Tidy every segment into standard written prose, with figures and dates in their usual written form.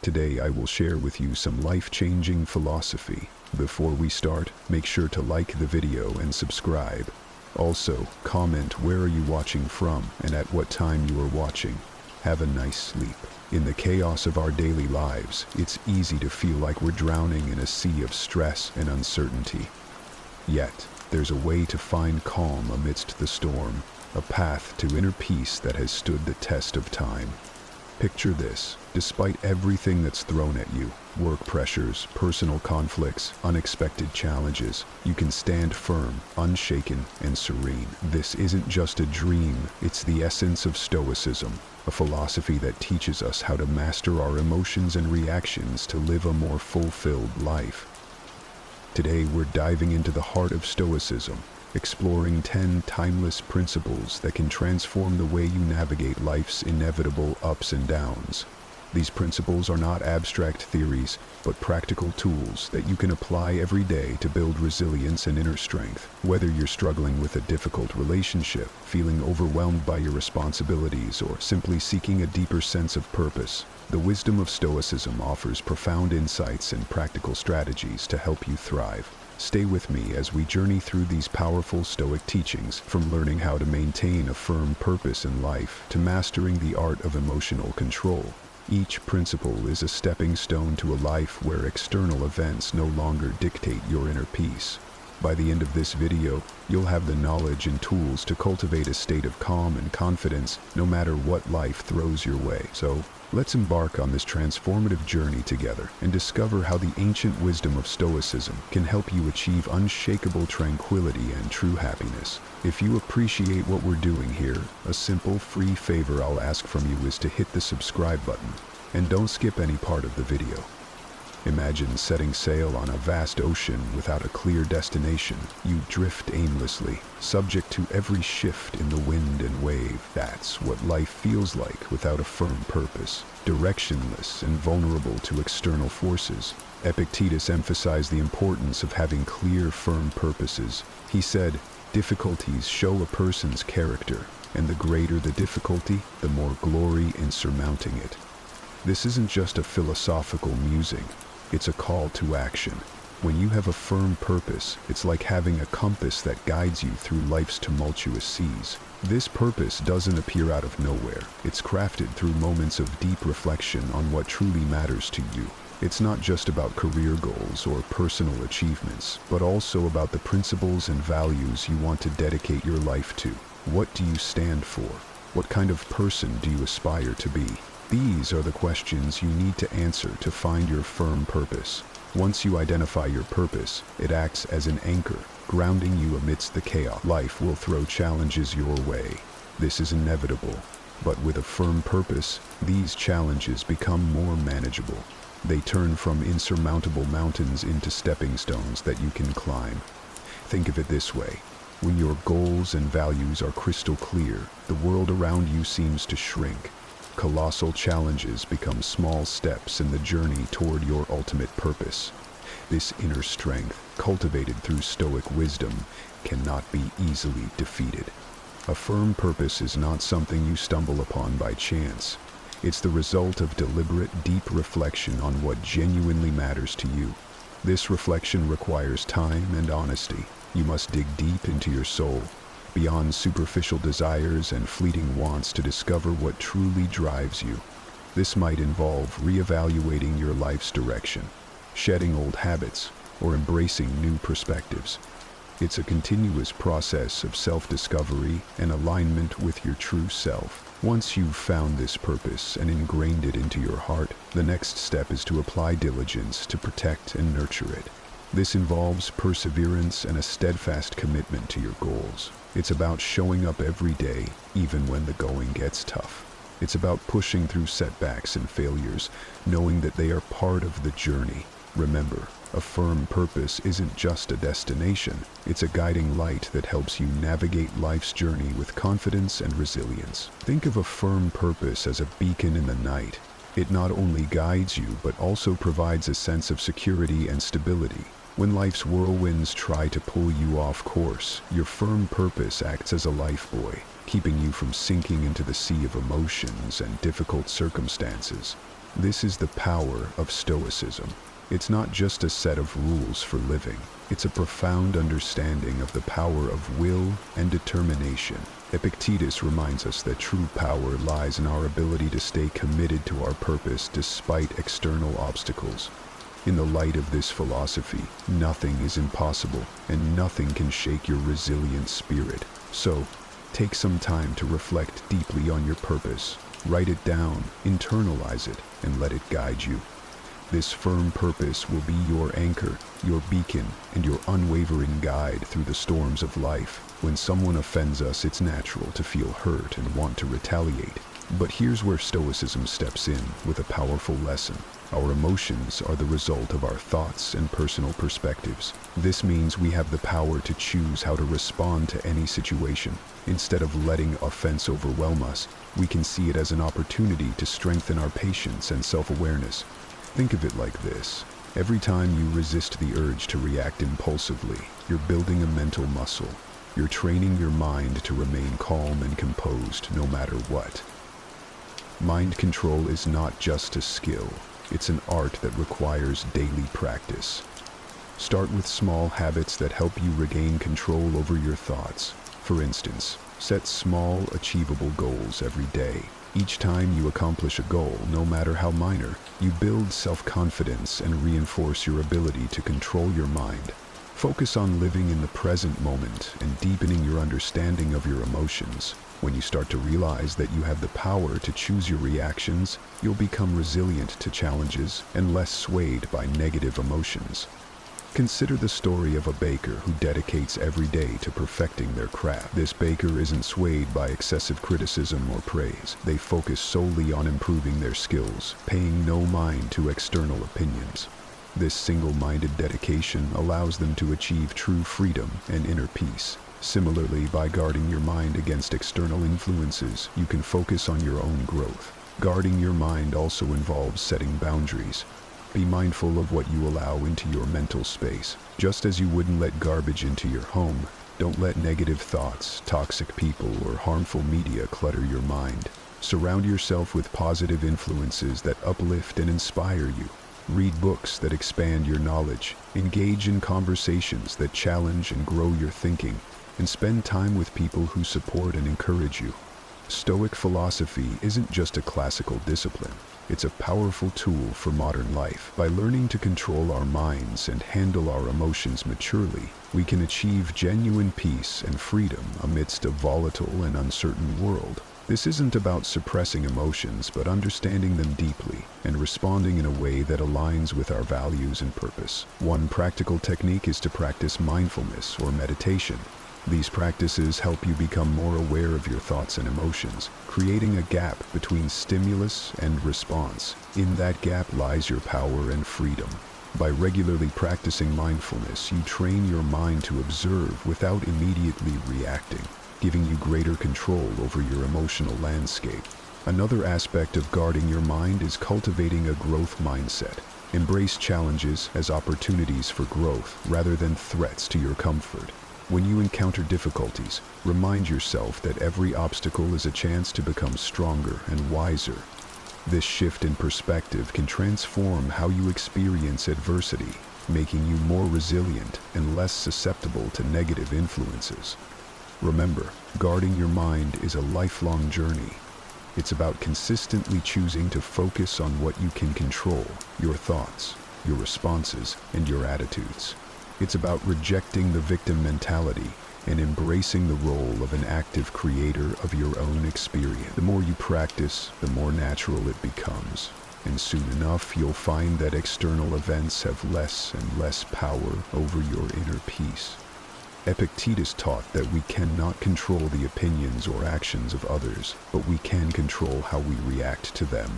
Today I will share with you some life-changing philosophy. Before we start, make sure to like the video and subscribe. Also, comment where are you watching from and at what time you are watching. Have a nice sleep. In the chaos of our daily lives, it's easy to feel like we're drowning in a sea of stress and uncertainty. Yet, there's a way to find calm amidst the storm, a path to inner peace that has stood the test of time. Picture this: despite everything that's thrown at you, work pressures, personal conflicts, unexpected challenges, you can stand firm, unshaken, and serene. This isn't just a dream, it's the essence of Stoicism, a philosophy that teaches us how to master our emotions and reactions to live a more fulfilled life. Today we're diving into the heart of Stoicism, exploring 10 timeless principles that can transform the way you navigate life's inevitable ups and downs. These principles are not abstract theories, but practical tools that you can apply every day to build resilience and inner strength. Whether you're struggling with a difficult relationship, feeling overwhelmed by your responsibilities, or simply seeking a deeper sense of purpose, the wisdom of Stoicism offers profound insights and practical strategies to help you thrive. Stay with me as we journey through these powerful Stoic teachings, from learning how to maintain a firm purpose in life to mastering the art of emotional control. Each principle is a stepping stone to a life where external events no longer dictate your inner peace. By the end of this video, you'll have the knowledge and tools to cultivate a state of calm and confidence no matter what life throws your way. So, let's embark on this transformative journey together and discover how the ancient wisdom of Stoicism can help you achieve unshakable tranquility and true happiness. If you appreciate what we're doing here, a simple free favor I'll ask from you is to hit the subscribe button, and don't skip any part of the video. Imagine setting sail on a vast ocean without a clear destination. You drift aimlessly, subject to every shift in the wind and wave. That's what life feels like without a firm purpose, directionless and vulnerable to external forces. Epictetus emphasized the importance of having clear, firm purposes. He said, "Difficulties show a person's character, and the greater the difficulty, the more glory in surmounting it." This isn't just a philosophical musing. It's a call to action. When you have a firm purpose, it's like having a compass that guides you through life's tumultuous seas. This purpose doesn't appear out of nowhere. It's crafted through moments of deep reflection on what truly matters to you. It's not just about career goals or personal achievements, but also about the principles and values you want to dedicate your life to. What do you stand for? What kind of person do you aspire to be? These are the questions you need to answer to find your firm purpose. Once you identify your purpose, it acts as an anchor, grounding you amidst the chaos. Life will throw challenges your way. This is inevitable. But with a firm purpose, these challenges become more manageable. They turn from insurmountable mountains into stepping stones that you can climb. Think of it this way. When your goals and values are crystal clear, the world around you seems to shrink. Colossal challenges become small steps in the journey toward your ultimate purpose. This inner strength, cultivated through Stoic wisdom, cannot be easily defeated. A firm purpose is not something you stumble upon by chance. It's the result of deliberate, deep reflection on what genuinely matters to you. This reflection requires time and honesty. You must dig deep into your soul, beyond superficial desires and fleeting wants, to discover what truly drives you. This might involve reevaluating your life's direction, shedding old habits, or embracing new perspectives. It's a continuous process of self-discovery and alignment with your true self. Once you've found this purpose and ingrained it into your heart, the next step is to apply diligence to protect and nurture it. This involves perseverance and a steadfast commitment to your goals. It's about showing up every day, even when the going gets tough. It's about pushing through setbacks and failures, knowing that they are part of the journey. Remember, a firm purpose isn't just a destination. It's a guiding light that helps you navigate life's journey with confidence and resilience. Think of a firm purpose as a beacon in the night. It not only guides you, but also provides a sense of security and stability. When life's whirlwinds try to pull you off course, your firm purpose acts as a lifebuoy, keeping you from sinking into the sea of emotions and difficult circumstances. This is the power of Stoicism. It's not just a set of rules for living. It's a profound understanding of the power of will and determination. Epictetus reminds us that true power lies in our ability to stay committed to our purpose despite external obstacles. In the light of this philosophy, nothing is impossible and nothing can shake your resilient spirit. So, take some time to reflect deeply on your purpose. Write it down, internalize it, and let it guide you. This firm purpose will be your anchor, your beacon, and your unwavering guide through the storms of life. When someone offends us, it's natural to feel hurt and want to retaliate. But here's where Stoicism steps in with a powerful lesson. Our emotions are the result of our thoughts and personal perspectives. This means we have the power to choose how to respond to any situation. Instead of letting offense overwhelm us, we can see it as an opportunity to strengthen our patience and self-awareness. Think of it like this. Every time you resist the urge to react impulsively, you're building a mental muscle. You're training your mind to remain calm and composed no matter what. Mind control is not just a skill. It's an art that requires daily practice. Start with small habits that help you regain control over your thoughts. For instance, set small, achievable goals every day. Each time you accomplish a goal, no matter how minor, you build self-confidence and reinforce your ability to control your mind. Focus on living in the present moment and deepening your understanding of your emotions. When you start to realize that you have the power to choose your reactions, you'll become resilient to challenges and less swayed by negative emotions. Consider the story of a baker who dedicates every day to perfecting their craft. This baker isn't swayed by excessive criticism or praise. They focus solely on improving their skills, paying no mind to external opinions. This single-minded dedication allows them to achieve true freedom and inner peace. Similarly, by guarding your mind against external influences, you can focus on your own growth. Guarding your mind also involves setting boundaries. Be mindful of what you allow into your mental space. Just as you wouldn't let garbage into your home, don't let negative thoughts, toxic people, or harmful media clutter your mind. Surround yourself with positive influences that uplift and inspire you. Read books that expand your knowledge. Engage in conversations that challenge and grow your thinking. And spend time with people who support and encourage you. Stoic philosophy isn't just a classical discipline. It's a powerful tool for modern life. By learning to control our minds and handle our emotions maturely, we can achieve genuine peace and freedom amidst a volatile and uncertain world. This isn't about suppressing emotions, but understanding them deeply and responding in a way that aligns with our values and purpose. One practical technique is to practice mindfulness or meditation. These practices help you become more aware of your thoughts and emotions, creating a gap between stimulus and response. In that gap lies your power and freedom. By regularly practicing mindfulness, you train your mind to observe without immediately reacting, giving you greater control over your emotional landscape. Another aspect of guarding your mind is cultivating a growth mindset. Embrace challenges as opportunities for growth rather than threats to your comfort. When you encounter difficulties, remind yourself that every obstacle is a chance to become stronger and wiser. This shift in perspective can transform how you experience adversity, making you more resilient and less susceptible to negative influences. Remember, guarding your mind is a lifelong journey. It's about consistently choosing to focus on what you can control, your thoughts, your responses, and your attitudes. It's about rejecting the victim mentality and embracing the role of an active creator of your own experience. The more you practice, the more natural it becomes. And soon enough, you'll find that external events have less and less power over your inner peace. Epictetus taught that we cannot control the opinions or actions of others, but we can control how we react to them.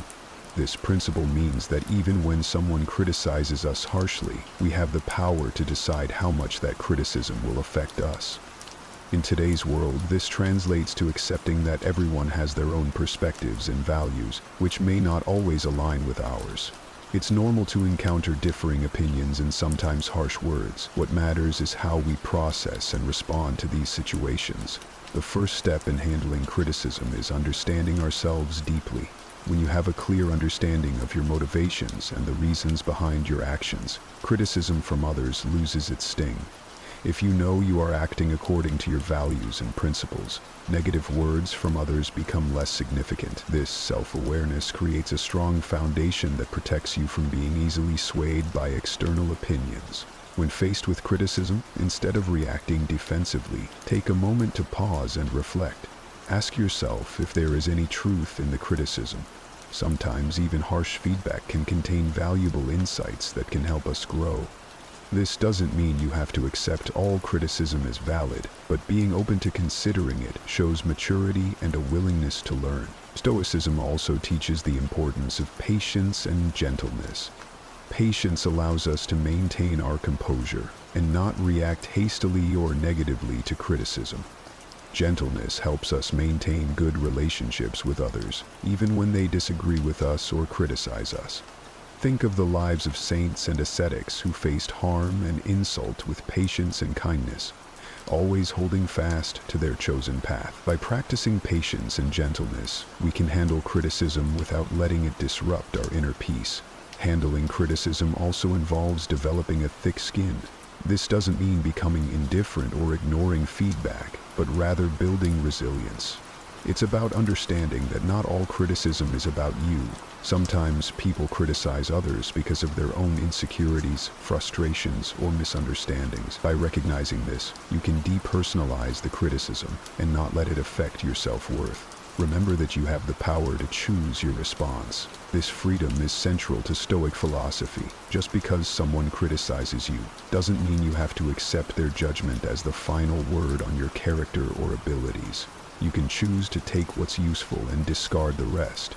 This principle means that even when someone criticizes us harshly, we have the power to decide how much that criticism will affect us. In today's world, this translates to accepting that everyone has their own perspectives and values, which may not always align with ours. It's normal to encounter differing opinions and sometimes harsh words. What matters is how we process and respond to these situations. The first step in handling criticism is understanding ourselves deeply. When you have a clear understanding of your motivations and the reasons behind your actions, criticism from others loses its sting. If you know you are acting according to your values and principles, negative words from others become less significant. This self-awareness creates a strong foundation that protects you from being easily swayed by external opinions. When faced with criticism, instead of reacting defensively, take a moment to pause and reflect. Ask yourself if there is any truth in the criticism. Sometimes even harsh feedback can contain valuable insights that can help us grow. This doesn't mean you have to accept all criticism as valid, but being open to considering it shows maturity and a willingness to learn. Stoicism also teaches the importance of patience and gentleness. Patience allows us to maintain our composure and not react hastily or negatively to criticism. Gentleness helps us maintain good relationships with others, even when they disagree with us or criticize us. Think of the lives of saints and ascetics who faced harm and insult with patience and kindness, always holding fast to their chosen path. By practicing patience and gentleness, we can handle criticism without letting it disrupt our inner peace. Handling criticism also involves developing a thick skin. This doesn't mean becoming indifferent or ignoring feedback, but rather building resilience. It's about understanding that not all criticism is about you. Sometimes people criticize others because of their own insecurities, frustrations, or misunderstandings. By recognizing this, you can depersonalize the criticism and not let it affect your self-worth. Remember that you have the power to choose your response. This freedom is central to Stoic philosophy. Just because someone criticizes you doesn't mean you have to accept their judgment as the final word on your character or abilities. You can choose to take what's useful and discard the rest.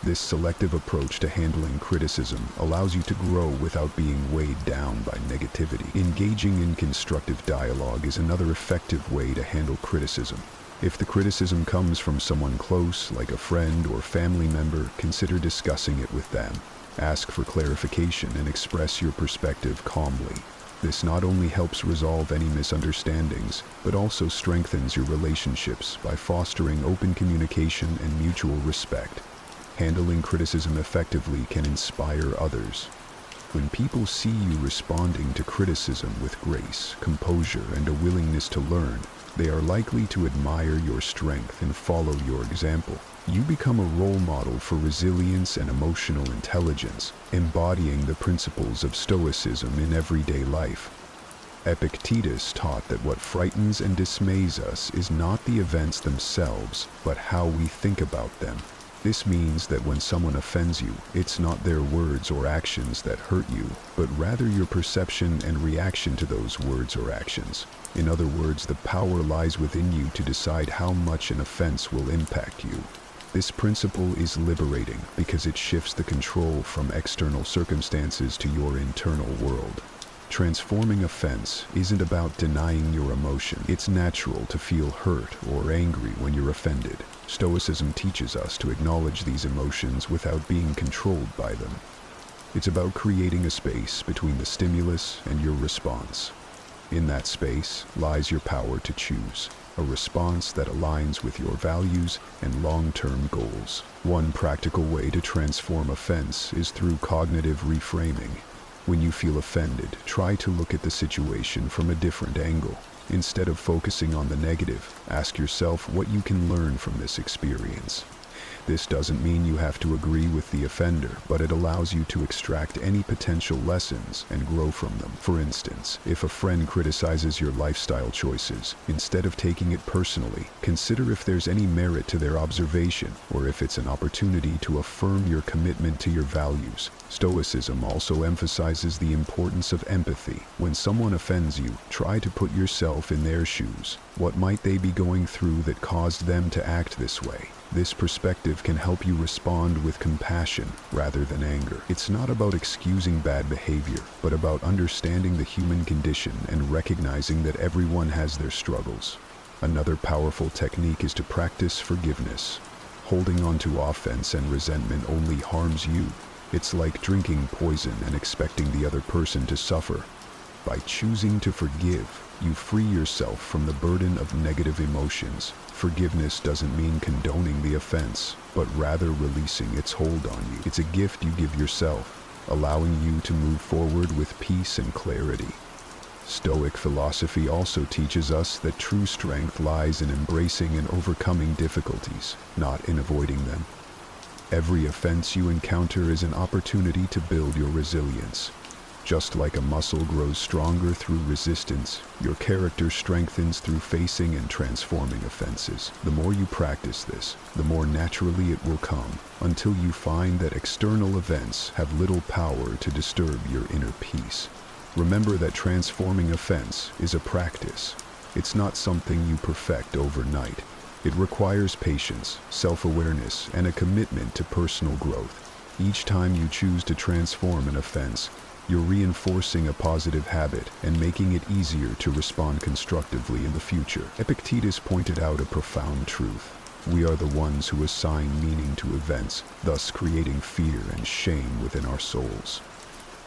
This selective approach to handling criticism allows you to grow without being weighed down by negativity. Engaging in constructive dialogue is another effective way to handle criticism. If the criticism comes from someone close, like a friend or family member, consider discussing it with them. Ask for clarification and express your perspective calmly. This not only helps resolve any misunderstandings, but also strengthens your relationships by fostering open communication and mutual respect. Handling criticism effectively can inspire others. When people see you responding to criticism with grace, composure, and a willingness to learn, they are likely to admire your strength and follow your example. You become a role model for resilience and emotional intelligence, embodying the principles of Stoicism in everyday life. Epictetus taught that what frightens and dismays us is not the events themselves, but how we think about them. This means that when someone offends you, it's not their words or actions that hurt you, but rather your perception and reaction to those words or actions. In other words, the power lies within you to decide how much an offense will impact you. This principle is liberating because it shifts the control from external circumstances to your internal world. Transforming offense isn't about denying your emotion. It's natural to feel hurt or angry when you're offended. Stoicism teaches us to acknowledge these emotions without being controlled by them. It's about creating a space between the stimulus and your response. In that space lies your power to choose a response that aligns with your values and long-term goals. One practical way to transform offense is through cognitive reframing. When you feel offended, try to look at the situation from a different angle. Instead of focusing on the negative, ask yourself what you can learn from this experience. This doesn't mean you have to agree with the offender, but it allows you to extract any potential lessons and grow from them. For instance, if a friend criticizes your lifestyle choices, instead of taking it personally, consider if there's any merit to their observation, or if it's an opportunity to affirm your commitment to your values. Stoicism also emphasizes the importance of empathy. When someone offends you, try to put yourself in their shoes. What might they be going through that caused them to act this way? This perspective can help you respond with compassion rather than anger. It's not about excusing bad behavior, but about understanding the human condition and recognizing that everyone has their struggles. Another powerful technique is to practice forgiveness. Holding on to offense and resentment only harms you. It's like drinking poison and expecting the other person to suffer. By choosing to forgive, you free yourself from the burden of negative emotions. Forgiveness doesn't mean condoning the offense, but rather releasing its hold on you. It's a gift you give yourself, allowing you to move forward with peace and clarity. Stoic philosophy also teaches us that true strength lies in embracing and overcoming difficulties, not in avoiding them. Every offense you encounter is an opportunity to build your resilience. Just like a muscle grows stronger through resistance, your character strengthens through facing and transforming offenses. The more you practice this, the more naturally it will come, until you find that external events have little power to disturb your inner peace. Remember that transforming offense is a practice. It's not something you perfect overnight. It requires patience, self-awareness, and a commitment to personal growth. Each time you choose to transform an offense, you're reinforcing a positive habit and making it easier to respond constructively in the future. Epictetus pointed out a profound truth. We are the ones who assign meaning to events, thus creating fear and shame within our souls.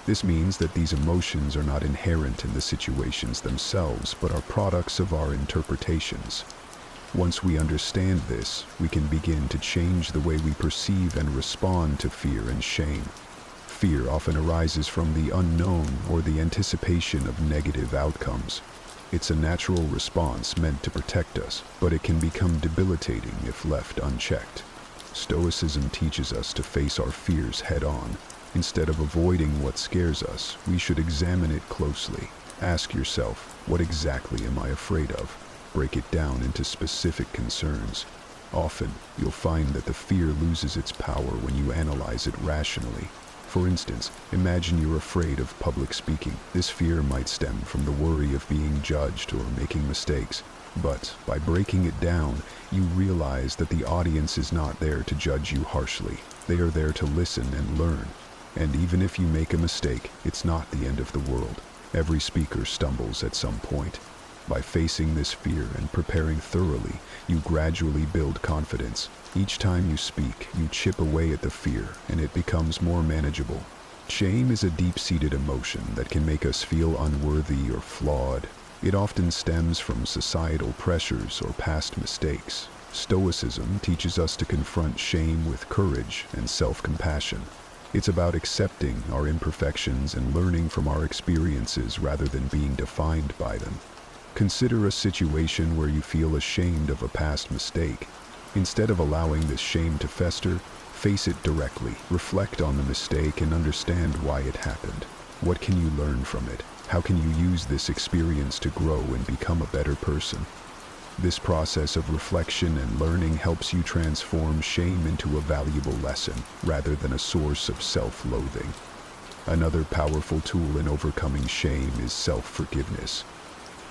This means that these emotions are not inherent in the situations themselves, but are products of our interpretations. Once we understand this, we can begin to change the way we perceive and respond to fear and shame. Fear often arises from the unknown or the anticipation of negative outcomes. It's a natural response meant to protect us, but it can become debilitating if left unchecked. Stoicism teaches us to face our fears head-on. Instead of avoiding what scares us, we should examine it closely. Ask yourself, what exactly am I afraid of? Break it down into specific concerns. Often, you'll find that the fear loses its power when you analyze it rationally. For instance, imagine you're afraid of public speaking. This fear might stem from the worry of being judged or making mistakes. But by breaking it down, you realize that the audience is not there to judge you harshly. They are there to listen and learn. And even if you make a mistake, it's not the end of the world. Every speaker stumbles at some point. By facing this fear and preparing thoroughly, you gradually build confidence. Each time you speak, you chip away at the fear, and it becomes more manageable. Shame is a deep-seated emotion that can make us feel unworthy or flawed. It often stems from societal pressures or past mistakes. Stoicism teaches us to confront shame with courage and self-compassion. It's about accepting our imperfections and learning from our experiences rather than being defined by them. Consider a situation where you feel ashamed of a past mistake. Instead of allowing this shame to fester, face it directly. Reflect on the mistake and understand why it happened. What can you learn from it? How can you use this experience to grow and become a better person? This process of reflection and learning helps you transform shame into a valuable lesson, rather than a source of self-loathing. Another powerful tool in overcoming shame is self-forgiveness.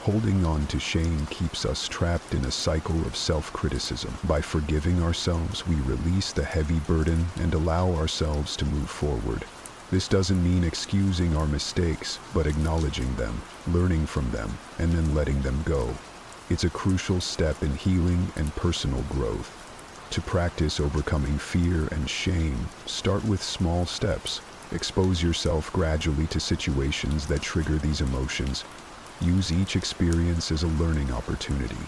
Holding on to shame keeps us trapped in a cycle of self-criticism. By forgiving ourselves, we release the heavy burden and allow ourselves to move forward. This doesn't mean excusing our mistakes, but acknowledging them, learning from them, and then letting them go. It's a crucial step in healing and personal growth. To practice overcoming fear and shame, start with small steps. Expose yourself gradually to situations that trigger these emotions. Use each experience as a learning opportunity.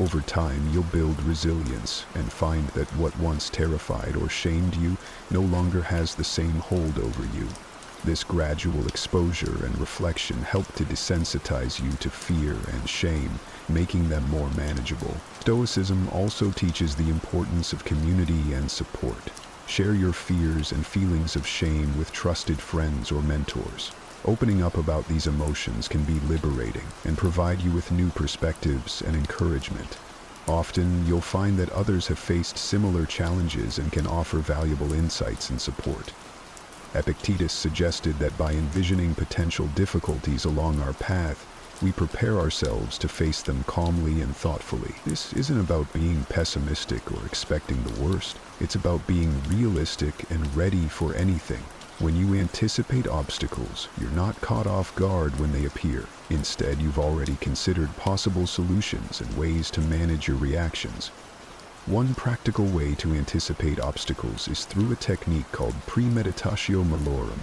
Over time, you'll build resilience and find that what once terrified or shamed you no longer has the same hold over you. This gradual exposure and reflection help to desensitize you to fear and shame, making them more manageable. Stoicism also teaches the importance of community and support. Share your fears and feelings of shame with trusted friends or mentors. Opening up about these emotions can be liberating and provide you with new perspectives and encouragement. Often, you'll find that others have faced similar challenges and can offer valuable insights and support. Epictetus suggested that by envisioning potential difficulties along our path, we prepare ourselves to face them calmly and thoughtfully. This isn't about being pessimistic or expecting the worst. It's about being realistic and ready for anything. When you anticipate obstacles, you're not caught off guard when they appear. Instead, you've already considered possible solutions and ways to manage your reactions. One practical way to anticipate obstacles is through a technique called premeditatio malorum.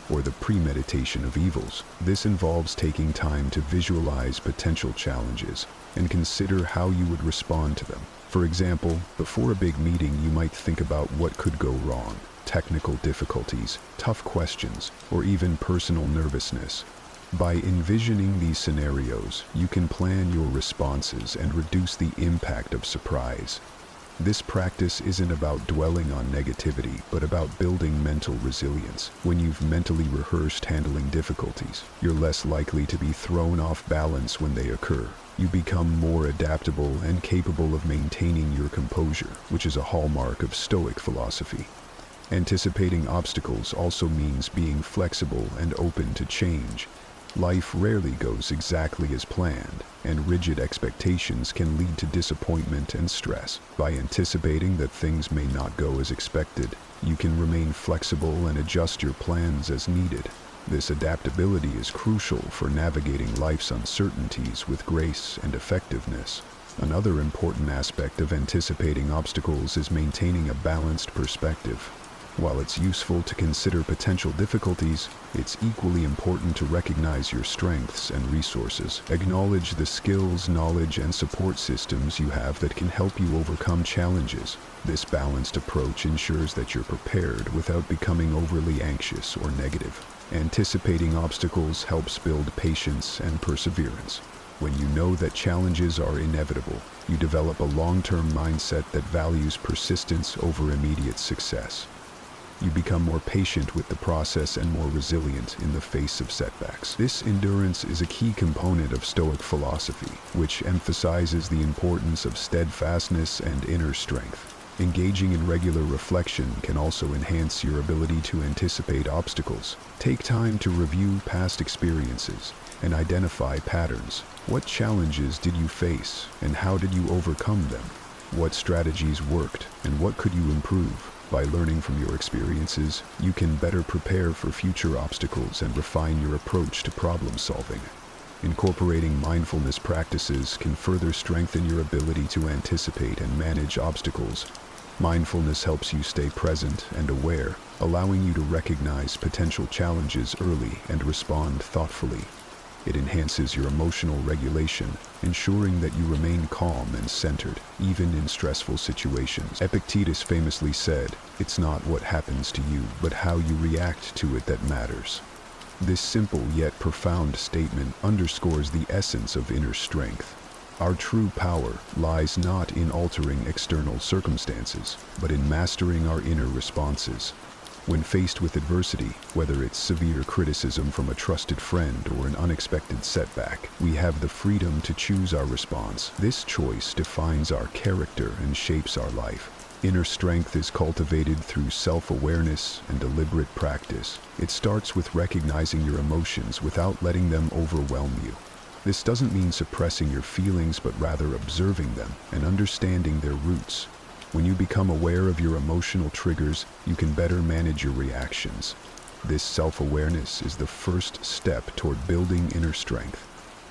or the premeditation of evils. This involves taking time to visualize potential challenges and consider how you would respond to them. For example, before a big meeting, you might think about what could go wrong, technical difficulties, tough questions, or even personal nervousness. By envisioning these scenarios, you can plan your responses and reduce the impact of surprise. This practice isn't about dwelling on negativity, but about building mental resilience. When you've mentally rehearsed handling difficulties, you're less likely to be thrown off balance when they occur. You become more adaptable and capable of maintaining your composure, which is a hallmark of Stoic philosophy. Anticipating obstacles also means being flexible and open to change. Life rarely goes exactly as planned, and rigid expectations can lead to disappointment and stress. By anticipating that things may not go as expected, you can remain flexible and adjust your plans as needed. This adaptability is crucial for navigating life's uncertainties with grace and effectiveness. Another important aspect of anticipating obstacles is maintaining a balanced perspective. While it's useful to consider potential difficulties, it's equally important to recognize your strengths and resources. Acknowledge the skills, knowledge, and support systems you have that can help you overcome challenges. This balanced approach ensures that you're prepared without becoming overly anxious or negative. Anticipating obstacles helps build patience and perseverance. When you know that challenges are inevitable, you develop a long-term mindset that values persistence over immediate success. You become more patient with the process and more resilient in the face of setbacks. This endurance is a key component of Stoic philosophy, which emphasizes the importance of steadfastness and inner strength. Engaging in regular reflection can also enhance your ability to anticipate obstacles. Take time to review past experiences and identify patterns. What challenges did you face, and how did you overcome them? What strategies worked, and what could you improve? By learning from your experiences, you can better prepare for future obstacles and refine your approach to problem solving. Incorporating mindfulness practices can further strengthen your ability to anticipate and manage obstacles. Mindfulness helps you stay present and aware, allowing you to recognize potential challenges early and respond thoughtfully. It enhances your emotional regulation, ensuring that you remain calm and centered, even in stressful situations. Epictetus famously said, "It's not what happens to you, but how you react to it that matters." This simple yet profound statement underscores the essence of inner strength. Our true power lies not in altering external circumstances, but in mastering our inner responses. When faced with adversity, whether it's severe criticism from a trusted friend or an unexpected setback, we have the freedom to choose our response. This choice defines our character and shapes our life. Inner strength is cultivated through self-awareness and deliberate practice. It starts with recognizing your emotions without letting them overwhelm you. This doesn't mean suppressing your feelings, but rather observing them and understanding their roots. When you become aware of your emotional triggers, you can better manage your reactions. This self-awareness is the first step toward building inner strength.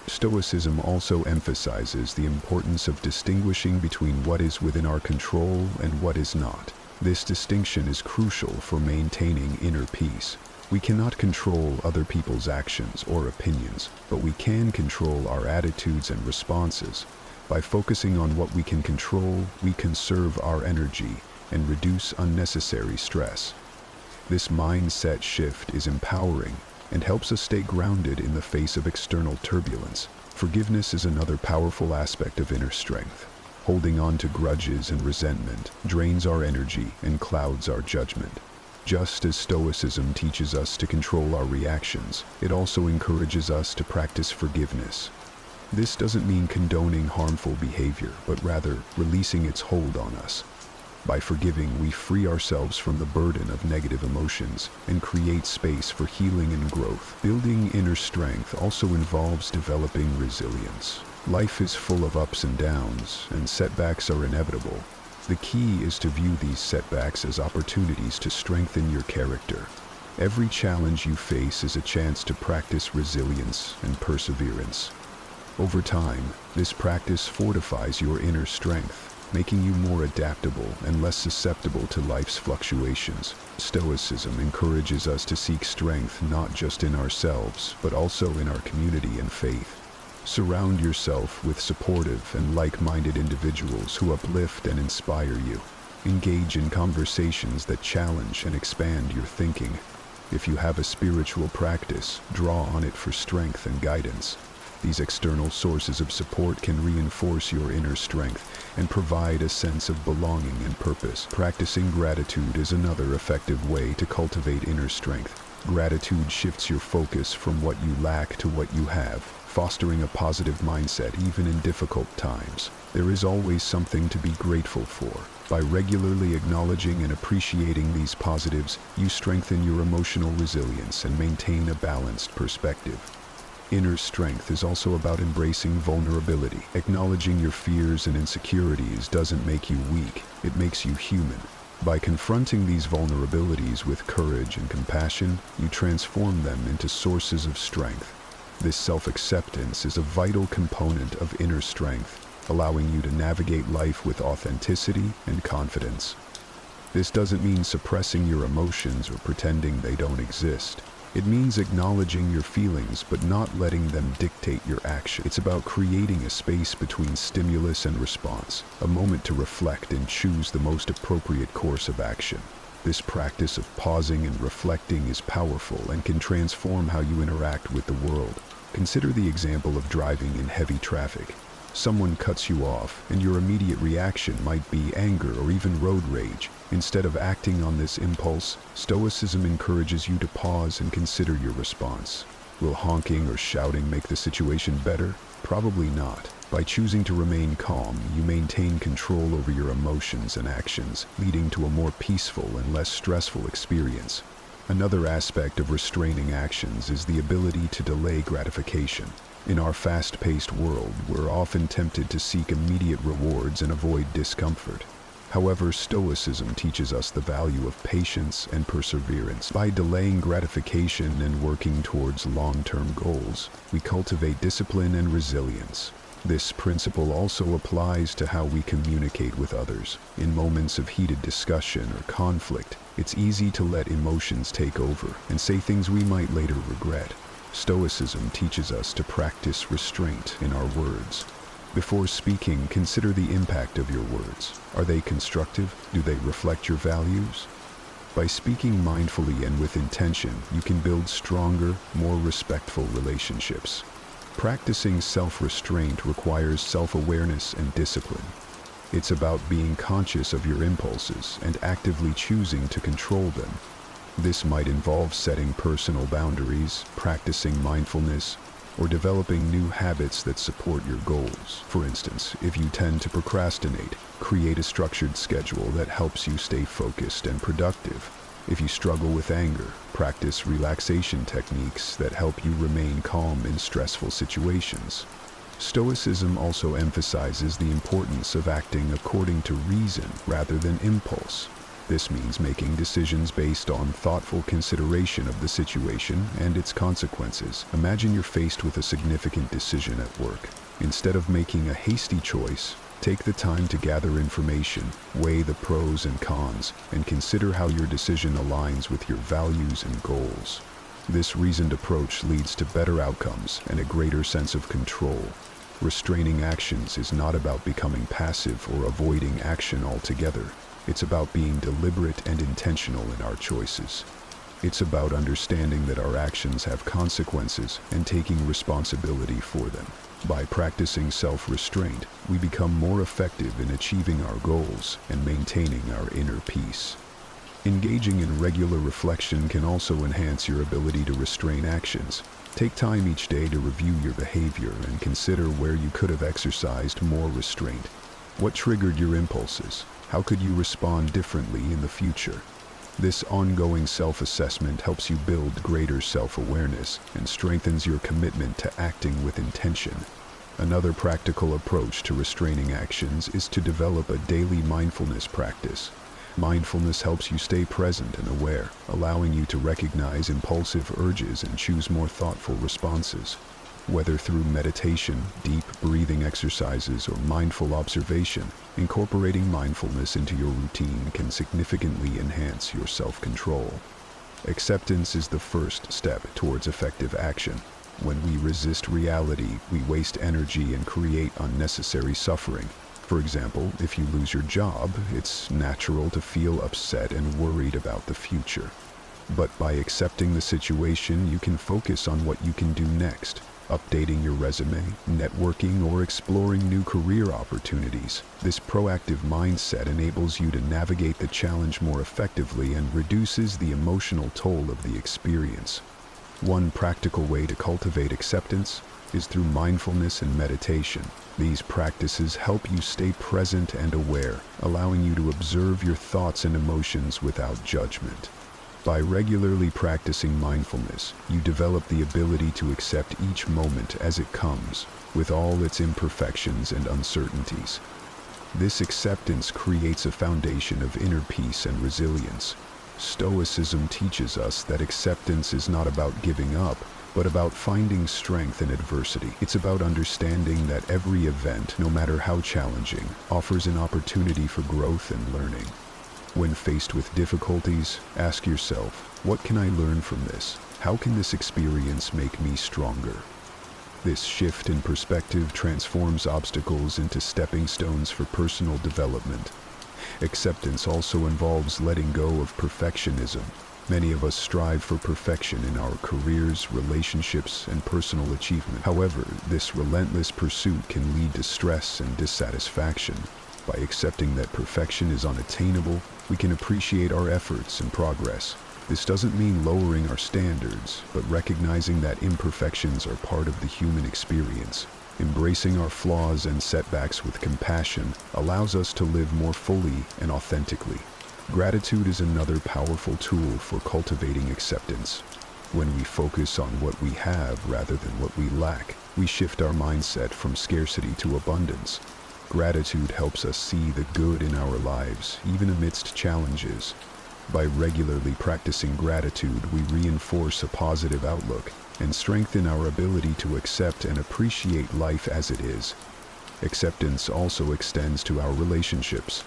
Stoicism also emphasizes the importance of distinguishing between what is within our control and what is not. This distinction is crucial for maintaining inner peace. We cannot control other people's actions or opinions, but we can control our attitudes and responses. By focusing on what we can control, we conserve our energy and reduce unnecessary stress. This mindset shift is empowering and helps us stay grounded in the face of external turbulence. Forgiveness is another powerful aspect of inner strength. Holding on to grudges and resentment drains our energy and clouds our judgment. Just as Stoicism teaches us to control our reactions, it also encourages us to practice forgiveness. This doesn't mean condoning harmful behavior, but rather releasing its hold on us. By forgiving, we free ourselves from the burden of negative emotions and create space for healing and growth. Building inner strength also involves developing resilience. Life is full of ups and downs, and setbacks are inevitable. The key is to view these setbacks as opportunities to strengthen your character. Every challenge you face is a chance to practice resilience and perseverance. Over time, this practice fortifies your inner strength, making you more adaptable and less susceptible to life's fluctuations. Stoicism encourages us to seek strength not just in ourselves, but also in our community and faith. Surround yourself with supportive and like-minded individuals who uplift and inspire you. Engage in conversations that challenge and expand your thinking. If you have a spiritual practice, draw on it for strength and guidance. These external sources of support can reinforce your inner strength and provide a sense of belonging and purpose. Practicing gratitude is another effective way to cultivate inner strength. Gratitude shifts your focus from what you lack to what you have, fostering a positive mindset even in difficult times. There is always something to be grateful for. By regularly acknowledging and appreciating these positives, you strengthen your emotional resilience and maintain a balanced perspective. Inner strength is also about embracing vulnerability. Acknowledging your fears and insecurities doesn't make you weak, it makes you human. By confronting these vulnerabilities with courage and compassion, you transform them into sources of strength. This self-acceptance is a vital component of inner strength, allowing you to navigate life with authenticity and confidence. This doesn't mean suppressing your emotions or pretending they don't exist. It means acknowledging your feelings but not letting them dictate your action. It's about creating a space between stimulus and response, a moment to reflect and choose the most appropriate course of action. This practice of pausing and reflecting is powerful and can transform how you interact with the world. Consider the example of driving in heavy traffic. Someone cuts you off, and your immediate reaction might be anger or even road rage. Instead of acting on this impulse, Stoicism encourages you to pause and consider your response. Will honking or shouting make the situation better? Probably not. By choosing to remain calm, you maintain control over your emotions and actions, leading to a more peaceful and less stressful experience. Another aspect of restraining actions is the ability to delay gratification. In our fast-paced world, we're often tempted to seek immediate rewards and avoid discomfort. However, Stoicism teaches us the value of patience and perseverance. By delaying gratification and working towards long-term goals, we cultivate discipline and resilience. This principle also applies to how we communicate with others. In moments of heated discussion or conflict, it's easy to let emotions take over and say things we might later regret. Stoicism teaches us to practice restraint in our words. Before speaking, consider the impact of your words. Are they constructive? Do they reflect your values? By speaking mindfully and with intention, you can build stronger, more respectful relationships. Practicing self-restraint requires self-awareness and discipline. It's about being conscious of your impulses and actively choosing to control them. This might involve setting personal boundaries, practicing mindfulness, or developing new habits that support your goals. For instance, if you tend to procrastinate, create a structured schedule that helps you stay focused and productive. If you struggle with anger, practice relaxation techniques that help you remain calm in stressful situations. Stoicism also emphasizes the importance of acting according to reason rather than impulse. This means making decisions based on thoughtful consideration of the situation and its consequences. Imagine you're faced with a significant decision at work. Instead of making a hasty choice, take the time to gather information, weigh the pros and cons, and consider how your decision aligns with your values and goals. This reasoned approach leads to better outcomes and a greater sense of control. Restraining actions is not about becoming passive or avoiding action altogether. It's about being deliberate and intentional in our choices. It's about understanding that our actions have consequences and taking responsibility for them. By practicing self-restraint, we become more effective in achieving our goals and maintaining our inner peace. Engaging in regular reflection can also enhance your ability to restrain actions. Take time each day to review your behavior and consider where you could have exercised more restraint. What triggered your impulses? How could you respond differently in the future? This ongoing self-assessment helps you build greater self-awareness and strengthens your commitment to acting with intention. Another practical approach to restraining actions is to develop a daily mindfulness practice. Mindfulness helps you stay present and aware, allowing you to recognize impulsive urges and choose more thoughtful responses. Whether through meditation, deep breathing exercises, or mindful observation, incorporating mindfulness into your routine can significantly enhance your self-control. Acceptance is the first step towards effective action. When we resist reality, we waste energy and create unnecessary suffering. For example, if you lose your job, it's natural to feel upset and worried about the future. But by accepting the situation, you can focus on what you can do next, updating your resume, networking, or exploring new career opportunities. This proactive mindset enables you to navigate the challenge more effectively and reduces the emotional toll of the experience. One practical way to cultivate acceptance is through mindfulness and meditation. These practices help you stay present and aware, allowing you to observe your thoughts and emotions without judgment. By regularly practicing mindfulness, you develop the ability to accept each moment as it comes, with all its imperfections and uncertainties. This acceptance creates a foundation of inner peace and resilience. Stoicism teaches us that acceptance is not about giving up, but about finding strength in adversity. It's about understanding that every event, no matter how challenging, offers an opportunity for growth and learning. When faced with difficulties, ask yourself, what can I learn from this? How can this experience make me stronger? This shift in perspective transforms obstacles into stepping stones for personal development. Acceptance also involves letting go of perfectionism. Many of us strive for perfection in our careers, relationships, and personal achievement. However, this relentless pursuit can lead to stress and dissatisfaction. By accepting that perfection is unattainable, we can appreciate our efforts and progress. This doesn't mean lowering our standards, but recognizing that imperfections are part of the human experience. Embracing our flaws and setbacks with compassion allows us to live more fully and authentically. Gratitude is another powerful tool for cultivating acceptance. When we focus on what we have rather than what we lack, we shift our mindset from scarcity to abundance. Gratitude helps us see the good in our lives, even amidst challenges. By regularly practicing gratitude, we reinforce a positive outlook and strengthen our ability to accept and appreciate life as it is. Acceptance also extends to our relationships.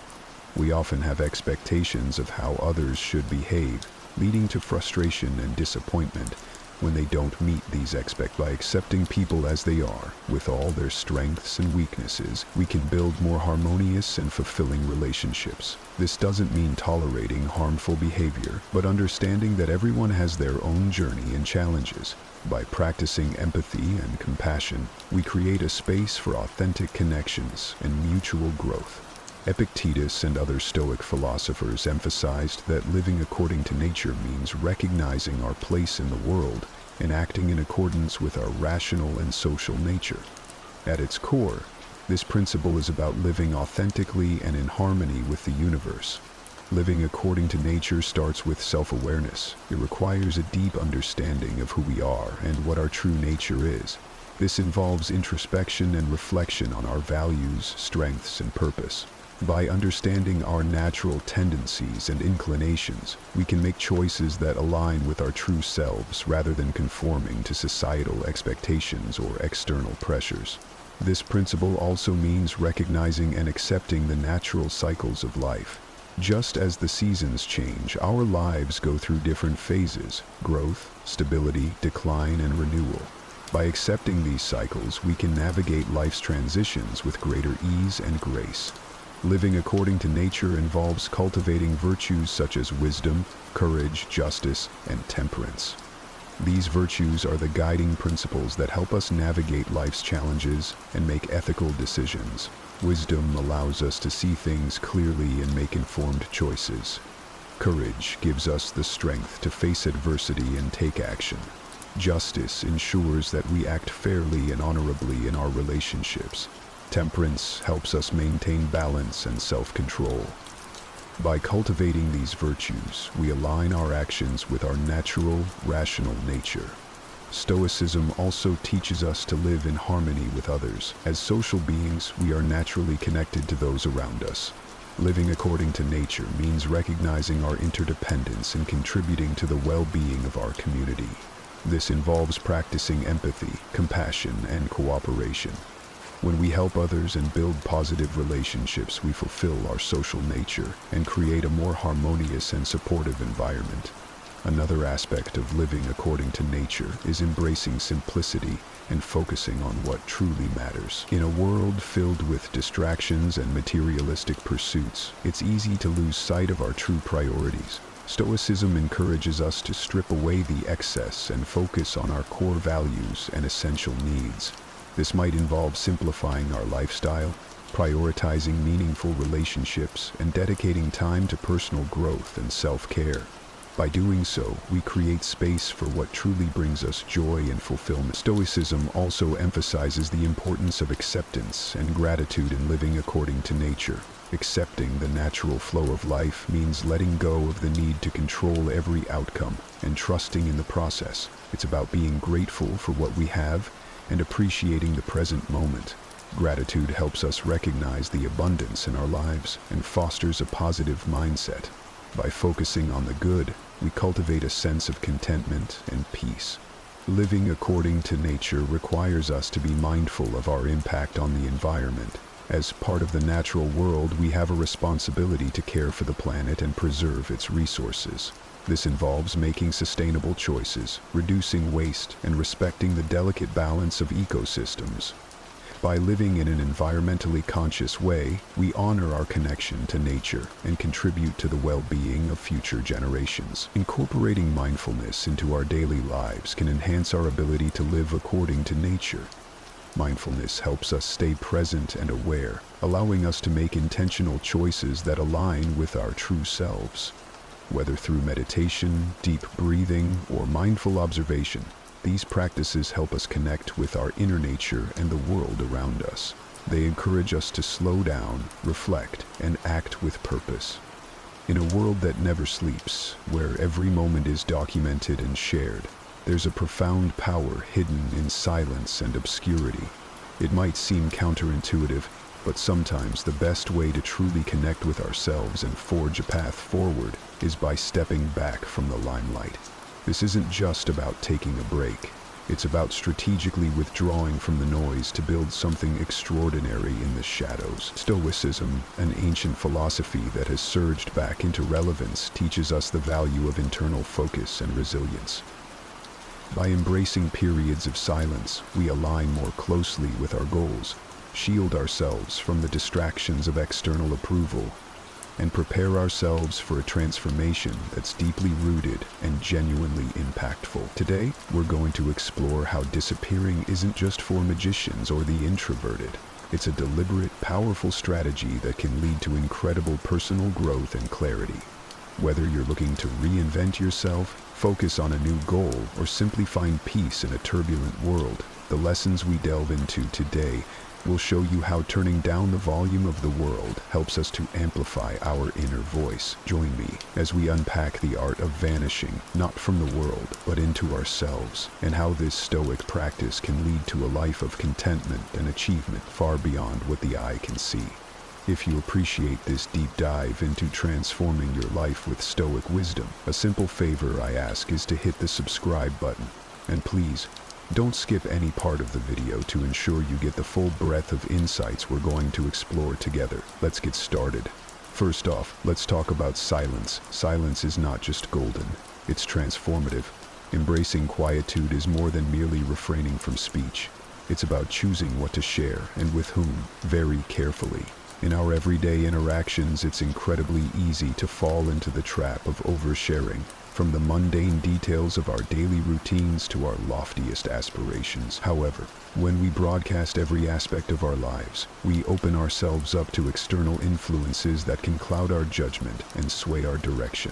We often have expectations of how others should behave, leading to frustration and disappointment when they don't meet these expectations. By accepting people as they are, with all their strengths and weaknesses, we can build more harmonious and fulfilling relationships. This doesn't mean tolerating harmful behavior, but understanding that everyone has their own journey and challenges. By practicing empathy and compassion, we create a space for authentic connections and mutual growth. Epictetus and other Stoic philosophers emphasized that living according to nature means recognizing our place in the world and acting in accordance with our rational and social nature. At its core, this principle is about living authentically and in harmony with the universe. Living according to nature starts with self-awareness. It requires a deep understanding of who we are and what our true nature is. This involves introspection and reflection on our values, strengths, and purpose. By understanding our natural tendencies and inclinations, we can make choices that align with our true selves rather than conforming to societal expectations or external pressures. This principle also means recognizing and accepting the natural cycles of life. Just as the seasons change, our lives go through different phases: growth, stability, decline, and renewal. By accepting these cycles, we can navigate life's transitions with greater ease and grace. Living according to nature involves cultivating virtues such as wisdom, courage, justice, and temperance. These virtues are the guiding principles that help us navigate life's challenges and make ethical decisions. Wisdom allows us to see things clearly and make informed choices. Courage gives us the strength to face adversity and take action. Justice ensures that we act fairly and honorably in our relationships. Temperance helps us maintain balance and self-control. By cultivating these virtues, we align our actions with our natural, rational nature. Stoicism also teaches us to live in harmony with others. As social beings, we are naturally connected to those around us. Living according to nature means recognizing our interdependence and contributing to the well-being of our community. This involves practicing empathy, compassion, and cooperation. When we help others and build positive relationships, we fulfill our social nature and create a more harmonious and supportive environment. Another aspect of living according to nature is embracing simplicity and focusing on what truly matters. In a world filled with distractions and materialistic pursuits, it's easy to lose sight of our true priorities. Stoicism encourages us to strip away the excess and focus on our core values and essential needs. This might involve simplifying our lifestyle, prioritizing meaningful relationships, and dedicating time to personal growth and self-care. By doing so, we create space for what truly brings us joy and fulfillment. Stoicism also emphasizes the importance of acceptance and gratitude in living according to nature. Accepting the natural flow of life means letting go of the need to control every outcome and trusting in the process. It's about being grateful for what we have and appreciating the present moment. Gratitude helps us recognize the abundance in our lives and fosters a positive mindset. By focusing on the good, we cultivate a sense of contentment and peace. Living according to nature requires us to be mindful of our impact on the environment. As part of the natural world, we have a responsibility to care for the planet and preserve its resources. This involves making sustainable choices, reducing waste, and respecting the delicate balance of ecosystems. By living in an environmentally conscious way, we honor our connection to nature and contribute to the well-being of future generations. Incorporating mindfulness into our daily lives can enhance our ability to live according to nature. Mindfulness helps us stay present and aware, allowing us to make intentional choices that align with our true selves. Whether through meditation, deep breathing, or mindful observation, these practices help us connect with our inner nature and the world around us. They encourage us to slow down, reflect, and act with purpose. In a world that never sleeps, where every moment is documented and shared, there's a profound power hidden in silence and obscurity. It might seem counterintuitive, but sometimes the best way to truly connect with ourselves and forge a path forward is by stepping back from the limelight. This isn't just about taking a break. It's about strategically withdrawing from the noise to build something extraordinary in the shadows. Stoicism, an ancient philosophy that has surged back into relevance, teaches us the value of internal focus and resilience. By embracing periods of silence, we align more closely with our goals, shield ourselves from the distractions of external approval, and prepare ourselves for a transformation that's deeply rooted and genuinely impactful. Today, we're going to explore how disappearing isn't just for magicians or the introverted. It's a deliberate, powerful strategy that can lead to incredible personal growth and clarity. Whether you're looking to reinvent yourself, focus on a new goal, or simply find peace in a turbulent world, the lessons we delve into today will show you how turning down the volume of the world helps us to amplify our inner voice. Join me as we unpack the art of vanishing, not from the world, but into ourselves, and how this Stoic practice can lead to a life of contentment and achievement far beyond what the eye can see. If you appreciate this deep dive into transforming your life with Stoic wisdom, a simple favor I ask is to hit the subscribe button. And please, don't skip any part of the video to ensure you get the full breadth of insights we're going to explore together. Let's get started. First off, let's talk about silence. Silence is not just golden, it's transformative. Embracing quietude is more than merely refraining from speech. It's about choosing what to share and with whom, very carefully. In our everyday interactions, it's incredibly easy to fall into the trap of oversharing, from the mundane details of our daily routines to our loftiest aspirations. However, when we broadcast every aspect of our lives, we open ourselves up to external influences that can cloud our judgment and sway our direction.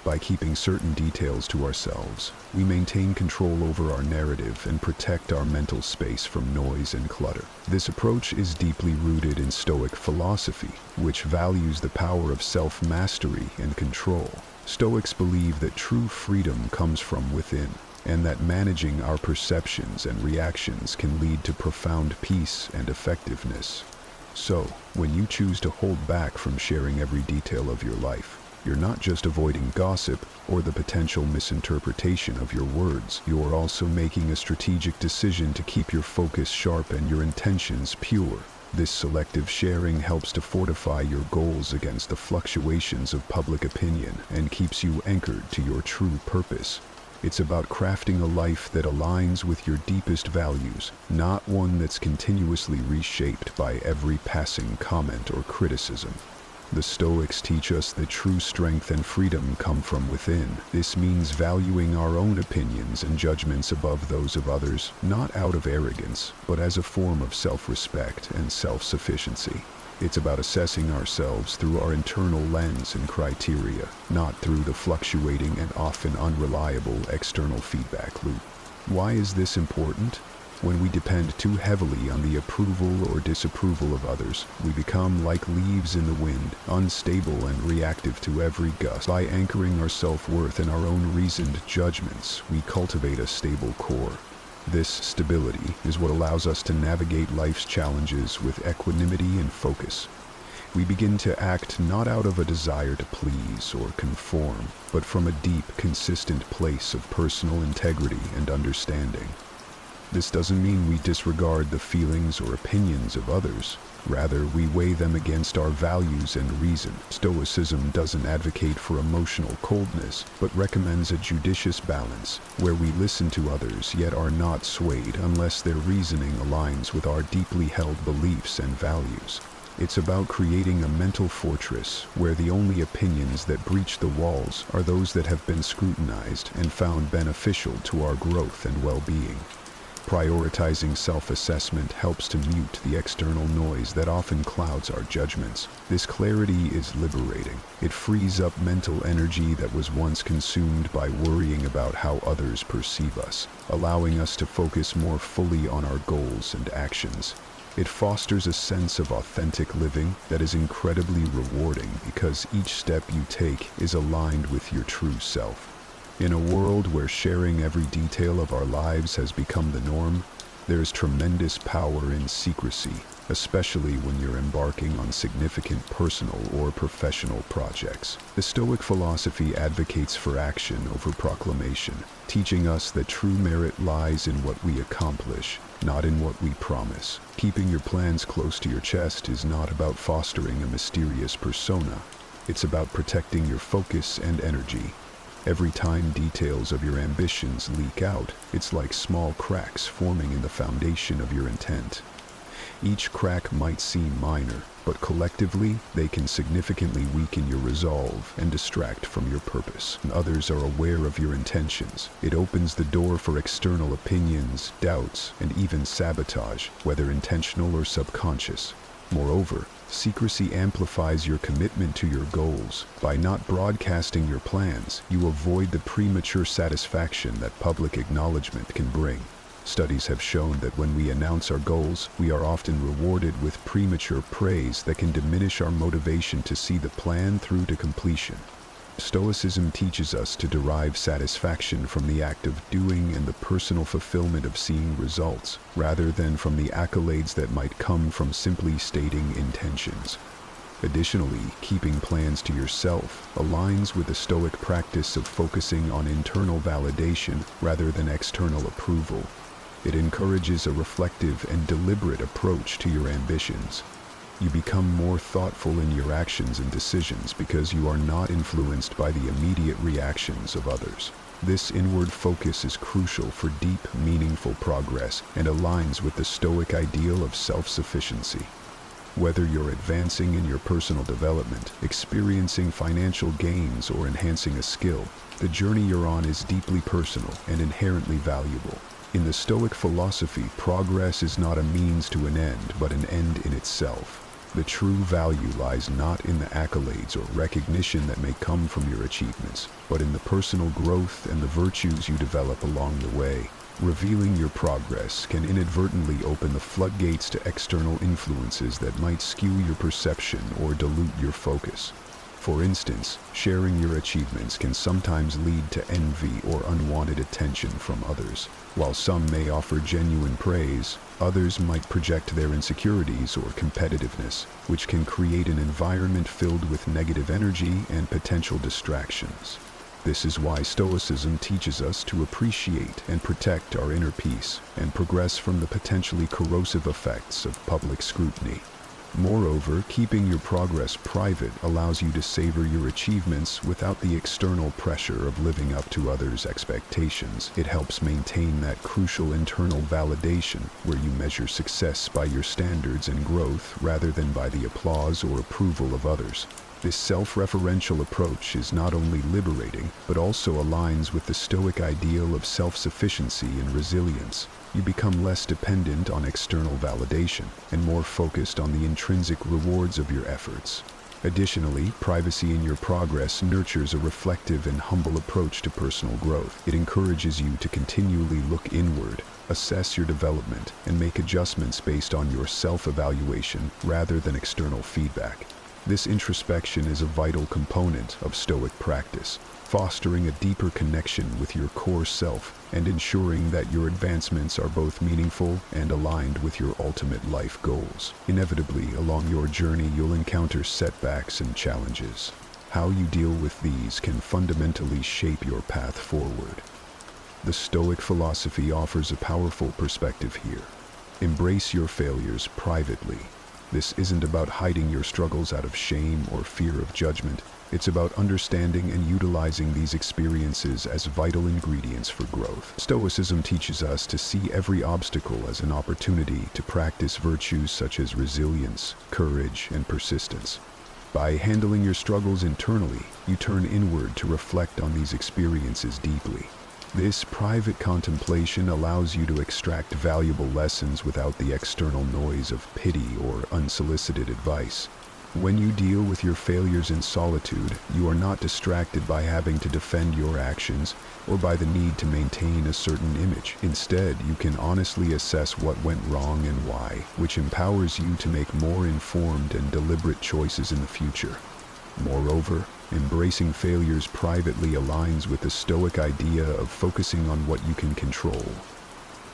By keeping certain details to ourselves, we maintain control over our narrative and protect our mental space from noise and clutter. This approach is deeply rooted in Stoic philosophy, which values the power of self-mastery and control. Stoics believe that true freedom comes from within, and that managing our perceptions and reactions can lead to profound peace and effectiveness. So, when you choose to hold back from sharing every detail of your life, You're not just avoiding gossip or the potential misinterpretation of your words. You're also making a strategic decision to keep your focus sharp and your intentions pure. This selective sharing helps to fortify your goals against the fluctuations of public opinion and keeps you anchored to your true purpose. It's about crafting a life that aligns with your deepest values, not one that's continuously reshaped by every passing comment or criticism. The Stoics teach us that true strength and freedom come from within. This means valuing our own opinions and judgments above those of others, not out of arrogance, but as a form of self-respect and self-sufficiency. It's about assessing ourselves through our internal lens and criteria, not through the fluctuating and often unreliable external feedback loop. Why is this important? When we depend too heavily on the approval or disapproval of others, we become like leaves in the wind, unstable and reactive to every gust. By anchoring our self-worth in our own reasoned judgments, we cultivate a stable core. This stability is what allows us to navigate life's challenges with equanimity and focus. We begin to act not out of a desire to please or conform, but from a deep, consistent place of personal integrity and understanding. This doesn't mean we disregard the feelings or opinions of others. Rather, we weigh them against our values and reason. Stoicism doesn't advocate for emotional coldness, but recommends a judicious balance, where we listen to others yet are not swayed unless their reasoning aligns with our deeply held beliefs and values. It's about creating a mental fortress where the only opinions that breach the walls are those that have been scrutinized and found beneficial to our growth and well-being. Prioritizing self-assessment helps to mute the external noise that often clouds our judgments. This clarity is liberating. It frees up mental energy that was once consumed by worrying about how others perceive us, allowing us to focus more fully on our goals and actions. It fosters a sense of authentic living that is incredibly rewarding because each step you take is aligned with your true self. In a world where sharing every detail of our lives has become the norm, there's tremendous power in secrecy, especially when you're embarking on significant personal or professional projects. The Stoic philosophy advocates for action over proclamation, teaching us that true merit lies in what we accomplish, not in what we promise. Keeping your plans close to your chest is not about fostering a mysterious persona. It's about protecting your focus and energy. Every time details of your ambitions leak out, it's like small cracks forming in the foundation of your intent. Each crack might seem minor, but collectively, they can significantly weaken your resolve and distract from your purpose. When others are aware of your intentions, it opens the door for external opinions, doubts, and even sabotage, whether intentional or subconscious. Moreover, secrecy amplifies your commitment to your goals. By not broadcasting your plans, you avoid the premature satisfaction that public acknowledgement can bring. Studies have shown that when we announce our goals, we are often rewarded with premature praise that can diminish our motivation to see the plan through to completion. Stoicism teaches us to derive satisfaction from the act of doing and the personal fulfillment of seeing results, rather than from the accolades that might come from simply stating intentions. Additionally, keeping plans to yourself aligns with the Stoic practice of focusing on internal validation rather than external approval. It encourages a reflective and deliberate approach to your ambitions. You become more thoughtful in your actions and decisions because you are not influenced by the immediate reactions of others. This inward focus is crucial for deep, meaningful progress and aligns with the Stoic ideal of self-sufficiency. Whether you're advancing in your personal development, experiencing financial gains, or enhancing a skill, the journey you're on is deeply personal and inherently valuable. In the Stoic philosophy, progress is not a means to an end, but an end in itself. The true value lies not in the accolades or recognition that may come from your achievements, but in the personal growth and the virtues you develop along the way. Revealing your progress can inadvertently open the floodgates to external influences that might skew your perception or dilute your focus. For instance, sharing your achievements can sometimes lead to envy or unwanted attention from others. While some may offer genuine praise, others might project their insecurities or competitiveness, which can create an environment filled with negative energy and potential distractions. This is why Stoicism teaches us to appreciate and protect our inner peace and progress from the potentially corrosive effects of public scrutiny. Moreover, keeping your progress private allows you to savor your achievements without the external pressure of living up to others' expectations. It helps maintain that crucial internal validation where you measure success by your standards and growth rather than by the applause or approval of others. This self-referential approach is not only liberating, but also aligns with the Stoic ideal of self-sufficiency and resilience. You become less dependent on external validation and more focused on the intrinsic rewards of your efforts. Additionally, privacy in your progress nurtures a reflective and humble approach to personal growth. It encourages you to continually look inward, assess your development, and make adjustments based on your self-evaluation rather than external feedback. This introspection is a vital component of Stoic practice, fostering a deeper connection with your core self and ensuring that your advancements are both meaningful and aligned with your ultimate life goals. Inevitably, along your journey, you'll encounter setbacks and challenges. How you deal with these can fundamentally shape your path forward. The Stoic philosophy offers a powerful perspective here. Embrace your failures privately. This isn't about hiding your struggles out of shame or fear of judgment. It's about understanding and utilizing these experiences as vital ingredients for growth. Stoicism teaches us to see every obstacle as an opportunity to practice virtues such as resilience, courage, and persistence. By handling your struggles internally, you turn inward to reflect on these experiences deeply. This private contemplation allows you to extract valuable lessons without the external noise of pity or unsolicited advice. When you deal with your failures in solitude, you are not distracted by having to defend your actions or by the need to maintain a certain image. Instead, you can honestly assess what went wrong and why, which empowers you to make more informed and deliberate choices in the future. Moreover, embracing failures privately aligns with the Stoic idea of focusing on what you can control.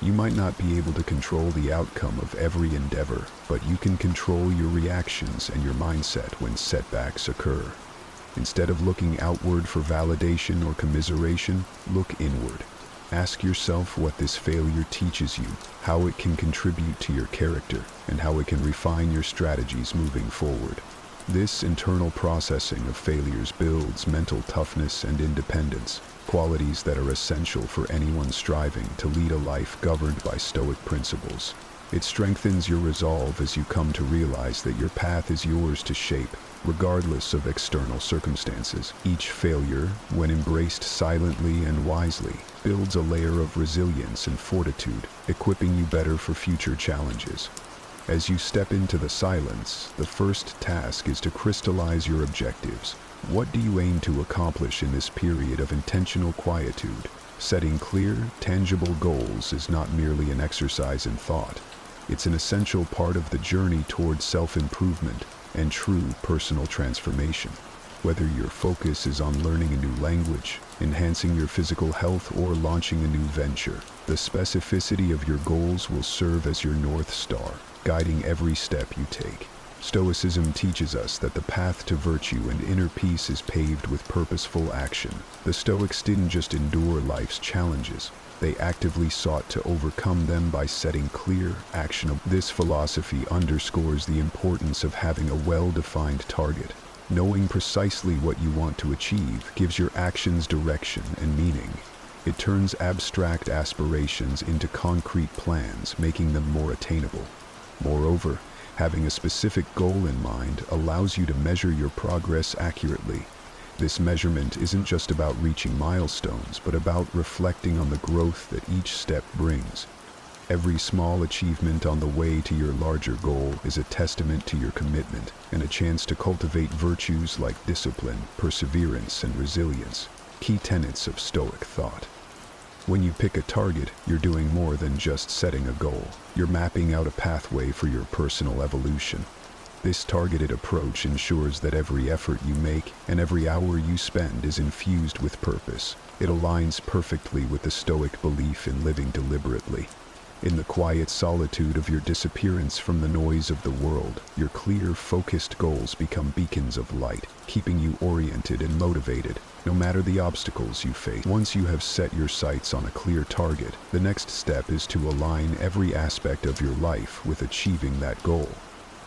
You might not be able to control the outcome of every endeavor, but you can control your reactions and your mindset when setbacks occur. Instead of looking outward for validation or commiseration, look inward. Ask yourself what this failure teaches you, how it can contribute to your character, and how it can refine your strategies moving forward. This internal processing of failures builds mental toughness and independence, qualities that are essential for anyone striving to lead a life governed by Stoic principles. It strengthens your resolve as you come to realize that your path is yours to shape, regardless of external circumstances. Each failure, when embraced silently and wisely, builds a layer of resilience and fortitude, equipping you better for future challenges. As you step into the silence, the first task is to crystallize your objectives. What do you aim to accomplish in this period of intentional quietude? Setting clear, tangible goals is not merely an exercise in thought. It's an essential part of the journey towards self-improvement and true personal transformation. Whether your focus is on learning a new language, enhancing your physical health, or launching a new venture, the specificity of your goals will serve as your North Star, guiding every step you take. Stoicism teaches us that the path to virtue and inner peace is paved with purposeful action. The Stoics didn't just endure life's challenges, they actively sought to overcome them by setting clear, actionable. This philosophy underscores the importance of having a well-defined target. Knowing precisely what you want to achieve gives your actions direction and meaning. It turns abstract aspirations into concrete plans, making them more attainable. Moreover, having a specific goal in mind allows you to measure your progress accurately. This measurement isn't just about reaching milestones, but about reflecting on the growth that each step brings. Every small achievement on the way to your larger goal is a testament to your commitment and a chance to cultivate virtues like discipline, perseverance, and resilience, key tenets of Stoic thought. When you pick a target, you're doing more than just setting a goal. You're mapping out a pathway for your personal evolution. This targeted approach ensures that every effort you make and every hour you spend is infused with purpose. It aligns perfectly with the Stoic belief in living deliberately. In the quiet solitude of your disappearance from the noise of the world, your clear, focused goals become beacons of light, keeping you oriented and motivated, no matter the obstacles you face. Once you have set your sights on a clear target, the next step is to align every aspect of your life with achieving that goal.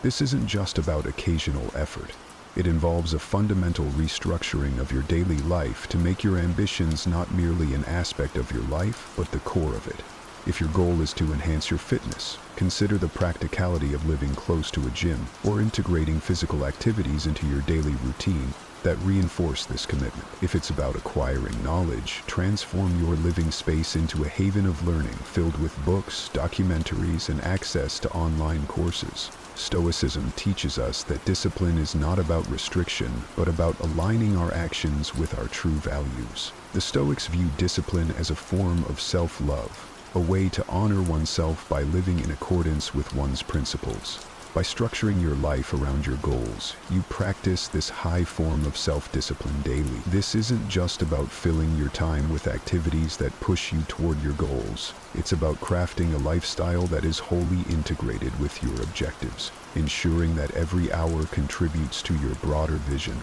This isn't just about occasional effort. It involves a fundamental restructuring of your daily life to make your ambitions not merely an aspect of your life, but the core of it. If your goal is to enhance your fitness, consider the practicality of living close to a gym or integrating physical activities into your daily routine that reinforce this commitment. If it's about acquiring knowledge, transform your living space into a haven of learning filled with books, documentaries, and access to online courses. Stoicism teaches us that discipline is not about restriction, but about aligning our actions with our true values. The Stoics view discipline as a form of self-love, a way to honor oneself by living in accordance with one's principles. By structuring your life around your goals, you practice this high form of self-discipline daily. This isn't just about filling your time with activities that push you toward your goals. It's about crafting a lifestyle that is wholly integrated with your objectives, ensuring that every hour contributes to your broader vision.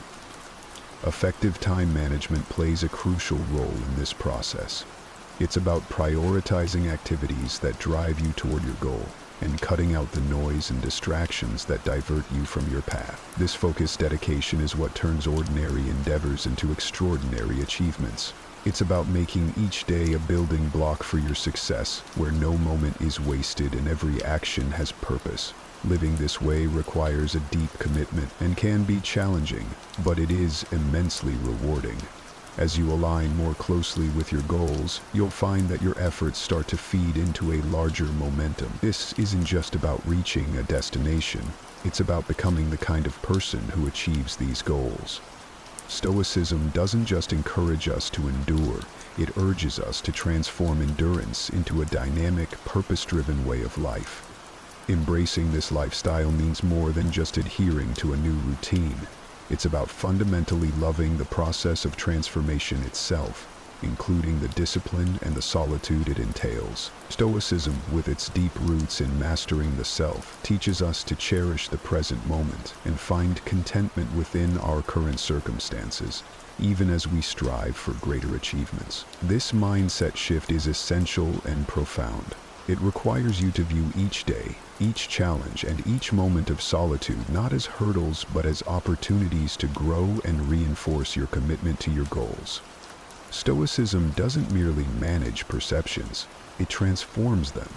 Effective time management plays a crucial role in this process. It's about prioritizing activities that drive you toward your goal and cutting out the noise and distractions that divert you from your path. This focused dedication is what turns ordinary endeavors into extraordinary achievements. It's about making each day a building block for your success, where no moment is wasted and every action has purpose. Living this way requires a deep commitment and can be challenging, but it is immensely rewarding. As you align more closely with your goals, you'll find that your efforts start to feed into a larger momentum. This isn't just about reaching a destination, it's about becoming the kind of person who achieves these goals. Stoicism doesn't just encourage us to endure, it urges us to transform endurance into a dynamic, purpose-driven way of life. Embracing this lifestyle means more than just adhering to a new routine. It's about fundamentally loving the process of transformation itself, including the discipline and the solitude it entails. Stoicism, with its deep roots in mastering the self, teaches us to cherish the present moment and find contentment within our current circumstances, even as we strive for greater achievements. This mindset shift is essential and profound. It requires you to view each day, each challenge, and each moment of solitude not as hurdles but as opportunities to grow and reinforce your commitment to your goals. Stoicism doesn't merely manage perceptions, it transforms them.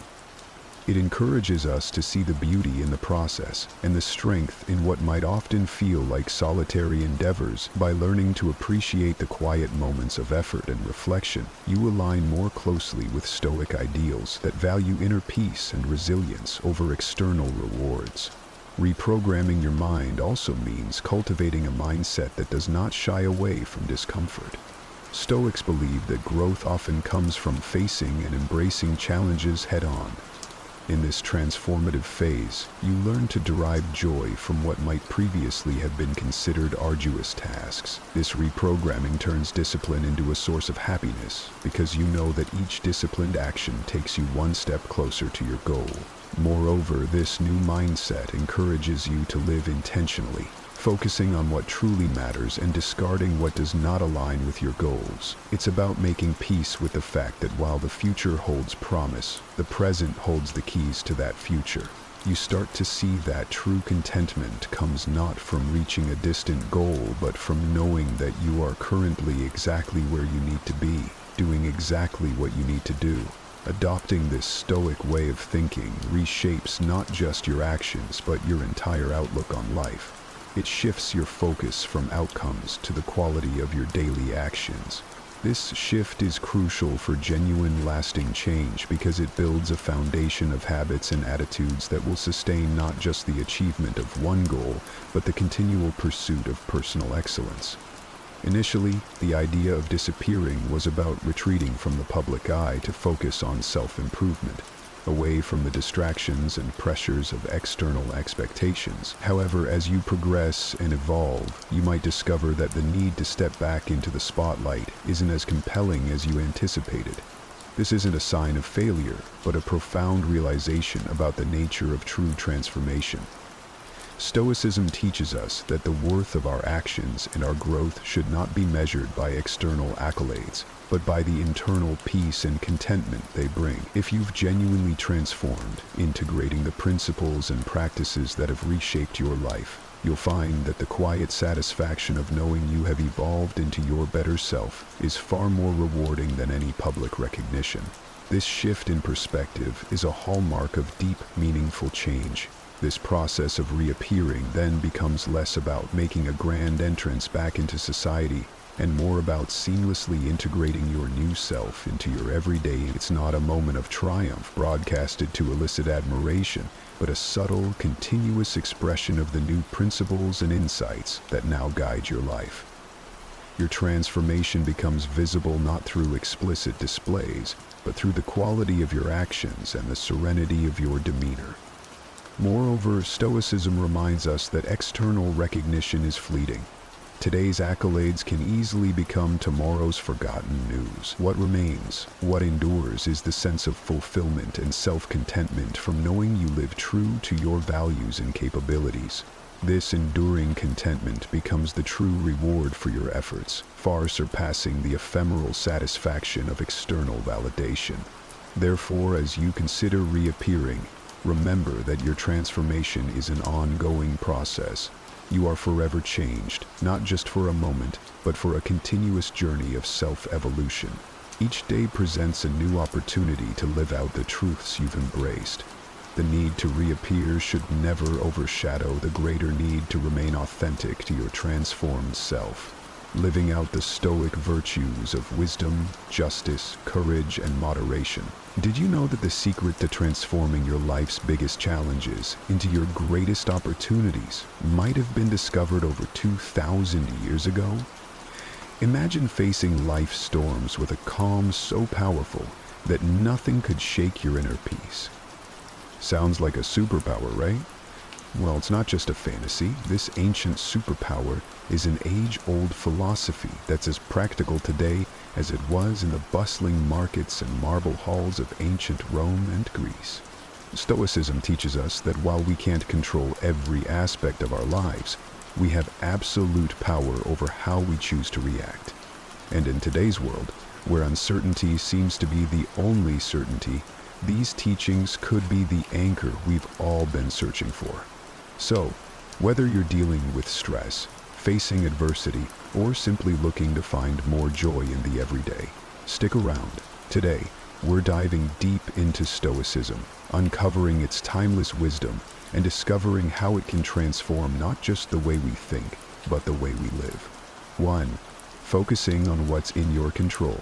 It encourages us to see the beauty in the process and the strength in what might often feel like solitary endeavors. By learning to appreciate the quiet moments of effort and reflection, you align more closely with Stoic ideals that value inner peace and resilience over external rewards. Reprogramming your mind also means cultivating a mindset that does not shy away from discomfort. Stoics believe that growth often comes from facing and embracing challenges head-on. In this transformative phase, you learn to derive joy from what might previously have been considered arduous tasks. This reprogramming turns discipline into a source of happiness because you know that each disciplined action takes you one step closer to your goal. Moreover, this new mindset encourages you to live intentionally, focusing on what truly matters and discarding what does not align with your goals. It's about making peace with the fact that while the future holds promise, the present holds the keys to that future. You start to see that true contentment comes not from reaching a distant goal, but from knowing that you are currently exactly where you need to be, doing exactly what you need to do. Adopting this Stoic way of thinking reshapes not just your actions, but your entire outlook on life. It shifts your focus from outcomes to the quality of your daily actions. This shift is crucial for genuine, lasting change because it builds a foundation of habits and attitudes that will sustain not just the achievement of one goal, but the continual pursuit of personal excellence. Initially, the idea of disappearing was about retreating from the public eye to focus on self-improvement. away from the distractions and pressures of external expectations. However, as you progress and evolve, you might discover that the need to step back into the spotlight isn't as compelling as you anticipated. This isn't a sign of failure, but a profound realization about the nature of true transformation. Stoicism teaches us that the worth of our actions and our growth should not be measured by external accolades, but by the internal peace and contentment they bring. If you've genuinely transformed, integrating the principles and practices that have reshaped your life, you'll find that the quiet satisfaction of knowing you have evolved into your better self is far more rewarding than any public recognition. This shift in perspective is a hallmark of deep, meaningful change. This process of reappearing then becomes less about making a grand entrance back into society and more about seamlessly integrating your new self into your everyday. It's not a moment of triumph broadcasted to elicit admiration, but a subtle, continuous expression of the new principles and insights that now guide your life. Your transformation becomes visible not through explicit displays, but through the quality of your actions and the serenity of your demeanor. Moreover, Stoicism reminds us that external recognition is fleeting. Today's accolades can easily become tomorrow's forgotten news. What remains, what endures, is the sense of fulfillment and self-contentment from knowing you live true to your values and capabilities. This enduring contentment becomes the true reward for your efforts, far surpassing the ephemeral satisfaction of external validation. Therefore, as you consider reappearing, remember that your transformation is an ongoing process. You are forever changed, not just for a moment, but for a continuous journey of self-evolution. Each day presents a new opportunity to live out the truths you've embraced. The need to reappear should never overshadow the greater need to remain authentic to your transformed self, living out the Stoic virtues of wisdom, justice, courage, and moderation. Did you know that the secret to transforming your life's biggest challenges into your greatest opportunities might have been discovered over 2,000 years ago? Imagine facing life's storms with a calm so powerful that nothing could shake your inner peace. Sounds like a superpower, right? Well, it's not just a fantasy. This ancient superpower is an age-old philosophy that's as practical today as it was in the bustling markets and marble halls of ancient Rome and Greece. Stoicism teaches us that while we can't control every aspect of our lives, we have absolute power over how we choose to react. And in today's world, where uncertainty seems to be the only certainty, these teachings could be the anchor we've all been searching for. So, whether you're dealing with stress, facing adversity, or simply looking to find more joy in the everyday, stick around. Today, we're diving deep into Stoicism, uncovering its timeless wisdom and discovering how it can transform not just the way we think, but the way we live. 1. Focusing on what's in your control.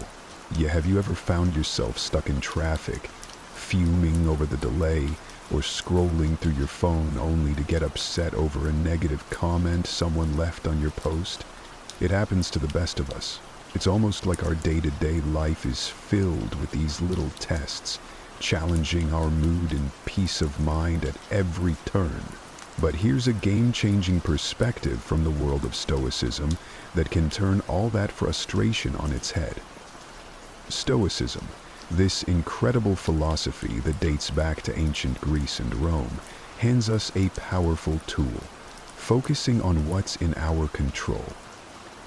Have you ever found yourself stuck in traffic, fuming over the delay, or scrolling through your phone only to get upset over a negative comment someone left on your post? It happens to the best of us. It's almost like our day-to-day life is filled with these little tests, challenging our mood and peace of mind at every turn. But here's a game-changing perspective from the world of Stoicism that can turn all that frustration on its head. Stoicism, this incredible philosophy that dates back to ancient Greece and Rome, hands us a powerful tool, focusing on what's in our control.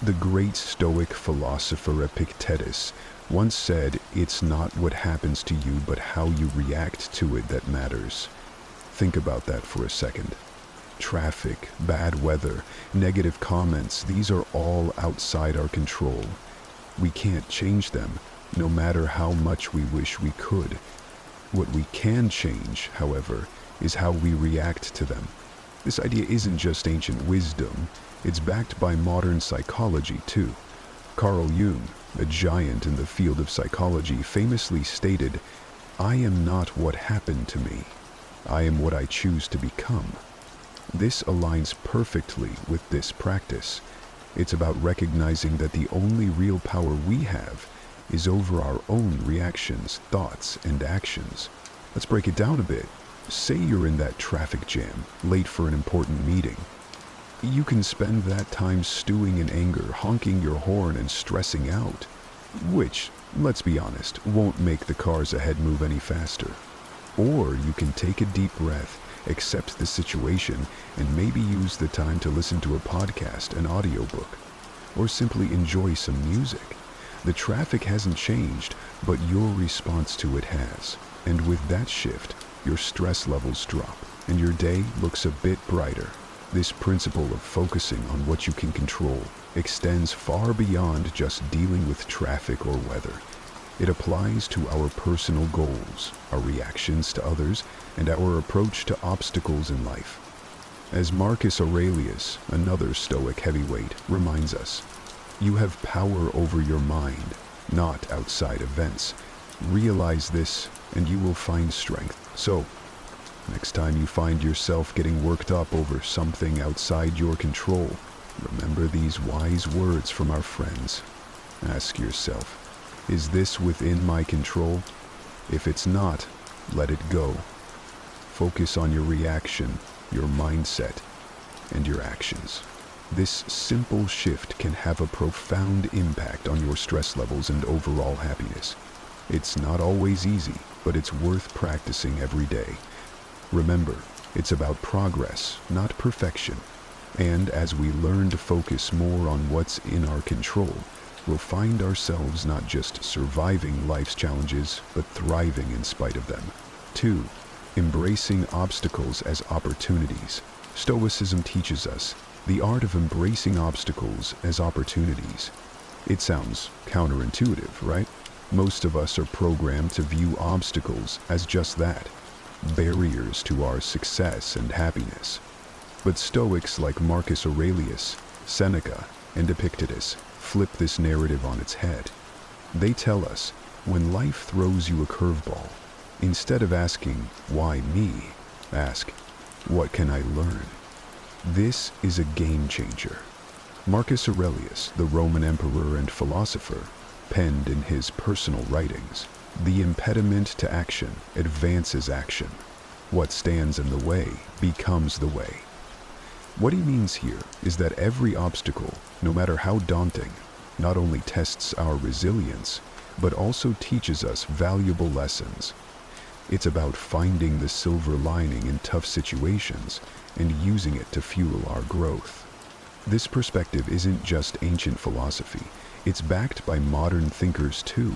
The great Stoic philosopher Epictetus once said, "It's not what happens to you, but how you react to it that matters." Think about that for a second. Traffic, bad weather, negative comments, these are all outside our control. We can't change them, no matter how much we wish we could. What we can change, however, is how we react to them. This idea isn't just ancient wisdom, it's backed by modern psychology too. Carl Jung, a giant in the field of psychology, famously stated, "I am not what happened to me. I am what I choose to become." This aligns perfectly with this practice. It's about recognizing that the only real power we have is over our own reactions, thoughts, and actions. Let's break it down a bit. Say you're in that traffic jam, late for an important meeting. You can spend that time stewing in anger, honking your horn and stressing out, which, let's be honest, won't make the cars ahead move any faster. Or you can take a deep breath, accept the situation, and maybe use the time to listen to a podcast, an audiobook, or simply enjoy some music. The traffic hasn't changed, but your response to it has. And with that shift, your stress levels drop, and your day looks a bit brighter. This principle of focusing on what you can control extends far beyond just dealing with traffic or weather. It applies to our personal goals, our reactions to others, and our approach to obstacles in life. As Marcus Aurelius, another Stoic heavyweight, reminds us, you have power over your mind, not outside events. Realize this, and you will find strength. So, next time you find yourself getting worked up over something outside your control, remember these wise words from our friends. Ask yourself, is this within my control? If it's not, let it go. Focus on your reaction, your mindset, and your actions. This simple shift can have a profound impact on your stress levels and overall happiness. It's not always easy, but it's worth practicing every day. Remember, it's about progress, not perfection. And as we learn to focus more on what's in our control, we'll find ourselves not just surviving life's challenges, but thriving in spite of them. 2. Embracing obstacles as opportunities. Stoicism teaches us the art of embracing obstacles as opportunities. It sounds counterintuitive, right? Most of us are programmed to view obstacles as just that, barriers to our success and happiness. But Stoics like Marcus Aurelius, Seneca, and Epictetus flip this narrative on its head. They tell us, when life throws you a curveball, instead of asking, why me? Ask, what can I learn? This is a game changer. Marcus Aurelius, the Roman emperor and philosopher, penned in his personal writings, the impediment to action advances action. What stands in the way becomes the way. What he means here is that every obstacle, no matter how daunting, not only tests our resilience, but also teaches us valuable lessons. It's about finding the silver lining in tough situations and using it to fuel our growth. This perspective isn't just ancient philosophy, it's backed by modern thinkers too.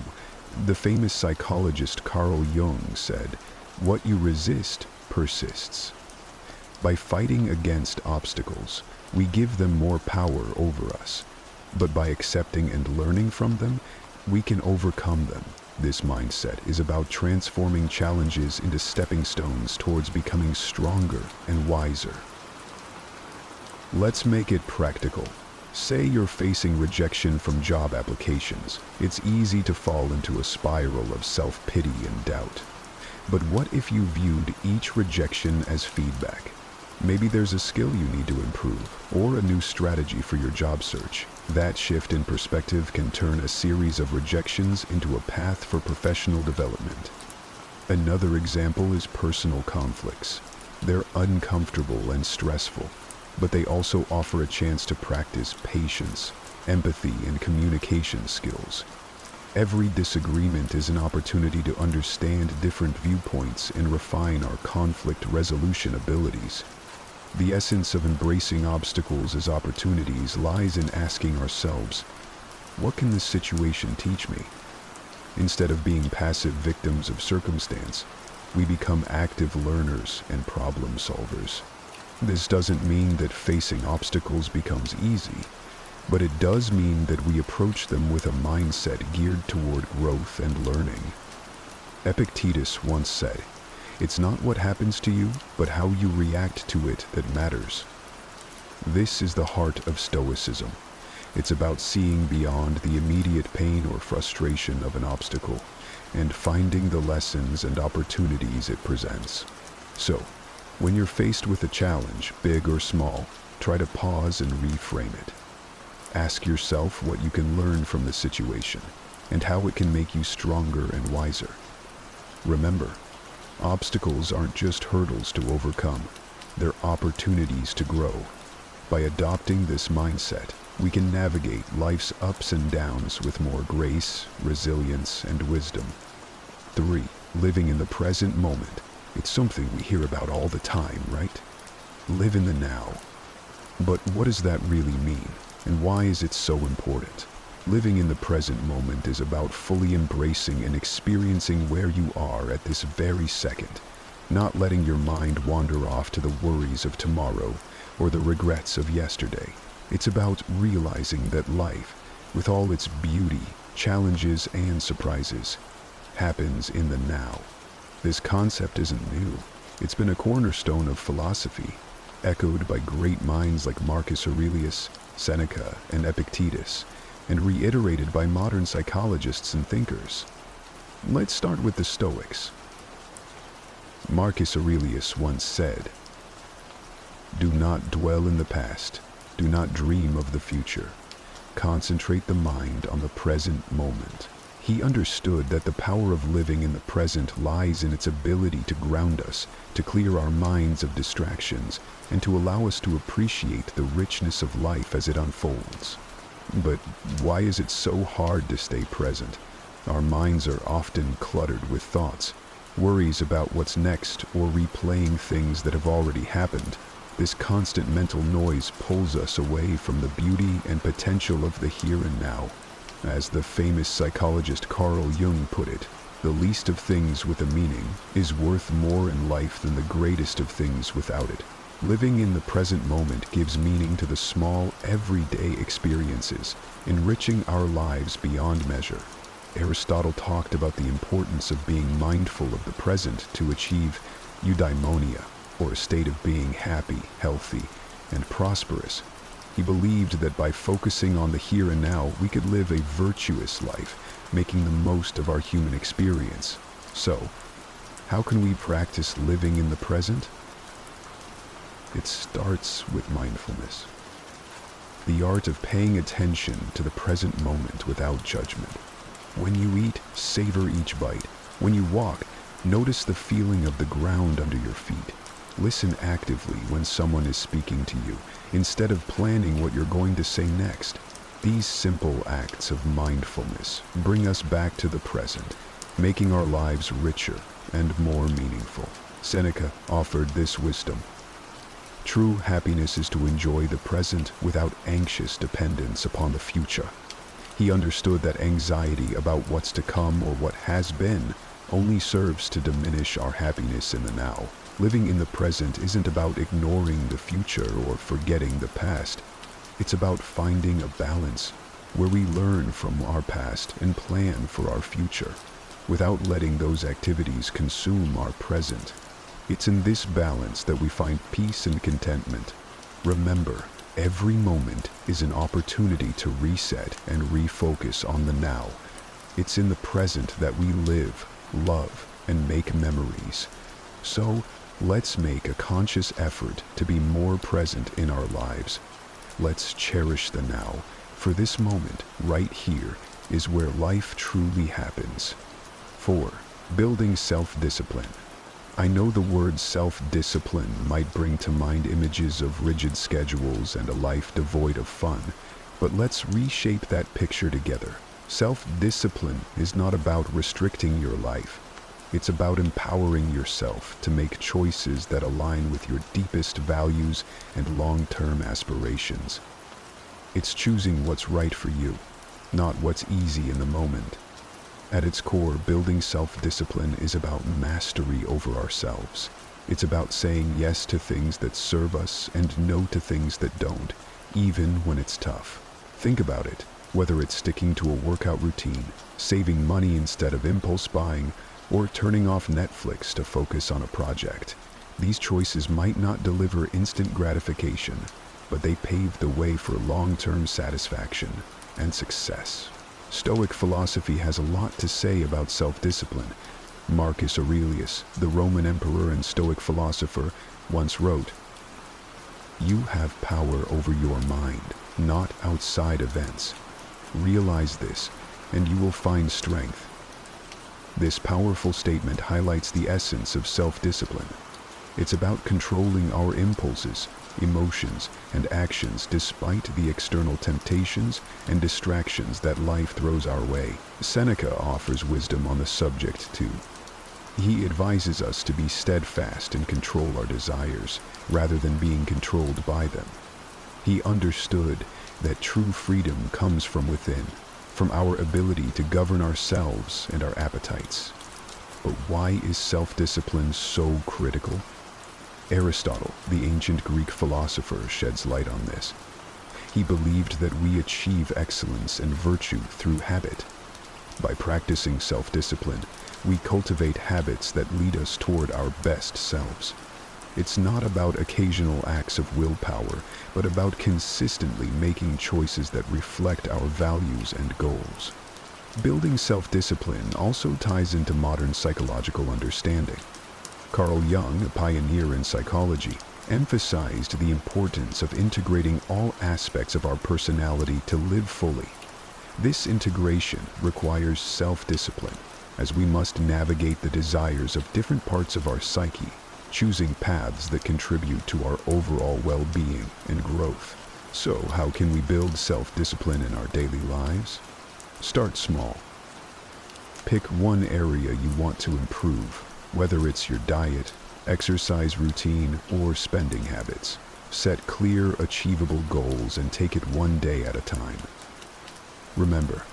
The famous psychologist Carl Jung said, "What you resist persists." By fighting against obstacles, we give them more power over us. But by accepting and learning from them, we can overcome them. This mindset is about transforming challenges into stepping stones towards becoming stronger and wiser. Let's make it practical. Say you're facing rejection from job applications. It's easy to fall into a spiral of self-pity and doubt. But what if you viewed each rejection as feedback? Maybe there's a skill you need to improve, or a new strategy for your job search. That shift in perspective can turn a series of rejections into a path for professional development. Another example is personal conflicts. They're uncomfortable and stressful, but they also offer a chance to practice patience, empathy, and communication skills. Every disagreement is an opportunity to understand different viewpoints and refine our conflict resolution abilities. The essence of embracing obstacles as opportunities lies in asking ourselves, what can this situation teach me? Instead of being passive victims of circumstance, we become active learners and problem solvers. This doesn't mean that facing obstacles becomes easy, but it does mean that we approach them with a mindset geared toward growth and learning. Epictetus once said, "It's not what happens to you, but how you react to it that matters." This is the heart of Stoicism. It's about seeing beyond the immediate pain or frustration of an obstacle and finding the lessons and opportunities it presents. So, when you're faced with a challenge, big or small, try to pause and reframe it. Ask yourself what you can learn from the situation and how it can make you stronger and wiser. Remember, Obstacles aren't just hurdles to overcome, they're opportunities to grow. By adopting this mindset, we can navigate life's ups and downs with more grace, resilience, and wisdom. 3. Living in the present moment. It's something we hear about all the time, right? Live in the now. But what does that really mean, and why is it so important? Living in the present moment is about fully embracing and experiencing where you are at this very second, not letting your mind wander off to the worries of tomorrow or the regrets of yesterday. It's about realizing that life, with all its beauty, challenges, and surprises, happens in the now. This concept isn't new. It's been a cornerstone of philosophy, echoed by great minds like Marcus Aurelius, Seneca, and Epictetus, and reiterated by modern psychologists and thinkers. Let's start with the Stoics. Marcus Aurelius once said, "Do not dwell in the past, do not dream of the future. Concentrate the mind on the present moment." He understood that the power of living in the present lies in its ability to ground us, to clear our minds of distractions, and to allow us to appreciate the richness of life as it unfolds. But why is it so hard to stay present? Our minds are often cluttered with thoughts, worries about what's next, or replaying things that have already happened. This constant mental noise pulls us away from the beauty and potential of the here and now. As the famous psychologist Carl Jung put it, the least of things with a meaning is worth more in life than the greatest of things without it. Living in the present moment gives meaning to the small, everyday experiences, enriching our lives beyond measure. Aristotle talked about the importance of being mindful of the present to achieve eudaimonia, or a state of being happy, healthy, and prosperous. He believed that by focusing on the here and now, we could live a virtuous life, making the most of our human experience. So, how can we practice living in the present? It starts with mindfulness. The art of paying attention to the present moment without judgment. When you eat, savor each bite. When you walk, notice the feeling of the ground under your feet. Listen actively when someone is speaking to you, instead of planning what you're going to say next. These simple acts of mindfulness bring us back to the present, making our lives richer and more meaningful. Seneca offered this wisdom: "True happiness is to enjoy the present without anxious dependence upon the future." He understood that anxiety about what's to come or what has been only serves to diminish our happiness in the now. Living in the present isn't about ignoring the future or forgetting the past. It's about finding a balance where we learn from our past and plan for our future, without letting those activities consume our present. It's in this balance that we find peace and contentment. Remember, every moment is an opportunity to reset and refocus on the now. It's in the present that we live, love, and make memories. So, let's make a conscious effort to be more present in our lives. Let's cherish the now, for this moment, right here, is where life truly happens. 4. Building self-discipline. I know the word self-discipline might bring to mind images of rigid schedules and a life devoid of fun, but let's reshape that picture together. Self-discipline is not about restricting your life. It's about empowering yourself to make choices that align with your deepest values and long-term aspirations. It's choosing what's right for you, not what's easy in the moment. At its core, building self-discipline is about mastery over ourselves. It's about saying yes to things that serve us and no to things that don't, even when it's tough. Think about it, whether it's sticking to a workout routine, saving money instead of impulse buying, or turning off Netflix to focus on a project. These choices might not deliver instant gratification, but they pave the way for long-term satisfaction and success. Stoic philosophy has a lot to say about self-discipline. Marcus Aurelius, the Roman emperor and Stoic philosopher, once wrote, "You have power over your mind, not outside events. Realize this, and you will find strength." This powerful statement highlights the essence of self-discipline. It's about controlling our impulses, emotions, and actions despite the external temptations and distractions that life throws our way. Seneca offers wisdom on the subject too. He advises us to be steadfast and control our desires, rather than being controlled by them. He understood that true freedom comes from within, from our ability to govern ourselves and our appetites. But why is self-discipline so critical? Aristotle, the ancient Greek philosopher, sheds light on this. He believed that we achieve excellence and virtue through habit. By practicing self-discipline, we cultivate habits that lead us toward our best selves. It's not about occasional acts of willpower, but about consistently making choices that reflect our values and goals. Building self-discipline also ties into modern psychological understanding. Carl Jung, a pioneer in psychology, emphasized the importance of integrating all aspects of our personality to live fully. This integration requires self-discipline, as we must navigate the desires of different parts of our psyche, choosing paths that contribute to our overall well-being and growth. So, how can we build self-discipline in our daily lives? Start small. Pick one area you want to improve, whether it's your diet, exercise routine, or spending habits. Set clear, achievable goals and take it one day at a time. Remember,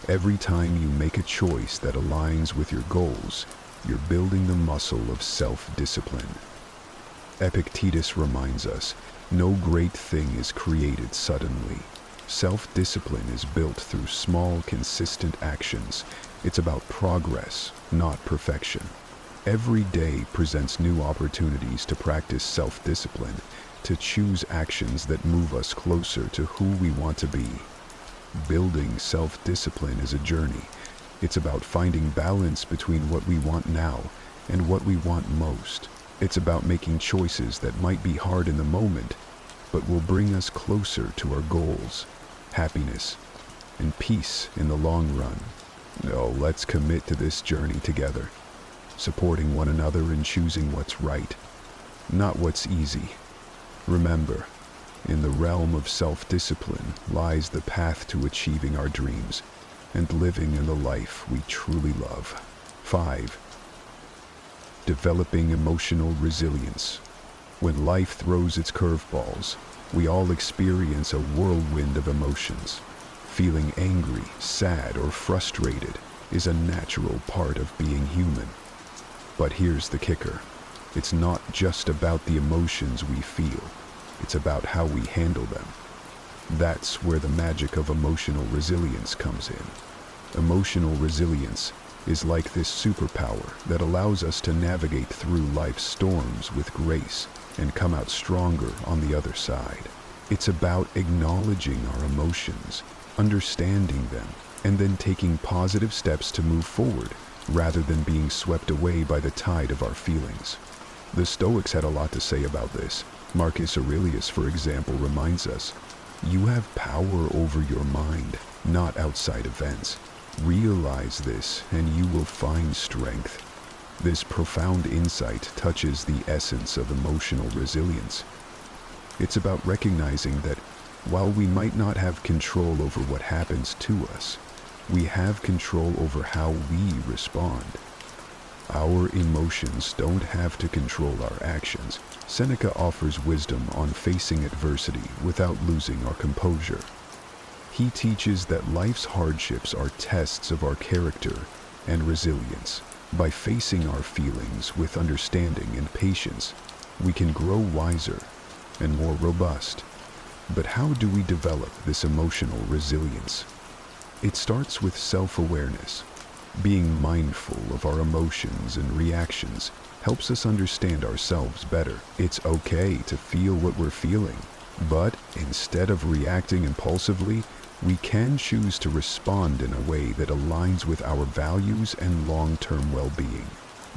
every time you make a choice that aligns with your goals, you're building the muscle of self-discipline. Epictetus reminds us, no great thing is created suddenly. Self-discipline is built through small, consistent actions. It's about progress, not perfection. Every day presents new opportunities to practice self-discipline, to choose actions that move us closer to who we want to be. Building self-discipline is a journey. It's about finding balance between what we want now and what we want most. It's about making choices that might be hard in the moment, but will bring us closer to our goals, happiness, and peace in the long run. Oh, let's commit to this journey together, supporting one another and choosing what's right, not what's easy. Remember, in the realm of self-discipline lies the path to achieving our dreams and living in the life we truly love. 5. Developing emotional resilience. When life throws its curveballs, we all experience a whirlwind of emotions. Feeling angry, sad, or frustrated is a natural part of being human. But here's the kicker. It's not just about the emotions we feel. It's about how we handle them. That's where the magic of emotional resilience comes in. Emotional resilience is like this superpower that allows us to navigate through life's storms with grace and come out stronger on the other side. It's about acknowledging our emotions, understanding them, and then taking positive steps to move forward, rather than being swept away by the tide of our feelings. The Stoics had a lot to say about this. Marcus Aurelius, for example, reminds us, "You have power over your mind, not outside events. Realize this, and you will find strength." This profound insight touches the essence of emotional resilience. It's about recognizing that while we might not have control over what happens to us, we have control over how we respond. Our emotions don't have to control our actions. Seneca offers wisdom on facing adversity without losing our composure. He teaches that life's hardships are tests of our character and resilience. By facing our feelings with understanding and patience, we can grow wiser and more robust. But how do we develop this emotional resilience? It starts with self-awareness. Being mindful of our emotions and reactions helps us understand ourselves better. It's okay to feel what we're feeling, but instead of reacting impulsively, we can choose to respond in a way that aligns with our values and long-term well-being.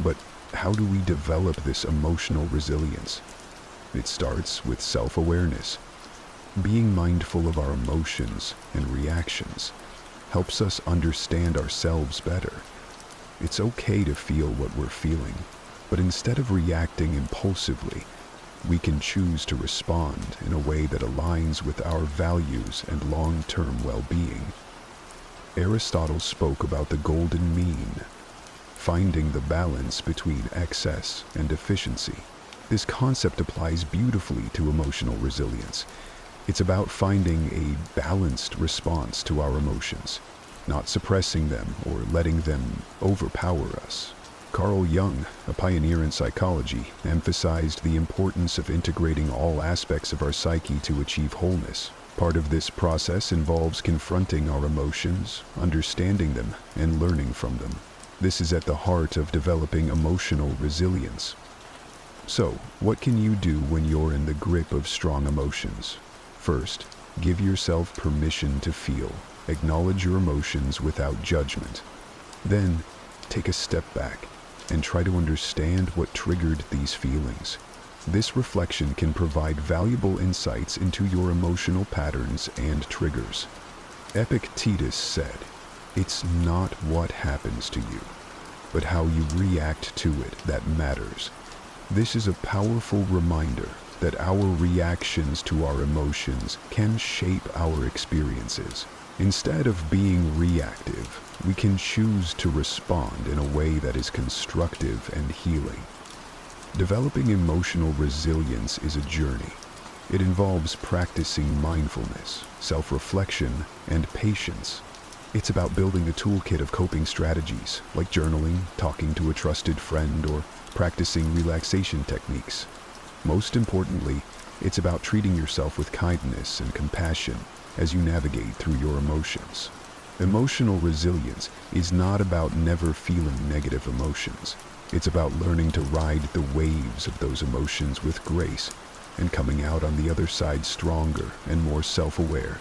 But how do we develop this emotional resilience? It starts with self-awareness. Being mindful of our emotions and reactions helps us understand ourselves better. It's okay to feel what we're feeling, but instead of reacting impulsively, we can choose to respond in a way that aligns with our values and long-term well-being. Aristotle spoke about the golden mean, finding the balance between excess and efficiency. This concept applies beautifully to emotional resilience. It's about finding a balanced response to our emotions, not suppressing them or letting them overpower us. Carl Jung, a pioneer in psychology, emphasized the importance of integrating all aspects of our psyche to achieve wholeness. Part of this process involves confronting our emotions, understanding them, and learning from them. This is at the heart of developing emotional resilience. So, what can you do when you're in the grip of strong emotions? First, give yourself permission to feel. Acknowledge your emotions without judgment. Then, take a step back and try to understand what triggered these feelings. This reflection can provide valuable insights into your emotional patterns and triggers. Epictetus said, "It's not what happens to you, but how you react to it that matters." This is a powerful reminder that our reactions to our emotions can shape our experiences. Instead of being reactive, we can choose to respond in a way that is constructive and healing. Developing emotional resilience is a journey. It involves practicing mindfulness, self-reflection, and patience. It's about building a toolkit of coping strategies, like journaling, talking to a trusted friend, or practicing relaxation techniques. Most importantly, it's about treating yourself with kindness and compassion as you navigate through your emotions. Emotional resilience is not about never feeling negative emotions. It's about learning to ride the waves of those emotions with grace and coming out on the other side stronger and more self-aware.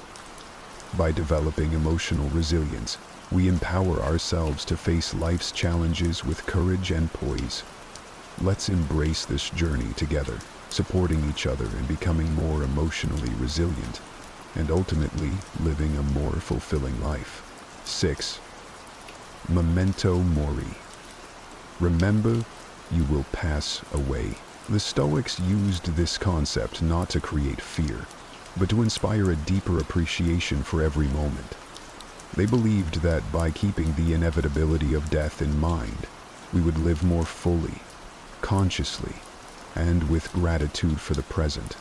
By developing emotional resilience, we empower ourselves to face life's challenges with courage and poise. Let's embrace this journey together, supporting each other and becoming more emotionally resilient, and ultimately living a more fulfilling life. 6. Memento mori. Remember, you will pass away. The Stoics used this concept not to create fear, but to inspire a deeper appreciation for every moment. They believed that by keeping the inevitability of death in mind, we would live more fully, consciously, and with gratitude for the present.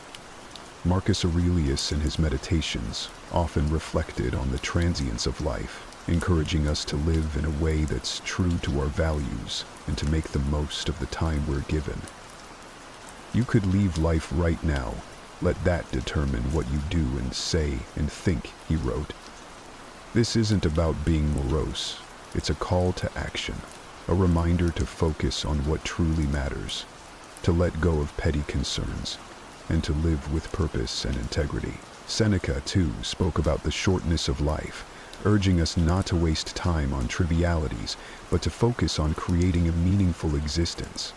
Marcus Aurelius in his meditations often reflected on the transience of life, encouraging us to live in a way that's true to our values and to make the most of the time we're given. You could leave life right now. Let that determine what you do and say and think, he wrote. This isn't about being morose. It's a call to action, a reminder to focus on what truly matters, to let go of petty concerns, and to live with purpose and integrity. Seneca, too, spoke about the shortness of life, urging us not to waste time on trivialities, but to focus on creating a meaningful existence.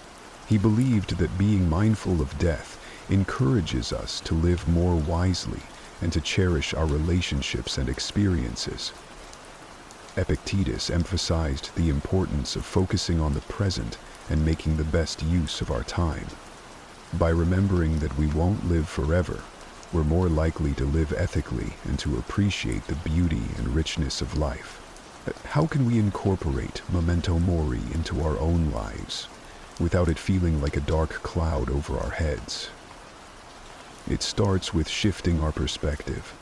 He believed that being mindful of death encourages us to live more wisely and to cherish our relationships and experiences. Epictetus emphasized the importance of focusing on the present and making the best use of our time. By remembering that we won't live forever, we're more likely to live ethically and to appreciate the beauty and richness of life. How can we incorporate memento mori into our own lives without it feeling like a dark cloud over our heads? It starts with shifting our perspective.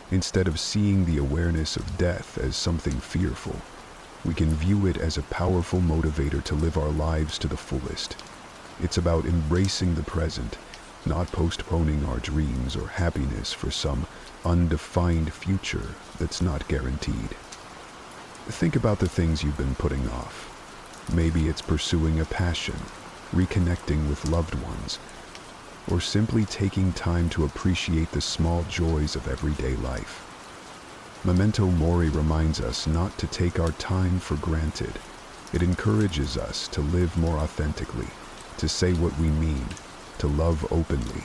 Instead of seeing the awareness of death as something fearful, we can view it as a powerful motivator to live our lives to the fullest. It's about embracing the present, not postponing our dreams or happiness for some undefined future that's not guaranteed. Think about the things you've been putting off. Maybe it's pursuing a passion, reconnecting with loved ones, or simply taking time to appreciate the small joys of everyday life. Memento mori reminds us not to take our time for granted. It encourages us to live more authentically, to say what we mean, to love openly,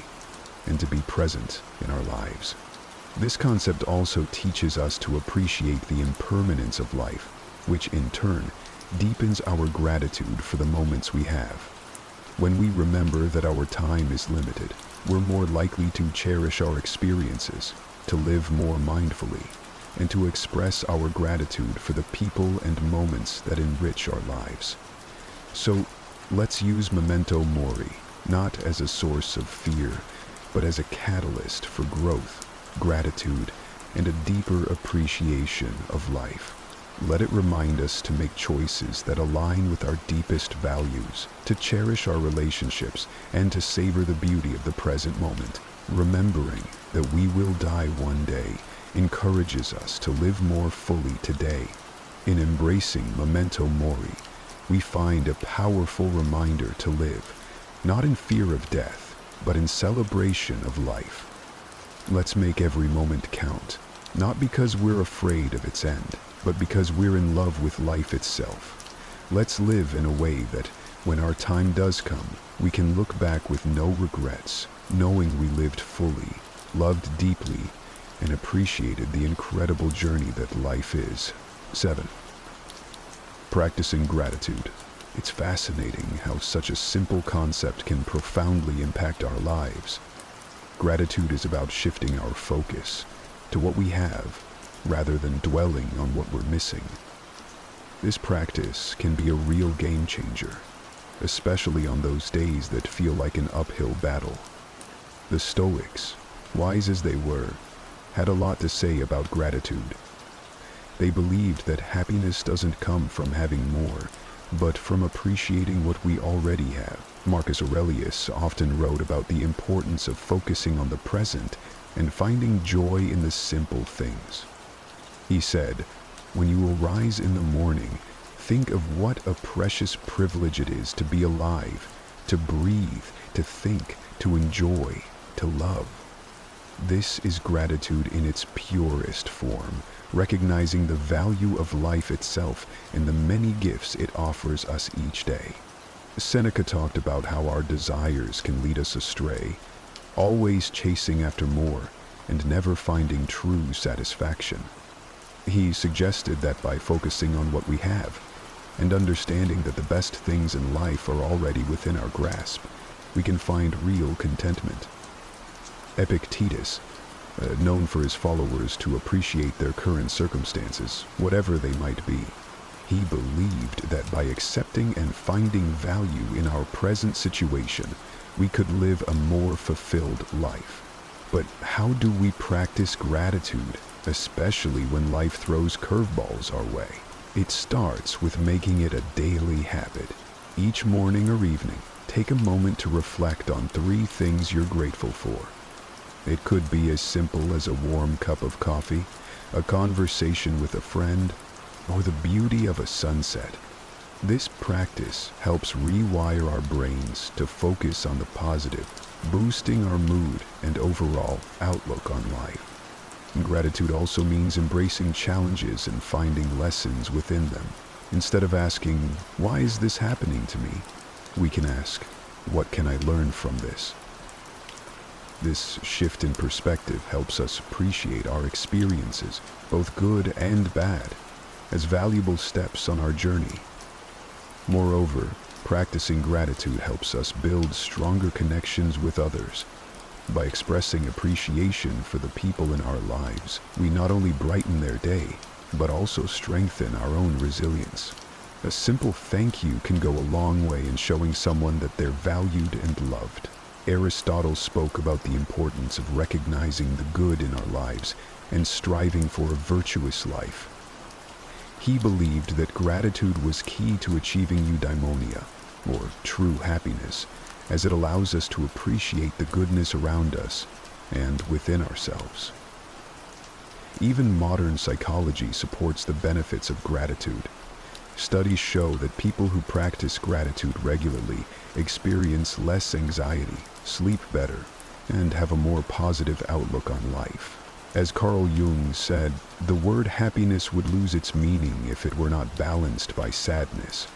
and to be present in our lives. This concept also teaches us to appreciate the impermanence of life, which in turn deepens our gratitude for the moments we have. When we remember that our time is limited, we're more likely to cherish our experiences, to live more mindfully, and to express our gratitude for the people and moments that enrich our lives. So, let's use memento mori, not as a source of fear, but as a catalyst for growth, gratitude, and a deeper appreciation of life. Let it remind us to make choices that align with our deepest values, to cherish our relationships, and to savor the beauty of the present moment. Remembering that we will die one day encourages us to live more fully today. In embracing memento mori, we find a powerful reminder to live, not in fear of death, but in celebration of life. Let's make every moment count, not because we're afraid of its end, but because we're in love with life itself. Let's live in a way that, when our time does come, we can look back with no regrets, knowing we lived fully, loved deeply, and appreciated the incredible journey that life is. 7. Practicing gratitude. It's fascinating how such a simple concept can profoundly impact our lives. Gratitude is about shifting our focus to what we have, rather than dwelling on what we're missing. This practice can be a real game changer, especially on those days that feel like an uphill battle. The Stoics, wise as they were, had a lot to say about gratitude. They believed that happiness doesn't come from having more, but from appreciating what we already have. Marcus Aurelius often wrote about the importance of focusing on the present and finding joy in the simple things. He said, "When you arise in the morning, think of what a precious privilege it is to be alive, to breathe, to think, to enjoy, to love." This is gratitude in its purest form, recognizing the value of life itself and the many gifts it offers us each day. Seneca talked about how our desires can lead us astray, always chasing after more and never finding true satisfaction. He suggested that by focusing on what we have and understanding that the best things in life are already within our grasp, we can find real contentment. Epictetus, known for his followers to appreciate their current circumstances, whatever they might be, he believed that by accepting and finding value in our present situation, we could live a more fulfilled life. But how do we practice gratitude, especially when life throws curveballs our way? It starts with making it a daily habit. Each morning or evening, take a moment to reflect on 3 things you're grateful for. It could be as simple as a warm cup of coffee, a conversation with a friend, or the beauty of a sunset. This practice helps rewire our brains to focus on the positive, boosting our mood and overall outlook on life. Gratitude also means embracing challenges and finding lessons within them. Instead of asking, "Why is this happening to me?" we can ask, "What can I learn from this?" This shift in perspective helps us appreciate our experiences, both good and bad, as valuable steps on our journey. Moreover, practicing gratitude helps us build stronger connections with others. By expressing appreciation for the people in our lives, we not only brighten their day, but also strengthen our own resilience. A simple thank you can go a long way in showing someone that they're valued and loved. Aristotle spoke about the importance of recognizing the good in our lives and striving for a virtuous life. He believed that gratitude was key to achieving eudaimonia, or true happiness, as it allows us to appreciate the goodness around us and within ourselves. Even modern psychology supports the benefits of gratitude. Studies show that people who practice gratitude regularly experience less anxiety, sleep better, and have a more positive outlook on life. As Carl Jung said, the word happiness would lose its meaning if it were not balanced by sadness.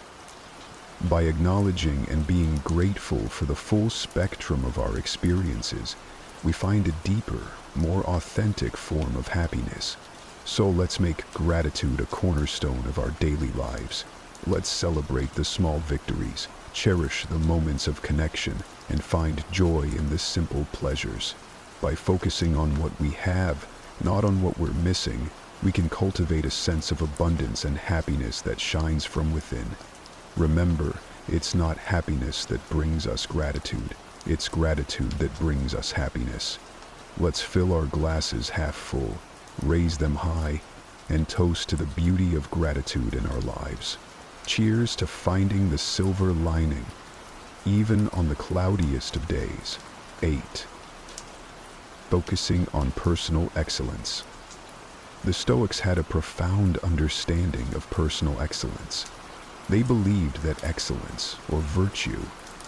By acknowledging and being grateful for the full spectrum of our experiences, we find a deeper, more authentic form of happiness. So let's make gratitude a cornerstone of our daily lives. Let's celebrate the small victories, cherish the moments of connection, and find joy in the simple pleasures. By focusing on what we have, not on what we're missing, we can cultivate a sense of abundance and happiness that shines from within. Remember, it's not happiness that brings us gratitude, it's gratitude that brings us happiness. Let's fill our glasses half full, raise them high, and toast to the beauty of gratitude in our lives. Cheers to finding the silver lining, even on the cloudiest of days. 8. Focusing on personal excellence. The Stoics had a profound understanding of personal excellence. They believed that excellence, or virtue,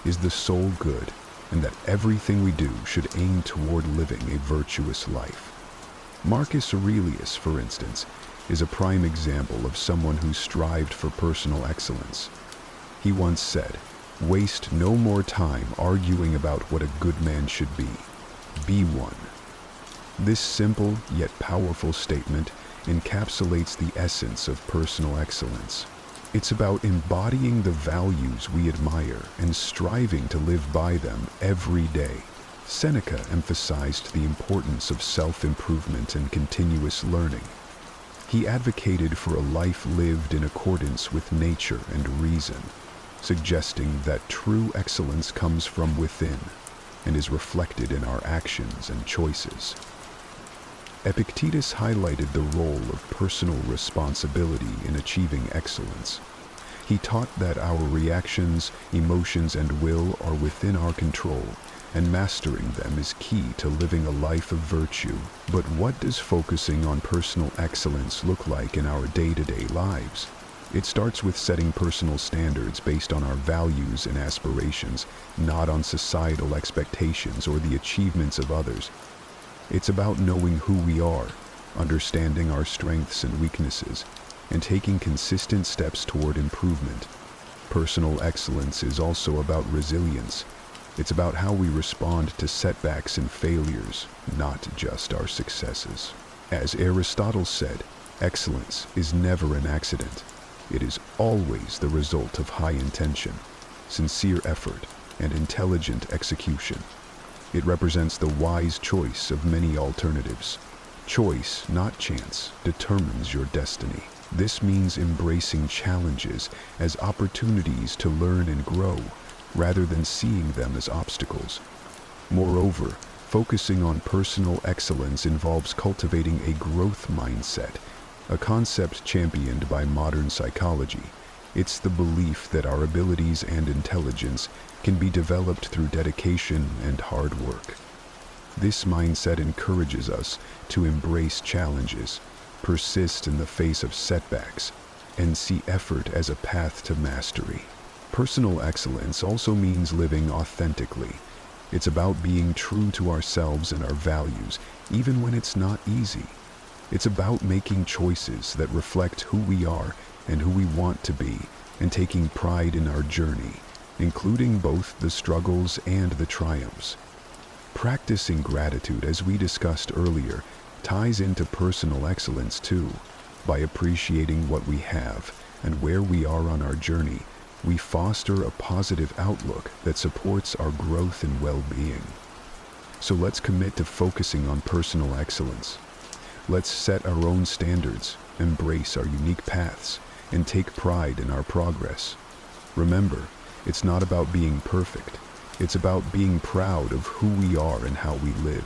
is the sole good, and that everything we do should aim toward living a virtuous life. Marcus Aurelius, for instance, is a prime example of someone who strived for personal excellence. He once said, "Waste no more time arguing about what a good man should be. Be one." This simple yet powerful statement encapsulates the essence of personal excellence. It's about embodying the values we admire and striving to live by them every day. Seneca emphasized the importance of self-improvement and continuous learning. He advocated for a life lived in accordance with nature and reason, suggesting that true excellence comes from within and is reflected in our actions and choices. Epictetus highlighted the role of personal responsibility in achieving excellence. He taught that our reactions, emotions, and will are within our control, and mastering them is key to living a life of virtue. But what does focusing on personal excellence look like in our day-to-day lives? It starts with setting personal standards based on our values and aspirations, not on societal expectations or the achievements of others. It's about knowing who we are, understanding our strengths and weaknesses, and taking consistent steps toward improvement. Personal excellence is also about resilience. It's about how we respond to setbacks and failures, not just our successes. As Aristotle said, excellence is never an accident. It is always the result of high intention, sincere effort, and intelligent execution. It represents the wise choice of many alternatives. Choice, not chance, determines your destiny. This means embracing challenges as opportunities to learn and grow, rather than seeing them as obstacles. Moreover, focusing on personal excellence involves cultivating a growth mindset, a concept championed by modern psychology. It's the belief that our abilities and intelligence can be developed through dedication and hard work. This mindset encourages us to embrace challenges, persist in the face of setbacks, and see effort as a path to mastery. Personal excellence also means living authentically. It's about being true to ourselves and our values, even when it's not easy. It's about making choices that reflect who we are and who we want to be, and taking pride in our journey, including both the struggles and the triumphs. Practicing gratitude, as we discussed earlier, ties into personal excellence too. By appreciating what we have and where we are on our journey, we foster a positive outlook that supports our growth and well-being. So let's commit to focusing on personal excellence. Let's set our own standards, embrace our unique paths, and take pride in our progress. Remember, it's not about being perfect. It's about being proud of who we are and how we live.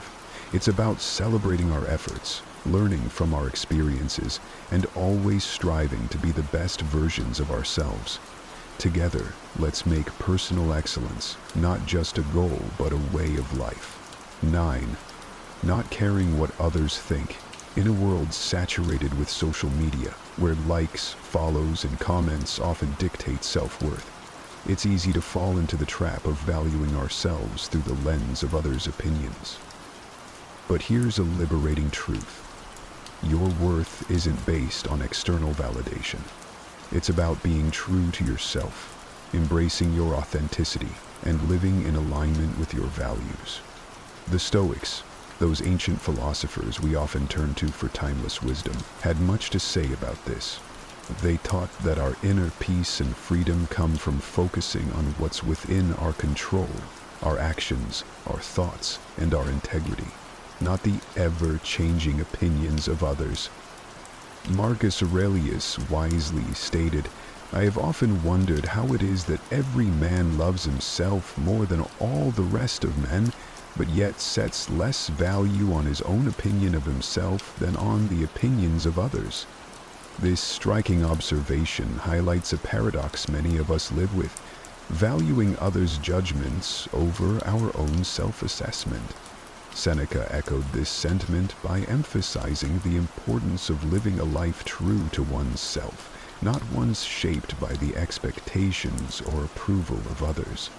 It's about celebrating our efforts, learning from our experiences, and always striving to be the best versions of ourselves. Together, let's make personal excellence not just a goal, but a way of life. 9. Not caring what others think. In a world saturated with social media, where likes, follows, and comments often dictate self-worth, it's easy to fall into the trap of valuing ourselves through the lens of others' opinions. But here's a liberating truth. Your worth isn't based on external validation. It's about being true to yourself, embracing your authenticity, and living in alignment with your values. The Stoics, those ancient philosophers we often turn to for timeless wisdom, had much to say about this. They taught that our inner peace and freedom come from focusing on what's within our control, our actions, our thoughts, and our integrity, not the ever-changing opinions of others. Marcus Aurelius wisely stated, "I have often wondered how it is that every man loves himself more than all the rest of men, but yet sets less value on his own opinion of himself than on the opinions of others." This striking observation highlights a paradox many of us live with, valuing others' judgments over our own self-assessment. Seneca echoed this sentiment by emphasizing the importance of living a life true to one's self, not one shaped by the expectations or approval of others.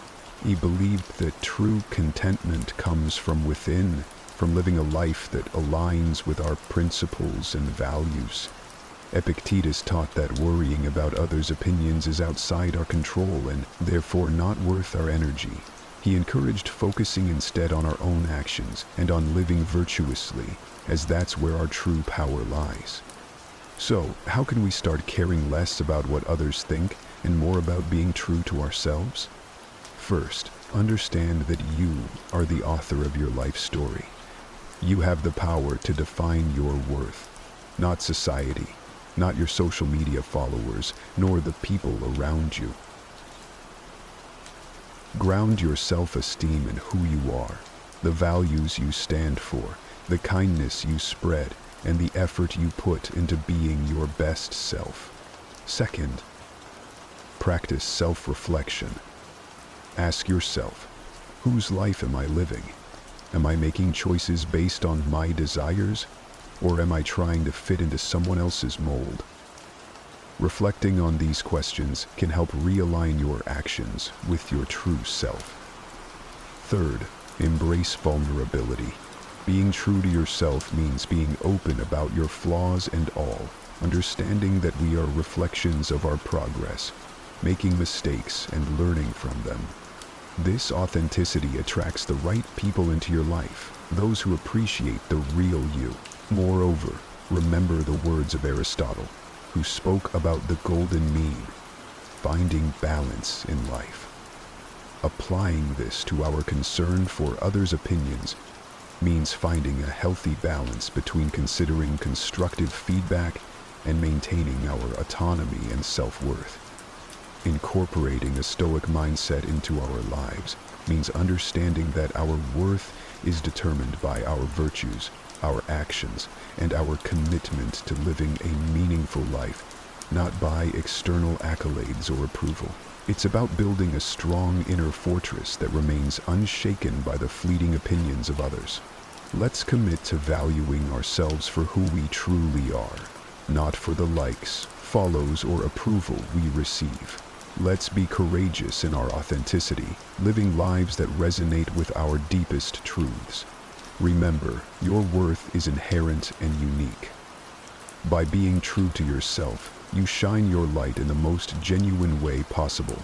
He believed that true contentment comes from within, from living a life that aligns with our principles and values. Epictetus taught that worrying about others' opinions is outside our control and therefore not worth our energy. He encouraged focusing instead on our own actions and on living virtuously, as that's where our true power lies. So, how can we start caring less about what others think and more about being true to ourselves? First, understand that you are the author of your life story. You have the power to define your worth, not society, not your social media followers, nor the people around you. Ground your self-esteem in who you are, the values you stand for, the kindness you spread, and the effort you put into being your best self. Second, practice self-reflection. Ask yourself, whose life am I living? Am I making choices based on my desires, or am I trying to fit into someone else's mold? Reflecting on these questions can help realign your actions with your true self. Third, embrace vulnerability. Being true to yourself means being open about your flaws and all, understanding that we are reflections of our progress, making mistakes and learning from them. This authenticity attracts the right people into your life, those who appreciate the real you. Moreover, remember the words of Aristotle, who spoke about the golden mean, finding balance in life. Applying this to our concern for others' opinions means finding a healthy balance between considering constructive feedback and maintaining our autonomy and self-worth. Incorporating a Stoic mindset into our lives means understanding that our worth is determined by our virtues, our actions, and our commitment to living a meaningful life, not by external accolades or approval. It's about building a strong inner fortress that remains unshaken by the fleeting opinions of others. Let's commit to valuing ourselves for who we truly are, not for the likes, follows, or approval we receive. Let's be courageous in our authenticity, living lives that resonate with our deepest truths. Remember, your worth is inherent and unique. By being true to yourself, you shine your light in the most genuine way possible.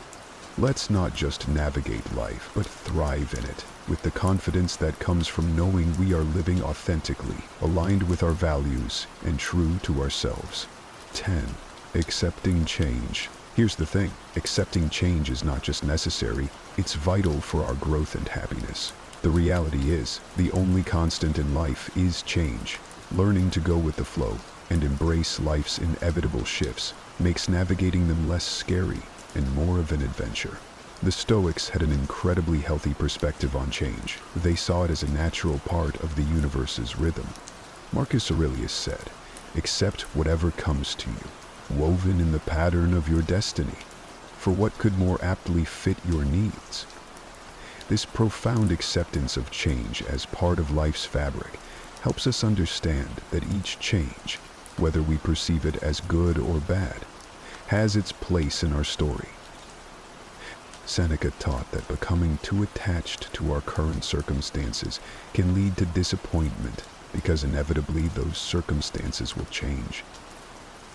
Let's not just navigate life, but thrive in it, with the confidence that comes from knowing we are living authentically, aligned with our values, and true to ourselves. 10. Accepting change. Here's the thing, accepting change is not just necessary, it's vital for our growth and happiness. The reality is, the only constant in life is change. Learning to go with the flow and embrace life's inevitable shifts makes navigating them less scary and more of an adventure. The Stoics had an incredibly healthy perspective on change. They saw it as a natural part of the universe's rhythm. Marcus Aurelius said, "Accept whatever comes to you, woven in the pattern of your destiny, for what could more aptly fit your needs?" This profound acceptance of change as part of life's fabric helps us understand that each change, whether we perceive it as good or bad, has its place in our story. Seneca taught that becoming too attached to our current circumstances can lead to disappointment because inevitably those circumstances will change.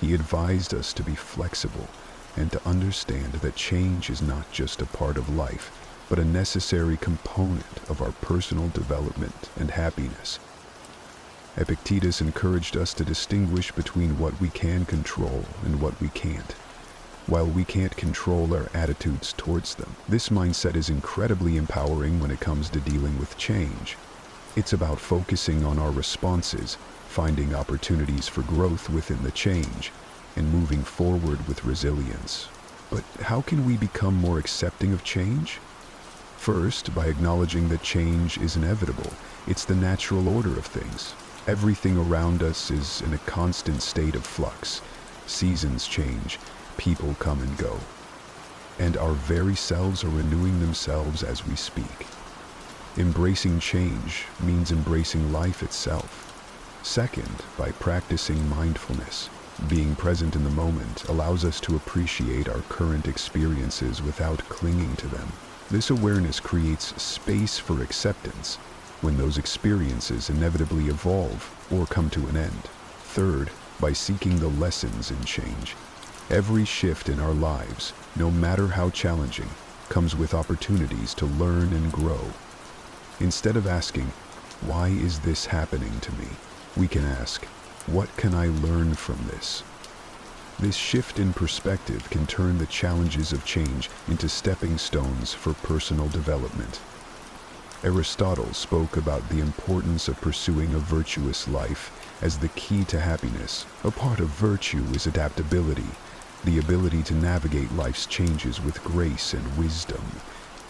He advised us to be flexible and to understand that change is not just a part of life, but a necessary component of our personal development and happiness. Epictetus encouraged us to distinguish between what we can control and what we can't. While we can't control our attitudes towards them, this mindset is incredibly empowering when it comes to dealing with change. It's about focusing on our responses, finding opportunities for growth within the change, and moving forward with resilience. But how can we become more accepting of change? First, by acknowledging that change is inevitable. It's the natural order of things. Everything around us is in a constant state of flux. Seasons change, people come and go, and our very selves are renewing themselves as we speak. Embracing change means embracing life itself. Second, by practicing mindfulness. Being present in the moment allows us to appreciate our current experiences without clinging to them. This awareness creates space for acceptance when those experiences inevitably evolve or come to an end. Third, by seeking the lessons in change. Every shift in our lives, no matter how challenging, comes with opportunities to learn and grow. Instead of asking, "Why is this happening to me?" we can ask, "What can I learn from this?" This shift in perspective can turn the challenges of change into stepping stones for personal development. Aristotle spoke about the importance of pursuing a virtuous life as the key to happiness. A part of virtue is adaptability, the ability to navigate life's changes with grace and wisdom.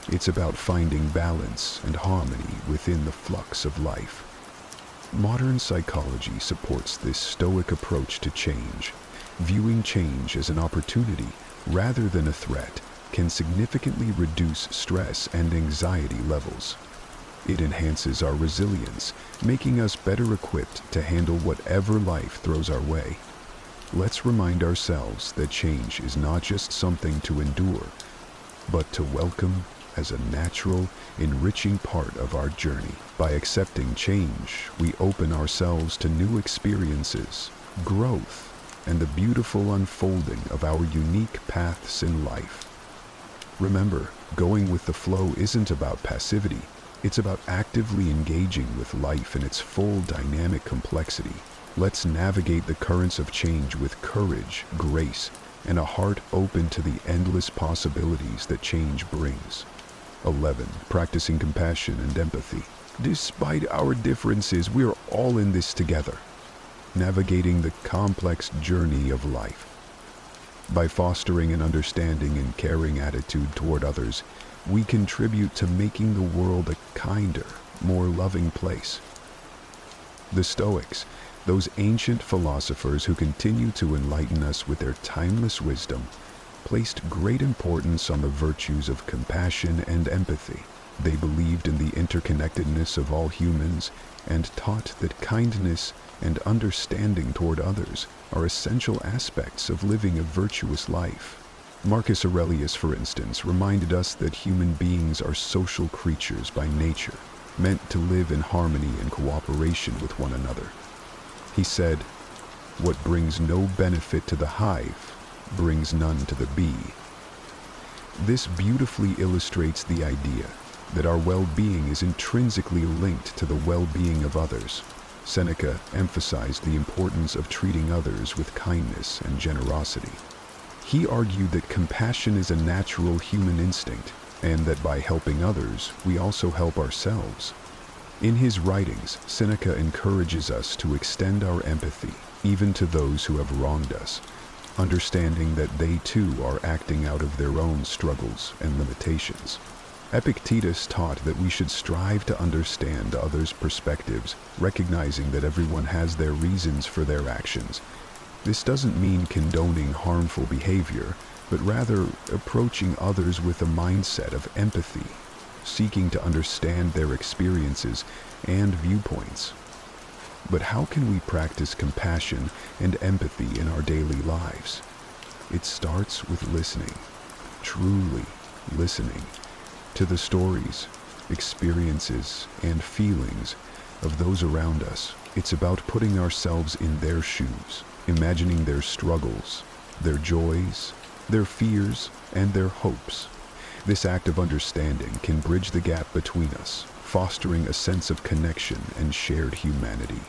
It's about finding balance and harmony within the flux of life. Modern psychology supports this Stoic approach to change. Viewing change as an opportunity rather than a threat can significantly reduce stress and anxiety levels. It enhances our resilience, making us better equipped to handle whatever life throws our way. Let's remind ourselves that change is not just something to endure, but to welcome as a natural, enriching part of our journey. By accepting change, we open ourselves to new experiences, growth, and the beautiful unfolding of our unique paths in life. Remember, going with the flow isn't about passivity. It's about actively engaging with life in its full dynamic complexity. Let's navigate the currents of change with courage, grace, and a heart open to the endless possibilities that change brings. 11. Practicing compassion and empathy. Despite our differences, we're all in this together, navigating the complex journey of life. By fostering an understanding and caring attitude toward others, we contribute to making the world a kinder, more loving place. The Stoics, those ancient philosophers who continue to enlighten us with their timeless wisdom, placed great importance on the virtues of compassion and empathy. They believed in the interconnectedness of all humans and taught that kindness and understanding toward others are essential aspects of living a virtuous life. Marcus Aurelius, for instance, reminded us that human beings are social creatures by nature, meant to live in harmony and cooperation with one another. He said, "What brings no benefit to the hive brings none to the bee." This beautifully illustrates the idea that our well-being is intrinsically linked to the well-being of others. Seneca emphasized the importance of treating others with kindness and generosity. He argued that compassion is a natural human instinct, and that by helping others, we also help ourselves. In his writings, Seneca encourages us to extend our empathy, even to those who have wronged us, understanding that they too are acting out of their own struggles and limitations. Epictetus taught that we should strive to understand others' perspectives, recognizing that everyone has their reasons for their actions. This doesn't mean condoning harmful behavior, but rather approaching others with a mindset of empathy, seeking to understand their experiences and viewpoints. But how can we practice compassion and empathy in our daily lives? It starts with listening, truly listening, to the stories, experiences, and feelings of those around us. It's about putting ourselves in their shoes, imagining their struggles, their joys, their fears, and their hopes. This act of understanding can bridge the gap between us, fostering a sense of connection and shared humanity.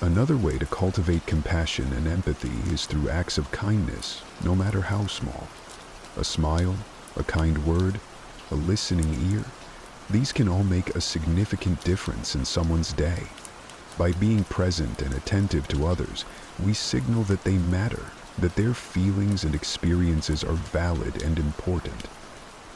Another way to cultivate compassion and empathy is through acts of kindness, no matter how small. A smile, a kind word, a listening ear, these can all make a significant difference in someone's day. By being present and attentive to others, we signal that they matter, that their feelings and experiences are valid and important.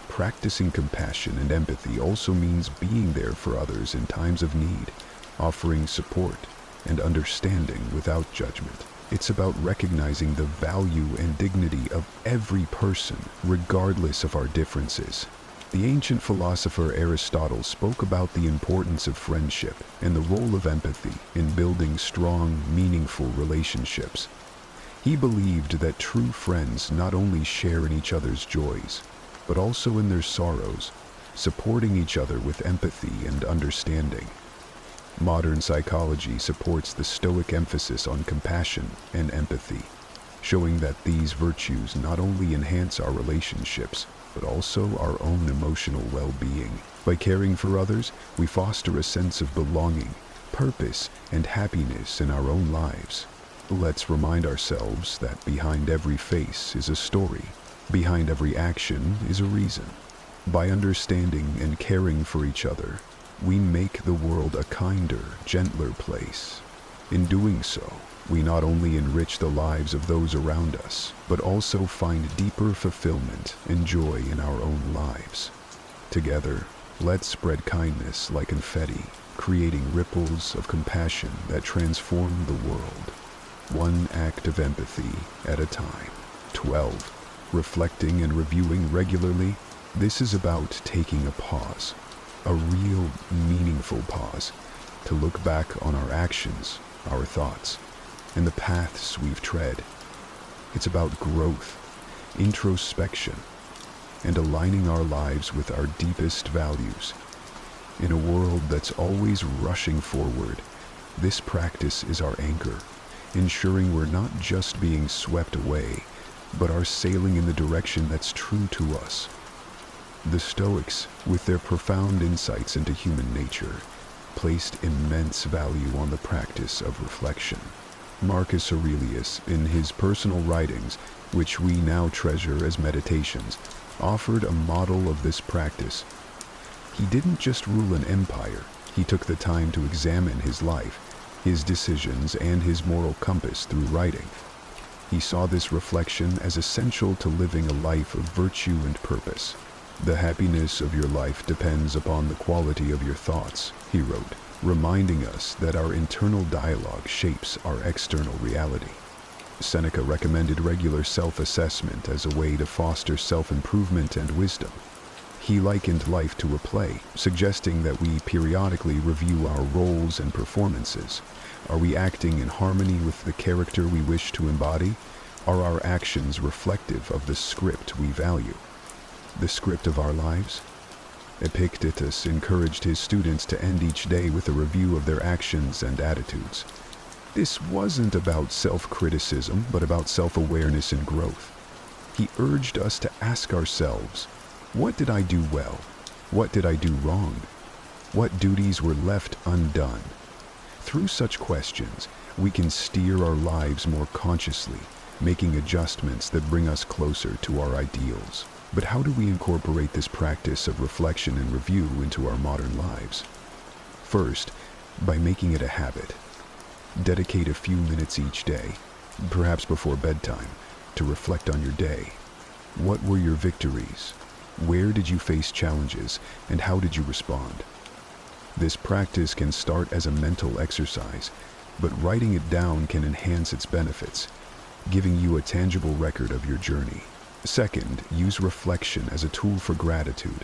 Practicing compassion and empathy also means being there for others in times of need, offering support and understanding without judgment. It's about recognizing the value and dignity of every person, regardless of our differences. The ancient philosopher Aristotle spoke about the importance of friendship and the role of empathy in building strong, meaningful relationships. He believed that true friends not only share in each other's joys, but also in their sorrows, supporting each other with empathy and understanding. Modern psychology supports the Stoic emphasis on compassion and empathy, showing that these virtues not only enhance our relationships, but also our own emotional well-being. By caring for others, we foster a sense of belonging, purpose, and happiness in our own lives. Let's remind ourselves that behind every face is a story. Behind every action is a reason. By understanding and caring for each other, we make the world a kinder, gentler place. In doing so, we not only enrich the lives of those around us, but also find deeper fulfillment and joy in our own lives. Together, let's spread kindness like confetti, creating ripples of compassion that transform the world, one act of empathy at a time. 12. Reflecting and reviewing regularly. This is about taking a pause, a real, meaningful pause, to look back on our actions, our thoughts, and the paths we've tread. It's about growth, introspection, and aligning our lives with our deepest values. In a world that's always rushing forward, this practice is our anchor, ensuring we're not just being swept away, but are sailing in the direction that's true to us. The Stoics, with their profound insights into human nature, placed immense value on the practice of reflection. Marcus Aurelius, in his personal writings, which we now treasure as meditations, offered a model of this practice. He didn't just rule an empire, he took the time to examine his life, his decisions, and his moral compass through writing. He saw this reflection as essential to living a life of virtue and purpose. The happiness of your life depends upon the quality of your thoughts, he wrote, reminding us that our internal dialogue shapes our external reality. Seneca recommended regular self-assessment as a way to foster self-improvement and wisdom. He likened life to a play, suggesting that we periodically review our roles and performances. Are we acting in harmony with the character we wish to embody? Are our actions reflective of the script we value? The script of our lives? Epictetus encouraged his students to end each day with a review of their actions and attitudes. This wasn't about self-criticism, but about self-awareness and growth. He urged us to ask ourselves, what did I do well? What did I do wrong? What duties were left undone? Through such questions, we can steer our lives more consciously, making adjustments that bring us closer to our ideals. But how do we incorporate this practice of reflection and review into our modern lives? First, by making it a habit. Dedicate a few minutes each day, perhaps before bedtime, to reflect on your day. What were your victories? Where did you face challenges, and how did you respond? This practice can start as a mental exercise, but writing it down can enhance its benefits, giving you a tangible record of your journey. Second, use reflection as a tool for gratitude.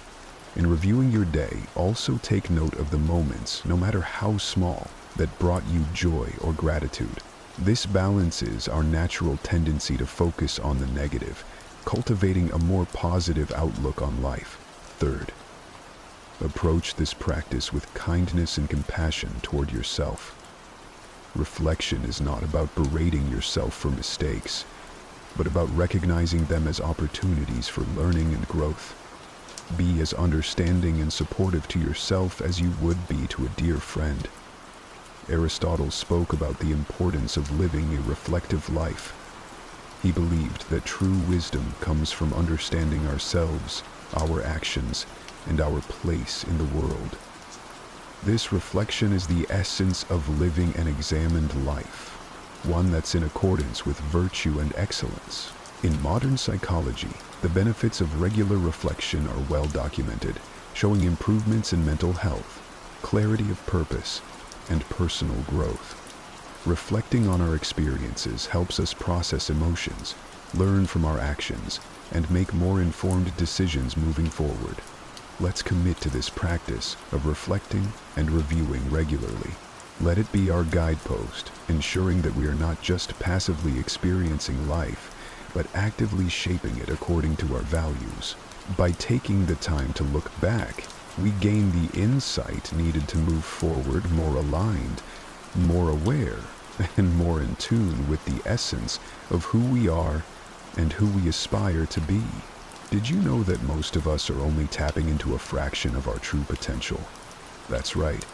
In reviewing your day, also take note of the moments, no matter how small, that brought you joy or gratitude. This balances our natural tendency to focus on the negative, cultivating a more positive outlook on life. Third, approach this practice with kindness and compassion toward yourself. Reflection is not about berating yourself for mistakes, but about recognizing them as opportunities for learning and growth. Be as understanding and supportive to yourself as you would be to a dear friend. Aristotle spoke about the importance of living a reflective life. He believed that true wisdom comes from understanding ourselves, our actions, and our place in the world. This reflection is the essence of living an examined life, one that's in accordance with virtue and excellence. In modern psychology, the benefits of regular reflection are well documented, showing improvements in mental health, clarity of purpose, and personal growth. Reflecting on our experiences helps us process emotions, learn from our actions, and make more informed decisions moving forward. Let's commit to this practice of reflecting and reviewing regularly. Let it be our guidepost, ensuring that we are not just passively experiencing life, but actively shaping it according to our values. By taking the time to look back, we gain the insight needed to move forward more aligned, more aware, and more in tune with the essence of who we are and who we aspire to be. Did you know that most of us are only tapping into a fraction of our true potential? That's right.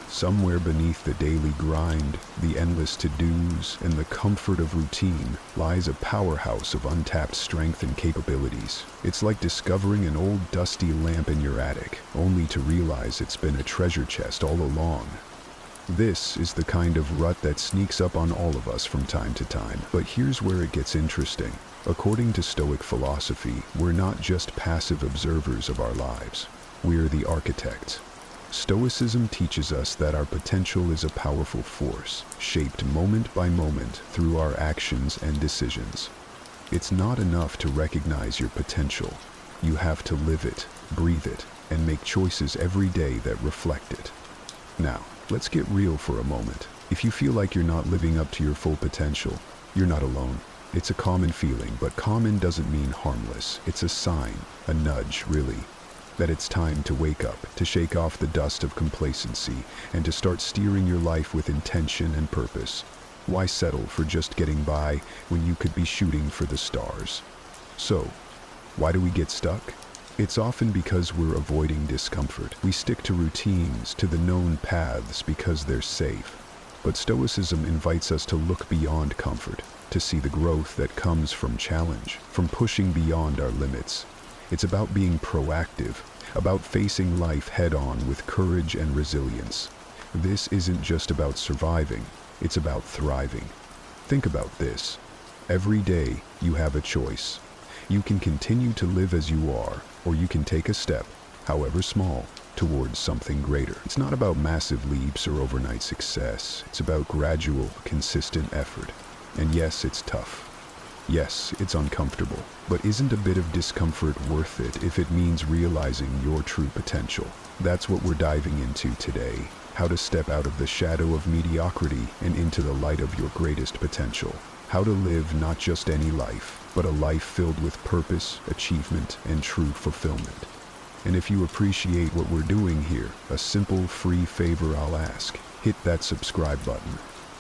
Somewhere beneath the daily grind, the endless to-dos, and the comfort of routine lies a powerhouse of untapped strength and capabilities. It's like discovering an old dusty lamp in your attic, only to realize it's been a treasure chest all along. This is the kind of rut that sneaks up on all of us from time to time. But here's where it gets interesting. According to Stoic philosophy, we're not just passive observers of our lives. We're the architects. Stoicism teaches us that our potential is a powerful force, shaped moment by moment through our actions and decisions. It's not enough to recognize your potential. You have to live it, breathe it, and make choices every day that reflect it. Now, let's get real for a moment. If you feel like you're not living up to your full potential, you're not alone. It's a common feeling, but common doesn't mean harmless. It's a sign, a nudge, really, that it's time to wake up, to shake off the dust of complacency, and to start steering your life with intention and purpose. Why settle for just getting by when you could be shooting for the stars? So, why do we get stuck? It's often because we're avoiding discomfort. We stick to routines, to the known paths because they're safe. But Stoicism invites us to look beyond comfort, to see the growth that comes from challenge, from pushing beyond our limits. It's about being proactive, about facing life head-on with courage and resilience. This isn't just about surviving, it's about thriving. Think about this. Every day, you have a choice. You can continue to live as you are, or you can take a step, however small, towards something greater. It's not about massive leaps or overnight success. It's about gradual, consistent effort. And yes, it's tough. Yes, it's uncomfortable, but isn't a bit of discomfort worth it if it means realizing your true potential? That's what we're diving into today. How to step out of the shadow of mediocrity and into the light of your greatest potential. How to live not just any life, but a life filled with purpose, achievement, and true fulfillment. And if you appreciate what we're doing here, a simple, free favor I'll ask. Hit that subscribe button.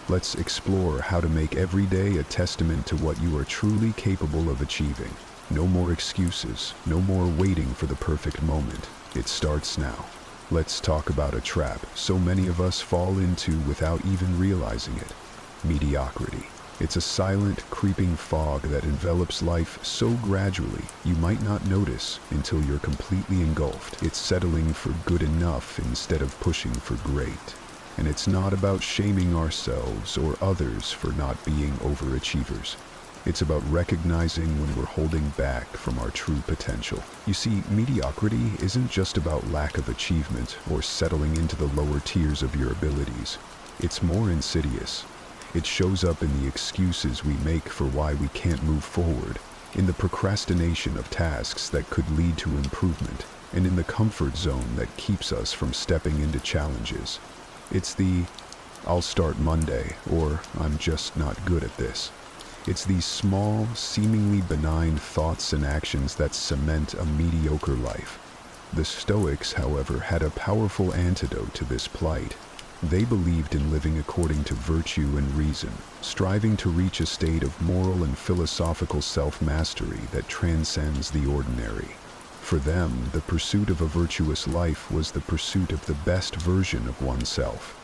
Let's explore how to make every day a testament to what you are truly capable of achieving. No more excuses, no more waiting for the perfect moment. It starts now. Let's talk about a trap so many of us fall into without even realizing it. Mediocrity. It's a silent, creeping fog that envelops life so gradually you might not notice until you're completely engulfed. It's settling for good enough instead of pushing for great. And it's not about shaming ourselves or others for not being overachievers. It's about recognizing when we're holding back from our true potential. You see, mediocrity isn't just about lack of achievement or settling into the lower tiers of your abilities. It's more insidious. It shows up in the excuses we make for why we can't move forward, in the procrastination of tasks that could lead to improvement, and in the comfort zone that keeps us from stepping into challenges. It's the, I'll start Monday, or I'm just not good at this. It's these small, seemingly benign thoughts and actions that cement a mediocre life. The Stoics, however, had a powerful antidote to this plight. They believed in living according to virtue and reason, striving to reach a state of moral and philosophical self-mastery that transcends the ordinary. For them, the pursuit of a virtuous life was the pursuit of the best version of oneself.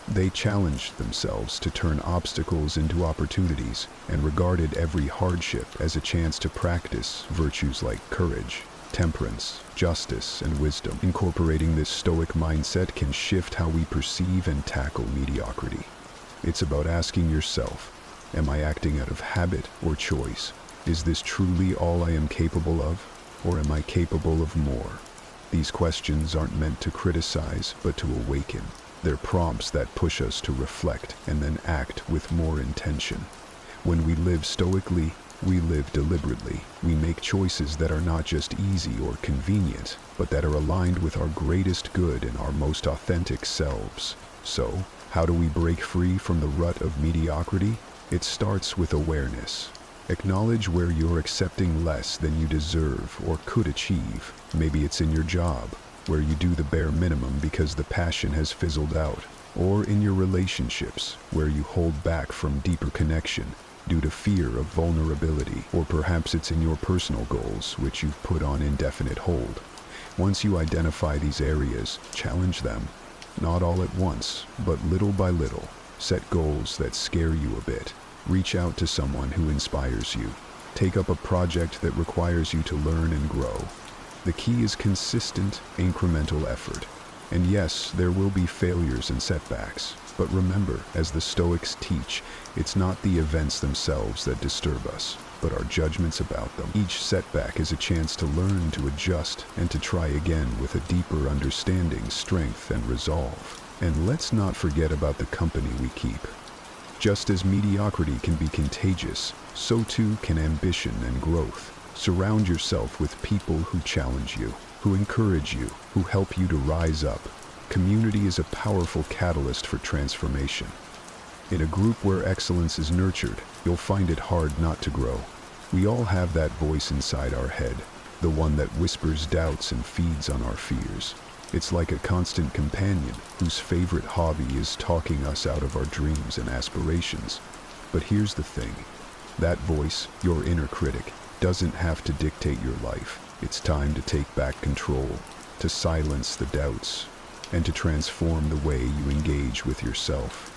They challenged themselves to turn obstacles into opportunities and regarded every hardship as a chance to practice virtues like courage, temperance, justice, and wisdom. Incorporating this Stoic mindset can shift how we perceive and tackle mediocrity. It's about asking yourself, am I acting out of habit or choice? Is this truly all I am capable of, or am I capable of more? These questions aren't meant to criticize, but to awaken. They're prompts that push us to reflect and then act with more intention. When we live stoically, we live deliberately. We make choices that are not just easy or convenient, but that are aligned with our greatest good and our most authentic selves. So, how do we break free from the rut of mediocrity? It starts with awareness. Acknowledge where you're accepting less than you deserve or could achieve. Maybe it's in your job, where you do the bare minimum because the passion has fizzled out, or in your relationships, where you hold back from deeper connection due to fear of vulnerability, or perhaps it's in your personal goals, which you've put on indefinite hold. Once you identify these areas, challenge them. Not all at once, but little by little. Set goals that scare you a bit. Reach out to someone who inspires you. Take up a project that requires you to learn and grow. The key is consistent, incremental effort. And yes, there will be failures and setbacks. But remember, as the Stoics teach, it's not the events themselves that disturb us, but our judgments about them. Each setback is a chance to learn, to adjust, and to try again with a deeper understanding, strength, and resolve. And let's not forget about the company we keep. Just as mediocrity can be contagious, so too can ambition and growth. Surround yourself with people who challenge you, who encourage you, who help you to rise up. Community is a powerful catalyst for transformation. In a group where excellence is nurtured, you'll find it hard not to grow. We all have that voice inside our head, the one that whispers doubts and feeds on our fears. It's like a constant companion whose favorite hobby is talking us out of our dreams and aspirations. But here's the thing. That voice, your inner critic, doesn't have to dictate your life. It's time to take back control, to silence the doubts, and to transform the way you engage with yourself.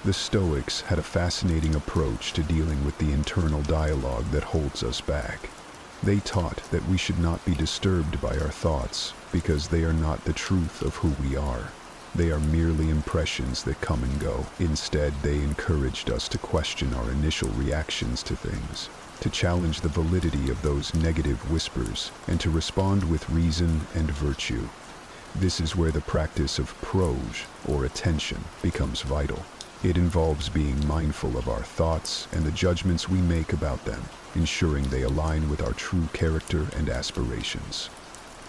The Stoics had a fascinating approach to dealing with the internal dialogue that holds us back. They taught that we should not be disturbed by our thoughts because they are not the truth of who we are. They are merely impressions that come and go. Instead, they encouraged us to question our initial reactions to things, to challenge the validity of those negative whispers, and to respond with reason and virtue. This is where the practice of prose, or attention, becomes vital. It involves being mindful of our thoughts and the judgments we make about them, ensuring they align with our true character and aspirations.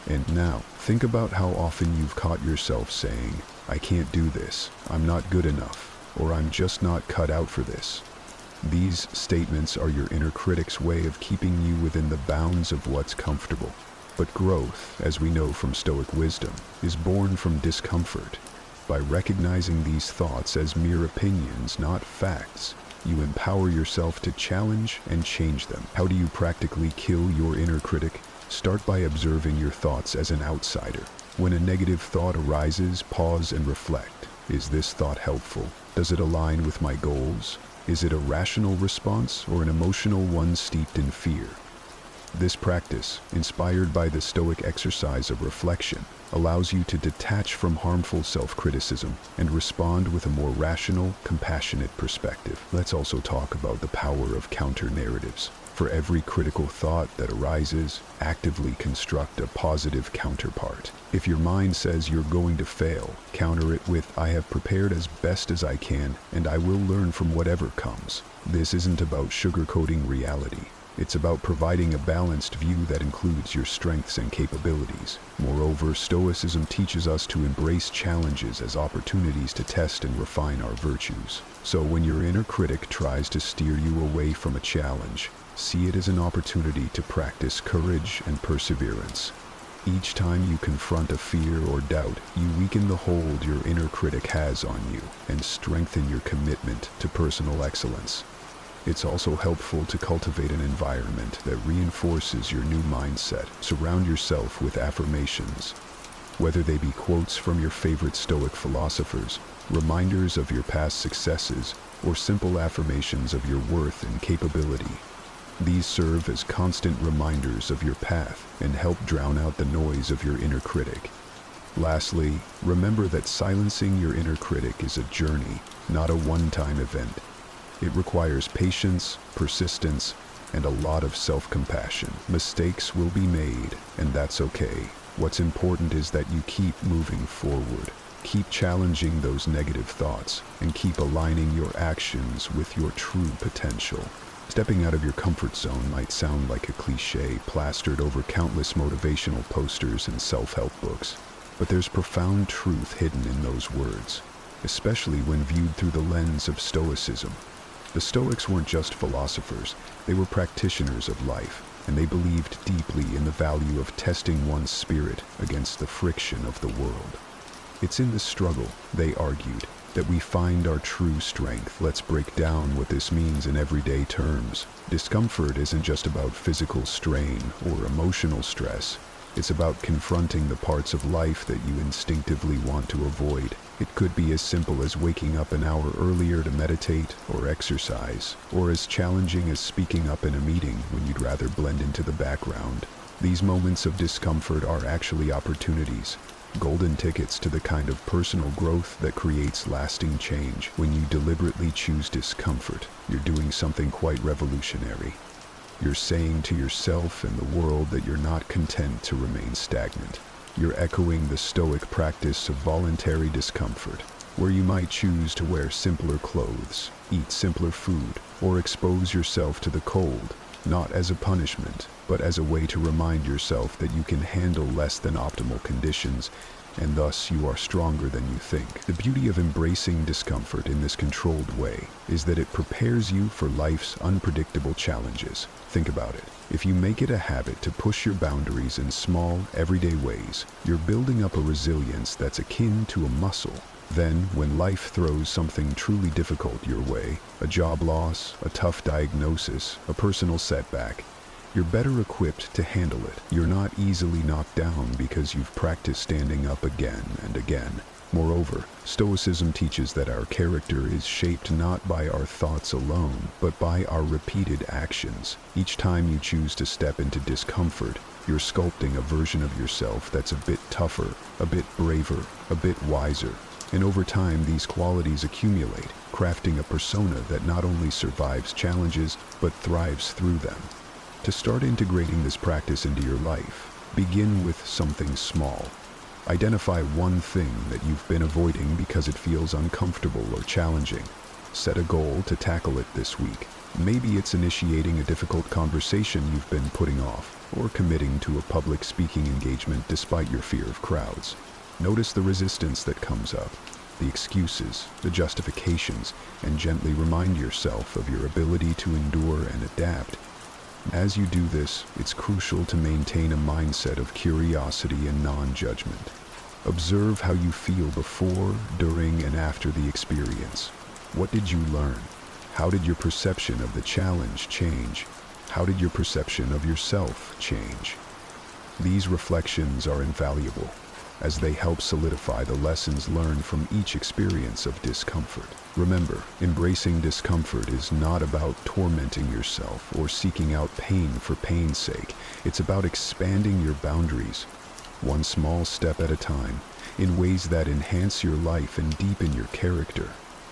And now, think about how often you've caught yourself saying, "I can't do this, I'm not good enough," or "I'm just not cut out for this." These statements are your inner critic's way of keeping you within the bounds of what's comfortable. But growth, as we know from Stoic wisdom, is born from discomfort. By recognizing these thoughts as mere opinions, not facts, you empower yourself to challenge and change them. How do you practically kill your inner critic? Start by observing your thoughts as an outsider. When a negative thought arises, pause and reflect. Is this thought helpful? Does it align with my goals? Is it a rational response or an emotional one steeped in fear? This practice, inspired by the Stoic exercise of reflection, allows you to detach from harmful self-criticism and respond with a more rational, compassionate perspective. Let's also talk about the power of counter-narratives. For every critical thought that arises, actively construct a positive counterpart. If your mind says you're going to fail, counter it with, "I have prepared as best as I can, and I will learn from whatever comes." This isn't about sugarcoating reality. It's about providing a balanced view that includes your strengths and capabilities. Moreover, Stoicism teaches us to embrace challenges as opportunities to test and refine our virtues. So when your inner critic tries to steer you away from a challenge, see it as an opportunity to practice courage and perseverance. Each time you confront a fear or doubt, you weaken the hold your inner critic has on you and strengthen your commitment to personal excellence. It's also helpful to cultivate an environment that reinforces your new mindset. Surround yourself with affirmations. Whether they be quotes from your favorite Stoic philosophers, reminders of your past successes, or simple affirmations of your worth and capability, these serve as constant reminders of your path and help drown out the noise of your inner critic. Lastly, remember that silencing your inner critic is a journey, not a one-time event. It requires patience, persistence, and a lot of self-compassion. Mistakes will be made, and that's okay. What's important is that you keep moving forward. Keep challenging those negative thoughts, and keep aligning your actions with your true potential. Stepping out of your comfort zone might sound like a cliche plastered over countless motivational posters and self-help books, but there's profound truth hidden in those words, especially when viewed through the lens of Stoicism. The Stoics weren't just philosophers, they were practitioners of life, and they believed deeply in the value of testing one's spirit against the friction of the world. It's in the struggle, they argued, that we find our true strength. Let's break down what this means in everyday terms. Discomfort isn't just about physical strain or emotional stress. It's about confronting the parts of life that you instinctively want to avoid. It could be as simple as waking up an hour earlier to meditate or exercise, or as challenging as speaking up in a meeting when you'd rather blend into the background. These moments of discomfort are actually opportunities, golden tickets to the kind of personal growth that creates lasting change. When you deliberately choose discomfort, you're doing something quite revolutionary. You're saying to yourself and the world that you're not content to remain stagnant. You're echoing the Stoic practice of voluntary discomfort, where you might choose to wear simpler clothes, eat simpler food, or expose yourself to the cold, not as a punishment, but as a way to remind yourself that you can handle less than optimal conditions, and thus you are stronger than you think. The beauty of embracing discomfort in this controlled way is that it prepares you for life's unpredictable challenges. Think about it. If you make it a habit to push your boundaries in small, everyday ways, you're building up a resilience that's akin to a muscle. Then, when life throws something truly difficult your way, a job loss, a tough diagnosis, a personal setback, you're better equipped to handle it. You're not easily knocked down because you've practiced standing up again and again. Moreover, Stoicism teaches that our character is shaped not by our thoughts alone, but by our repeated actions. Each time you choose to step into discomfort, you're sculpting a version of yourself that's a bit tougher, a bit braver, a bit wiser. And over time, these qualities accumulate, crafting a persona that not only survives challenges, but thrives through them. To start integrating this practice into your life, begin with something small. Identify one thing that you've been avoiding because it feels uncomfortable or challenging. Set a goal to tackle it this week. Maybe it's initiating a difficult conversation you've been putting off, or committing to a public speaking engagement despite your fear of crowds. Notice the resistance that comes up, the excuses, the justifications, and gently remind yourself of your ability to endure and adapt. As you do this, it's crucial to maintain a mindset of curiosity and non-judgment. Observe how you feel before, during, and after the experience. What did you learn? How did your perception of the challenge change? How did your perception of yourself change? These reflections are invaluable, as they help solidify the lessons learned from each experience of discomfort. Remember, embracing discomfort is not about tormenting yourself or seeking out pain for pain's sake. It's about expanding your boundaries, one small step at a time, in ways that enhance your life and deepen your character.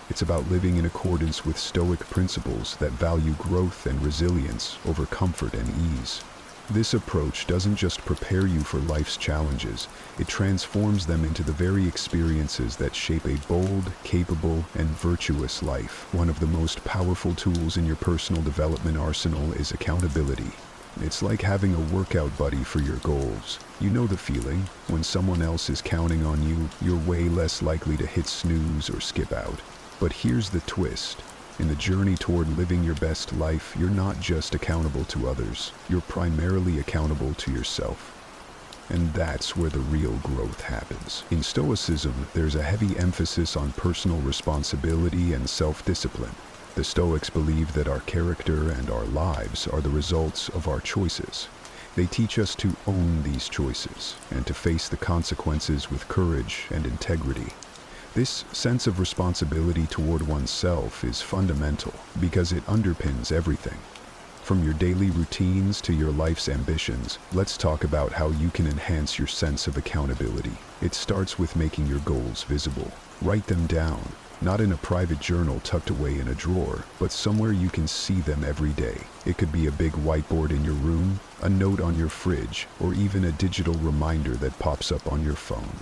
It's about living in accordance with Stoic principles that value growth and resilience over comfort and ease. This approach doesn't just prepare you for life's challenges, it transforms them into the very experiences that shape a bold, capable, and virtuous life. One of the most powerful tools in your personal development arsenal is accountability. It's like having a workout buddy for your goals. You know the feeling. When someone else is counting on you, you're way less likely to hit snooze or skip out. But here's the twist. In the journey toward living your best life, you're not just accountable to others, you're primarily accountable to yourself. And that's where the real growth happens. In Stoicism, there's a heavy emphasis on personal responsibility and self-discipline. The Stoics believe that our character and our lives are the results of our choices. They teach us to own these choices and to face the consequences with courage and integrity. This sense of responsibility toward oneself is fundamental because it underpins everything. From your daily routines to your life's ambitions, let's talk about how you can enhance your sense of accountability. It starts with making your goals visible. Write them down, not in a private journal tucked away in a drawer, but somewhere you can see them every day. It could be a big whiteboard in your room, a note on your fridge, or even a digital reminder that pops up on your phone.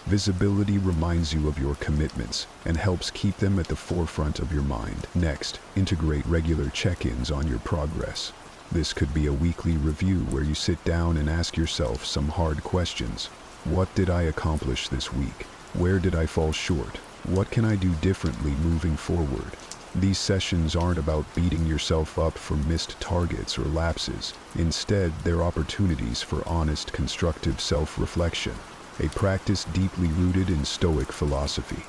Visibility reminds you of your commitments and helps keep them at the forefront of your mind. Next, integrate regular check-ins on your progress. This could be a weekly review where you sit down and ask yourself some hard questions. What did I accomplish this week? Where did I fall short? What can I do differently moving forward? These sessions aren't about beating yourself up for missed targets or lapses. Instead, they're opportunities for honest, constructive self-reflection, a practice deeply rooted in Stoic philosophy.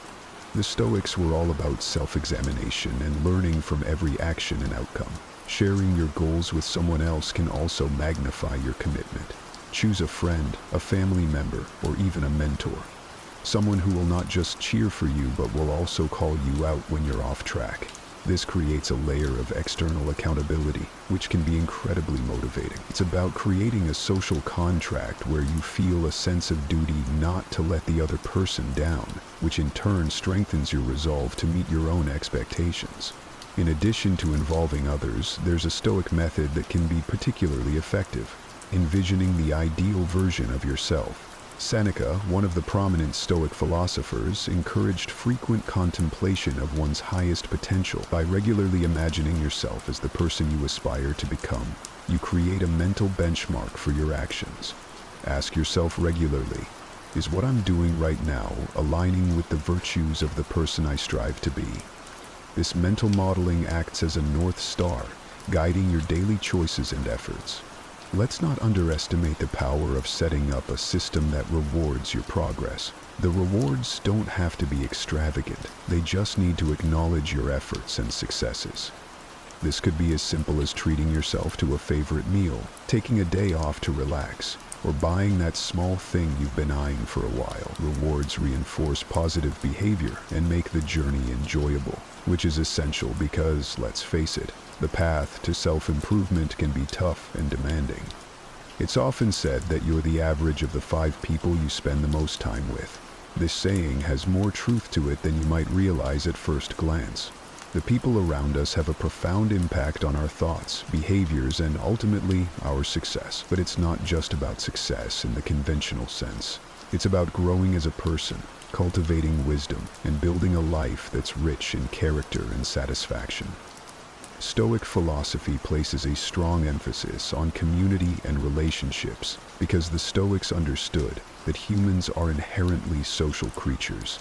The Stoics were all about self-examination and learning from every action and outcome. Sharing your goals with someone else can also magnify your commitment. Choose a friend, a family member, or even a mentor. Someone who will not just cheer for you but will also call you out when you're off track. This creates a layer of external accountability, which can be incredibly motivating. It's about creating a social contract where you feel a sense of duty not to let the other person down, which in turn strengthens your resolve to meet your own expectations. In addition to involving others, there's a Stoic method that can be particularly effective: envisioning the ideal version of yourself. Seneca, one of the prominent Stoic philosophers, encouraged frequent contemplation of one's highest potential. By regularly imagining yourself as the person you aspire to become, you create a mental benchmark for your actions. Ask yourself regularly, is what I'm doing right now aligning with the virtues of the person I strive to be? This mental modeling acts as a North Star, guiding your daily choices and efforts. Let's not underestimate the power of setting up a system that rewards your progress. The rewards don't have to be extravagant. They just need to acknowledge your efforts and successes. This could be as simple as treating yourself to a favorite meal, taking a day off to relax, or buying that small thing you've been eyeing for a while. Rewards reinforce positive behavior and make the journey enjoyable, which is essential because, let's face it, the path to self-improvement can be tough and demanding. It's often said that you're the average of the 5 people you spend the most time with. This saying has more truth to it than you might realize at first glance. The people around us have a profound impact on our thoughts, behaviors, and ultimately, our success. But it's not just about success in the conventional sense. It's about growing as a person, cultivating wisdom, and building a life that's rich in character and satisfaction. Stoic philosophy places a strong emphasis on community and relationships because the Stoics understood that humans are inherently social creatures.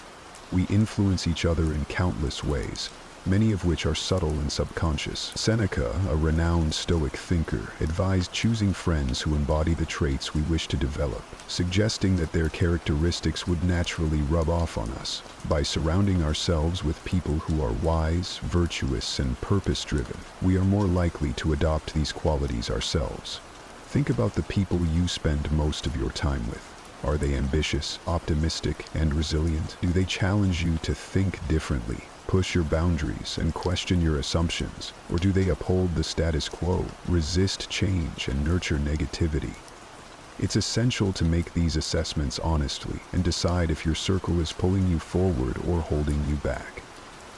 We influence each other in countless ways, many of which are subtle and subconscious. Seneca, a renowned Stoic thinker, advised choosing friends who embody the traits we wish to develop, suggesting that their characteristics would naturally rub off on us. By surrounding ourselves with people who are wise, virtuous, and purpose-driven, we are more likely to adopt these qualities ourselves. Think about the people you spend most of your time with. Are they ambitious, optimistic, and resilient? Do they challenge you to think differently, push your boundaries, and question your assumptions? Or do they uphold the status quo, resist change, and nurture negativity? It's essential to make these assessments honestly and decide if your circle is pulling you forward or holding you back.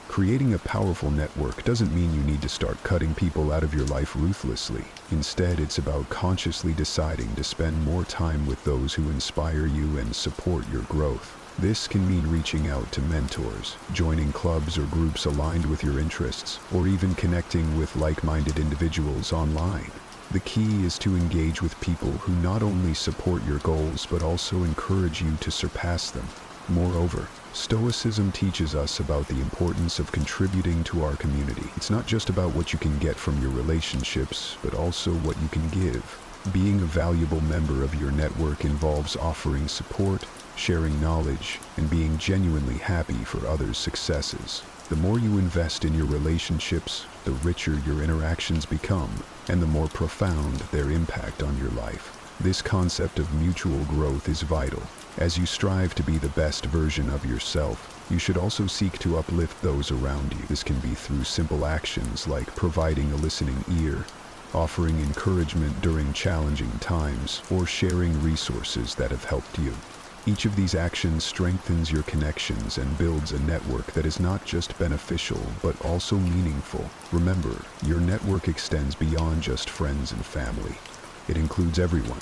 Creating a powerful network doesn't mean you need to start cutting people out of your life ruthlessly. Instead, it's about consciously deciding to spend more time with those who inspire you and support your growth. This can mean reaching out to mentors, joining clubs or groups aligned with your interests, or even connecting with like-minded individuals online. The key is to engage with people who not only support your goals but also encourage you to surpass them. Moreover, Stoicism teaches us about the importance of contributing to our community. It's not just about what you can get from your relationships, but also what you can give. Being a valuable member of your network involves offering support, sharing knowledge, and being genuinely happy for others' successes. The more you invest in your relationships, the richer your interactions become, and the more profound their impact on your life. This concept of mutual growth is vital. As you strive to be the best version of yourself, you should also seek to uplift those around you. This can be through simple actions like providing a listening ear, offering encouragement during challenging times, or sharing resources that have helped you. Each of these actions strengthens your connections and builds a network that is not just beneficial, but also meaningful. Remember, your network extends beyond just friends and family. It includes everyone,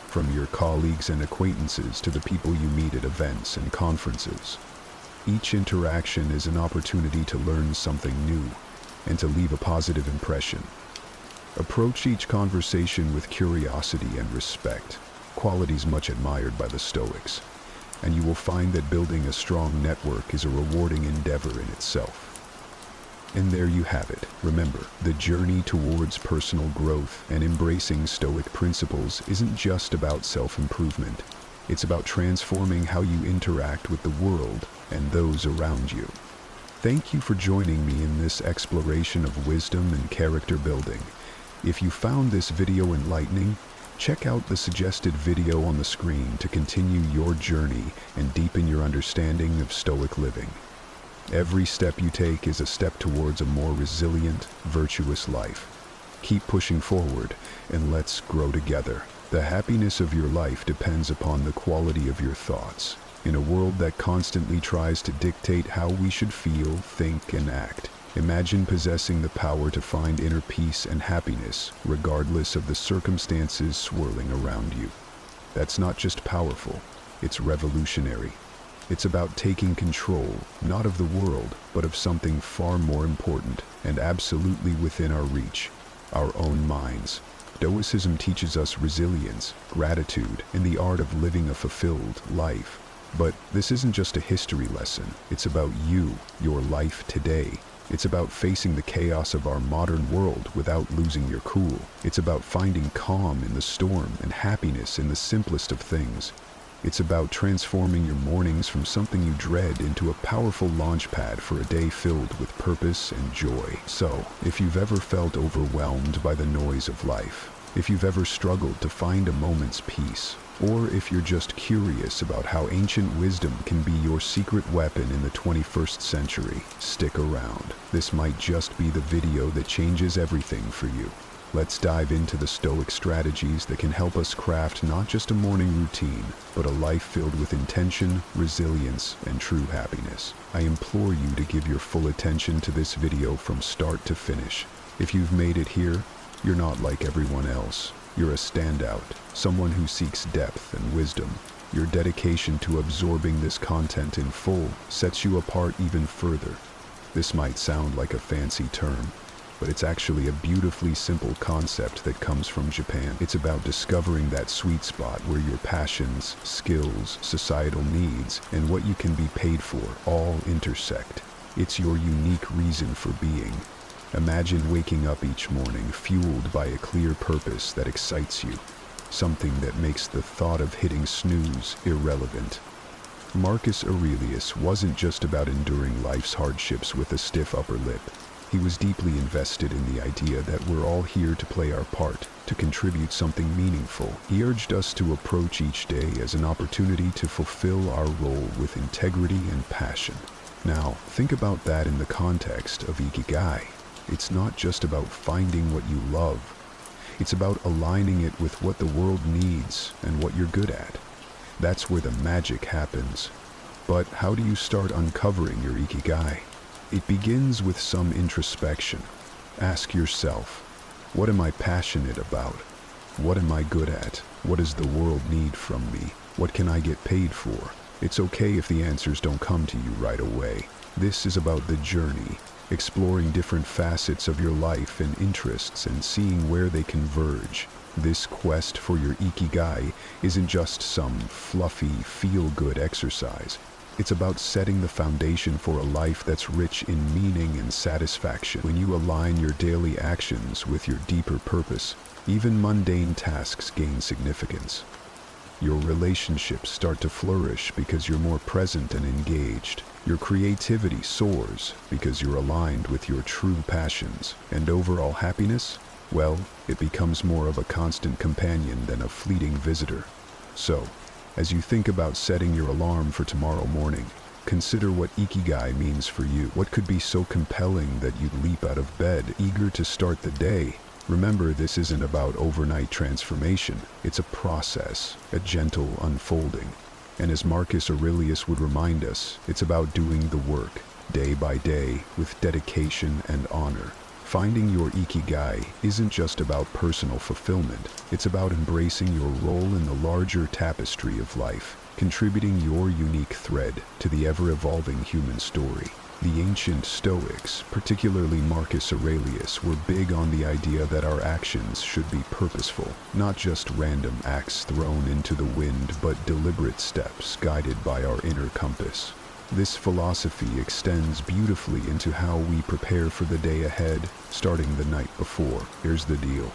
from your colleagues and acquaintances to the people you meet at events and conferences. Each interaction is an opportunity to learn something new and to leave a positive impression. Approach each conversation with curiosity and respect, qualities much admired by the Stoics, and you will find that building a strong network is a rewarding endeavor in itself. And there you have it. Remember, the journey towards personal growth and embracing Stoic principles isn't just about self-improvement. It's about transforming how you interact with the world and those around you. Thank you for joining me in this exploration of wisdom and character building. If you found this video enlightening, check out the suggested video on the screen to continue your journey and deepen your understanding of Stoic living. Every step you take is a step towards a more resilient, virtuous life. Keep pushing forward, and let's grow together. The happiness of your life depends upon the quality of your thoughts. In a world that constantly tries to dictate how we should feel, think, and act, imagine possessing the power to find inner peace and happiness, regardless of the circumstances swirling around you. That's not just powerful, it's revolutionary. It's about taking control, not of the world, but of something far more important and absolutely within our reach, our own minds. Stoicism teaches us resilience, gratitude, and the art of living a fulfilled life. But this isn't just a history lesson. It's about you, your life today. It's about facing the chaos of our modern world without losing your cool. It's about finding calm in the storm and happiness in the simplest of things. It's about transforming your mornings from something you dread into a powerful launchpad for a day filled with purpose and joy. So, if you've ever felt overwhelmed by the noise of life, if you've ever struggled to find a moment's peace, or if you're just curious about how ancient wisdom can be your secret weapon in the 21st century, stick around. This might just be the video that changes everything for you. Let's dive into the Stoic strategies that can help us craft not just a morning routine, but a life filled with intention, resilience, and true happiness. I implore you to give your full attention to this video from start to finish. If you've made it here, you're not like everyone else. You're a standout, someone who seeks depth and wisdom. Your dedication to absorbing this content in full sets you apart even further. This might sound like a fancy term, but it's actually a beautifully simple concept that comes from Japan. It's about discovering that sweet spot where your passions, skills, societal needs, and what you can be paid for all intersect. It's your unique reason for being. Imagine waking up each morning fueled by a clear purpose that excites you, something that makes the thought of hitting snooze irrelevant. Marcus Aurelius wasn't just about enduring life's hardships with a stiff upper lip. He was deeply invested in the idea that we're all here to play our part, to contribute something meaningful. He urged us to approach each day as an opportunity to fulfill our role with integrity and passion. Now, think about that in the context of Ikigai. It's not just about finding what you love. It's about aligning it with what the world needs and what you're good at. That's where the magic happens. But how do you start uncovering your Ikigai? It begins with some introspection. Ask yourself, what am I passionate about? What am I good at? What does the world need from me? What can I get paid for? It's okay if the answers don't come to you right away. This is about the journey, exploring different facets of your life and interests and seeing where they converge. This quest for your Ikigai isn't just some fluffy, feel-good exercise. It's about setting the foundation for a life that's rich in meaning and satisfaction. When you align your daily actions with your deeper purpose, even mundane tasks gain significance. Your relationships start to flourish because you're more present and engaged. Your creativity soars because you're aligned with your true passions. And overall happiness? Well, it becomes more of a constant companion than a fleeting visitor. So, as you think about setting your alarm for tomorrow morning, consider what Ikigai means for you. What could be so compelling that you'd leap out of bed, eager to start the day? Remember, this isn't about overnight transformation. It's a process, a gentle unfolding. And as Marcus Aurelius would remind us, it's about doing the work, day by day, with dedication and honor. Finding your Ikigai isn't just about personal fulfillment. It's about embracing your role in the larger tapestry of life, contributing your unique thread to the ever-evolving human story. The ancient Stoics, particularly Marcus Aurelius, were big on the idea that our actions should be purposeful, not just random acts thrown into the wind, but deliberate steps guided by our inner compass. This philosophy extends beautifully into how we prepare for the day ahead, starting the night before. Here's the deal.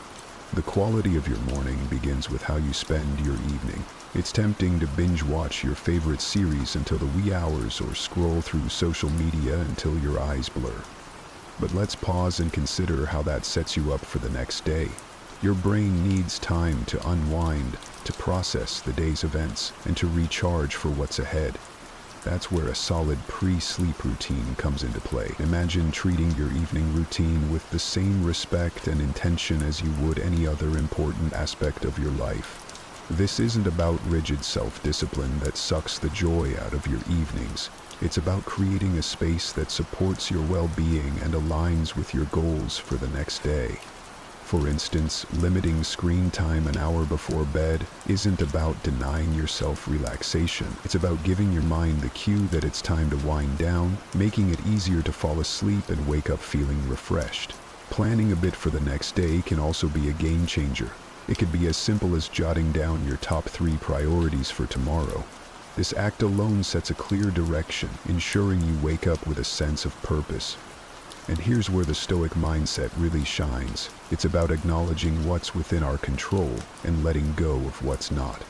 The quality of your morning begins with how you spend your evening. It's tempting to binge watch your favorite series until the wee hours or scroll through social media until your eyes blur. But let's pause and consider how that sets you up for the next day. Your brain needs time to unwind, to process the day's events, and to recharge for what's ahead. That's where a solid pre-sleep routine comes into play. Imagine treating your evening routine with the same respect and intention as you would any other important aspect of your life. This isn't about rigid self-discipline that sucks the joy out of your evenings. It's about creating a space that supports your well-being and aligns with your goals for the next day. For instance, limiting screen time an hour before bed isn't about denying yourself relaxation. It's about giving your mind the cue that it's time to wind down, making it easier to fall asleep and wake up feeling refreshed. Planning a bit for the next day can also be a game changer. It could be as simple as jotting down your top 3 priorities for tomorrow. This act alone sets a clear direction, ensuring you wake up with a sense of purpose. And here's where the Stoic mindset really shines. It's about acknowledging what's within our control and letting go of what's not.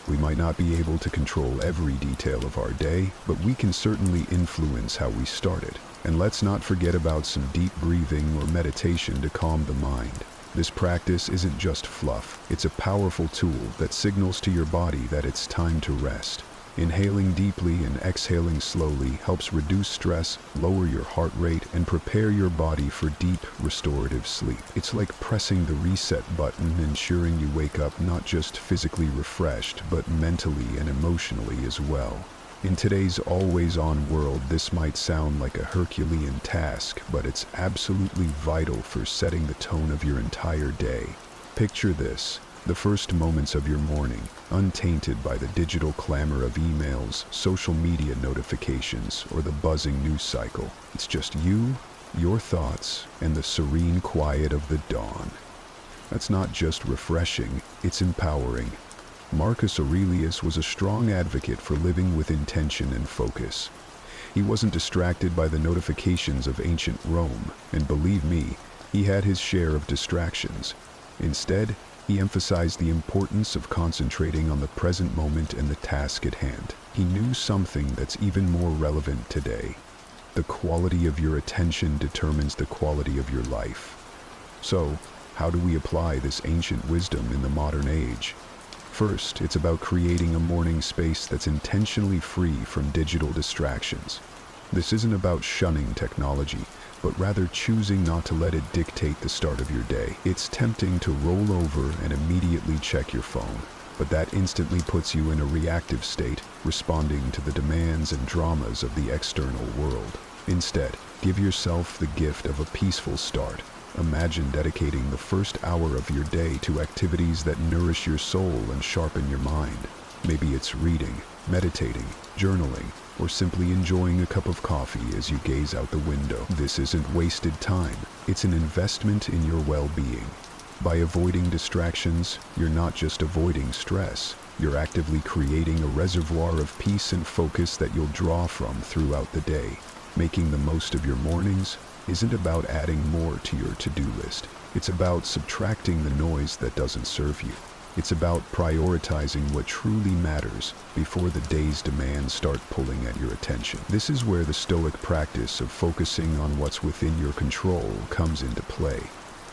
We might not be able to control every detail of our day, but we can certainly influence how we start it. And let's not forget about some deep breathing or meditation to calm the mind. This practice isn't just fluff. It's a powerful tool that signals to your body that it's time to rest. Inhaling deeply and exhaling slowly helps reduce stress, lower your heart rate, and prepare your body for deep, restorative sleep. It's like pressing the reset button, ensuring you wake up not just physically refreshed, but mentally and emotionally as well. In today's always-on world, this might sound like a Herculean task, but it's absolutely vital for setting the tone of your entire day. Picture this. The first moments of your morning, untainted by the digital clamor of emails, social media notifications, or the buzzing news cycle. It's just you, your thoughts, and the serene quiet of the dawn. That's not just refreshing, it's empowering. Marcus Aurelius was a strong advocate for living with intention and focus. He wasn't distracted by the notifications of ancient Rome, and believe me, he had his share of distractions. Instead, he emphasized the importance of concentrating on the present moment and the task at hand. He knew something that's even more relevant today. The quality of your attention determines the quality of your life. So, how do we apply this ancient wisdom in the modern age? First, it's about creating a morning space that's intentionally free from digital distractions. This isn't about shunning technology, but rather choosing not to let it dictate the start of your day. It's tempting to roll over and immediately check your phone, but that instantly puts you in a reactive state, responding to the demands and dramas of the external world. Instead, give yourself the gift of a peaceful start. Imagine dedicating the first hour of your day to activities that nourish your soul and sharpen your mind. Maybe it's reading, meditating, journaling, or simply enjoying a cup of coffee as you gaze out the window. This isn't wasted time. It's an investment in your well-being. By avoiding distractions, you're not just avoiding stress. You're actively creating a reservoir of peace and focus that you'll draw from throughout the day. Making the most of your mornings isn't about adding more to your to-do list. It's about subtracting the noise that doesn't serve you. It's about prioritizing what truly matters before the day's demands start pulling at your attention. This is where the Stoic practice of focusing on what's within your control comes into play.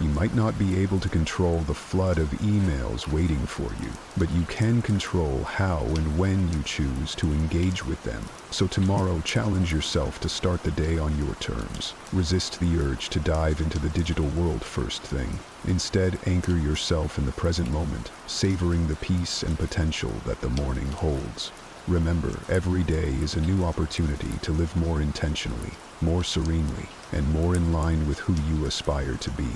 You might not be able to control the flood of emails waiting for you, but you can control how and when you choose to engage with them. So tomorrow, challenge yourself to start the day on your terms. Resist the urge to dive into the digital world first thing. Instead, anchor yourself in the present moment, savoring the peace and potential that the morning holds. Remember, every day is a new opportunity to live more intentionally, more serenely, and more in line with who you aspire to be.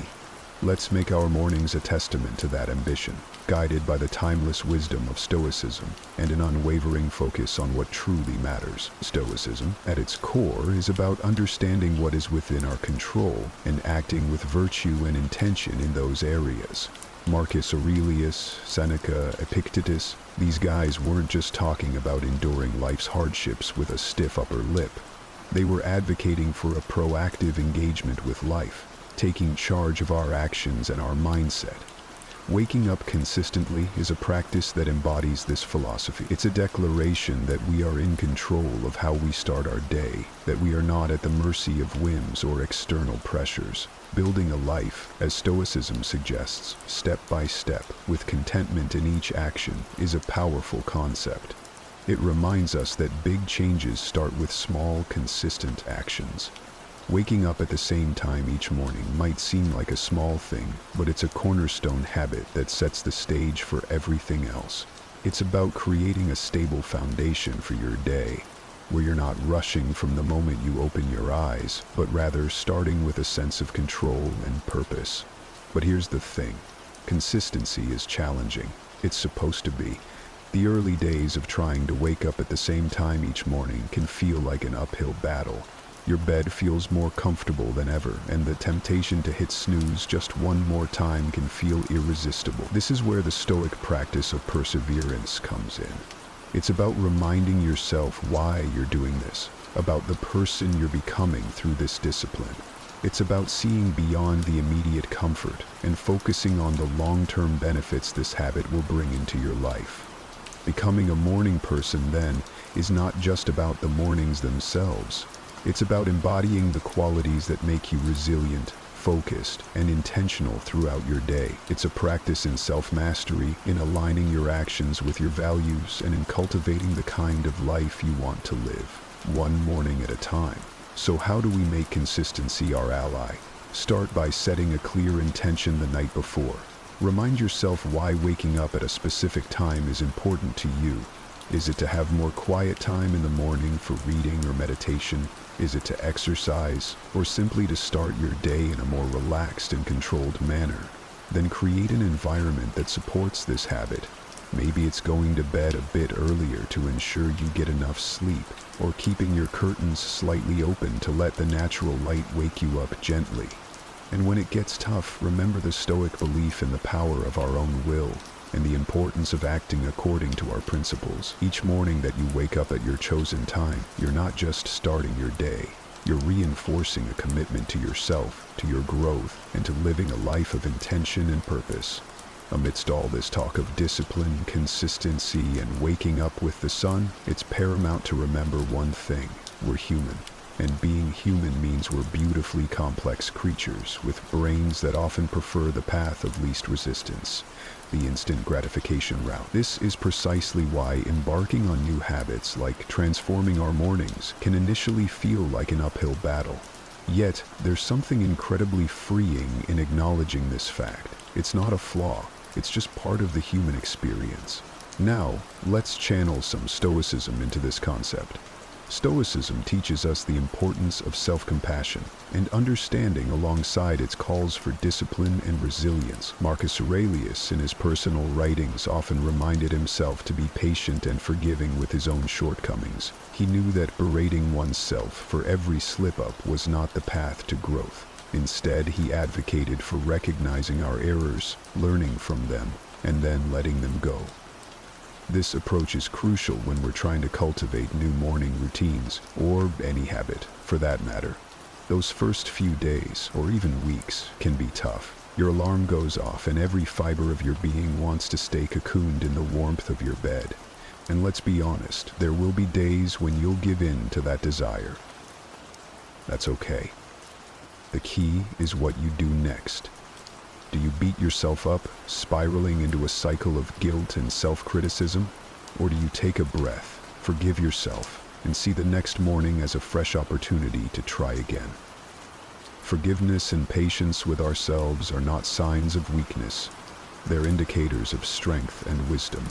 Let's make our mornings a testament to that ambition, guided by the timeless wisdom of Stoicism and an unwavering focus on what truly matters. Stoicism, at its core, is about understanding what is within our control and acting with virtue and intention in those areas. Marcus Aurelius, Seneca, Epictetus, these guys weren't just talking about enduring life's hardships with a stiff upper lip. They were advocating for a proactive engagement with life, taking charge of our actions and our mindset. Waking up consistently is a practice that embodies this philosophy. It's a declaration that we are in control of how we start our day, that we are not at the mercy of whims or external pressures. Building a life, as Stoicism suggests, step by step, with contentment in each action, is a powerful concept. It reminds us that big changes start with small, consistent actions. Waking up at the same time each morning might seem like a small thing, but it's a cornerstone habit that sets the stage for everything else. It's about creating a stable foundation for your day, where you're not rushing from the moment you open your eyes, but rather starting with a sense of control and purpose. But here's the thing, consistency is challenging. It's supposed to be. The early days of trying to wake up at the same time each morning can feel like an uphill battle. Your bed feels more comfortable than ever, and the temptation to hit snooze just one more time can feel irresistible. This is where the Stoic practice of perseverance comes in. It's about reminding yourself why you're doing this, about the person you're becoming through this discipline. It's about seeing beyond the immediate comfort and focusing on the long-term benefits this habit will bring into your life. Becoming a morning person, then, is not just about the mornings themselves. It's about embodying the qualities that make you resilient, focused, and intentional throughout your day. It's a practice in self-mastery, in aligning your actions with your values, and in cultivating the kind of life you want to live, one morning at a time. So how do we make consistency our ally? Start by setting a clear intention the night before. Remind yourself why waking up at a specific time is important to you. Is it to have more quiet time in the morning for reading or meditation? Is it to exercise, or simply to start your day in a more relaxed and controlled manner? Then create an environment that supports this habit. Maybe it's going to bed a bit earlier to ensure you get enough sleep, or keeping your curtains slightly open to let the natural light wake you up gently. And when it gets tough, remember the Stoic belief in the power of our own will, and the importance of acting according to our principles. Each morning that you wake up at your chosen time, you're not just starting your day, you're reinforcing a commitment to yourself, to your growth, and to living a life of intention and purpose. Amidst all this talk of discipline, consistency, and waking up with the sun, it's paramount to remember one thing: we're human. And being human means we're beautifully complex creatures with brains that often prefer the path of least resistance, the instant gratification route. This is precisely why embarking on new habits like transforming our mornings can initially feel like an uphill battle. Yet, there's something incredibly freeing in acknowledging this fact. It's not a flaw, it's just part of the human experience. Now, let's channel some Stoicism into this concept. Stoicism teaches us the importance of self-compassion and understanding alongside its calls for discipline and resilience. Marcus Aurelius, in his personal writings, often reminded himself to be patient and forgiving with his own shortcomings. He knew that berating oneself for every slip-up was not the path to growth. Instead, he advocated for recognizing our errors, learning from them, and then letting them go. This approach is crucial when we're trying to cultivate new morning routines, or any habit, for that matter. Those first few days, or even weeks, can be tough. Your alarm goes off and every fiber of your being wants to stay cocooned in the warmth of your bed. And let's be honest, there will be days when you'll give in to that desire. That's okay. The key is what you do next. Do you beat yourself up, spiraling into a cycle of guilt and self-criticism? Or do you take a breath, forgive yourself, and see the next morning as a fresh opportunity to try again? Forgiveness and patience with ourselves are not signs of weakness. They're indicators of strength and wisdom.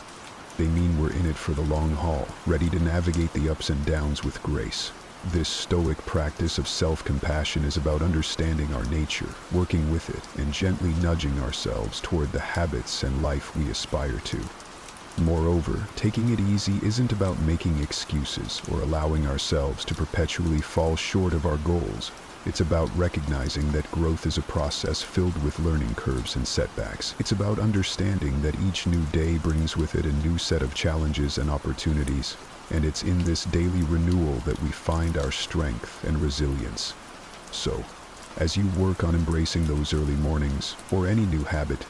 They mean we're in it for the long haul, ready to navigate the ups and downs with grace. This Stoic practice of self-compassion is about understanding our nature, working with it, and gently nudging ourselves toward the habits and life we aspire to. Moreover, taking it easy isn't about making excuses or allowing ourselves to perpetually fall short of our goals. It's about recognizing that growth is a process filled with learning curves and setbacks. It's about understanding that each new day brings with it a new set of challenges and opportunities. And it's in this daily renewal that we find our strength and resilience. So, as you work on embracing those early mornings, or any new habit,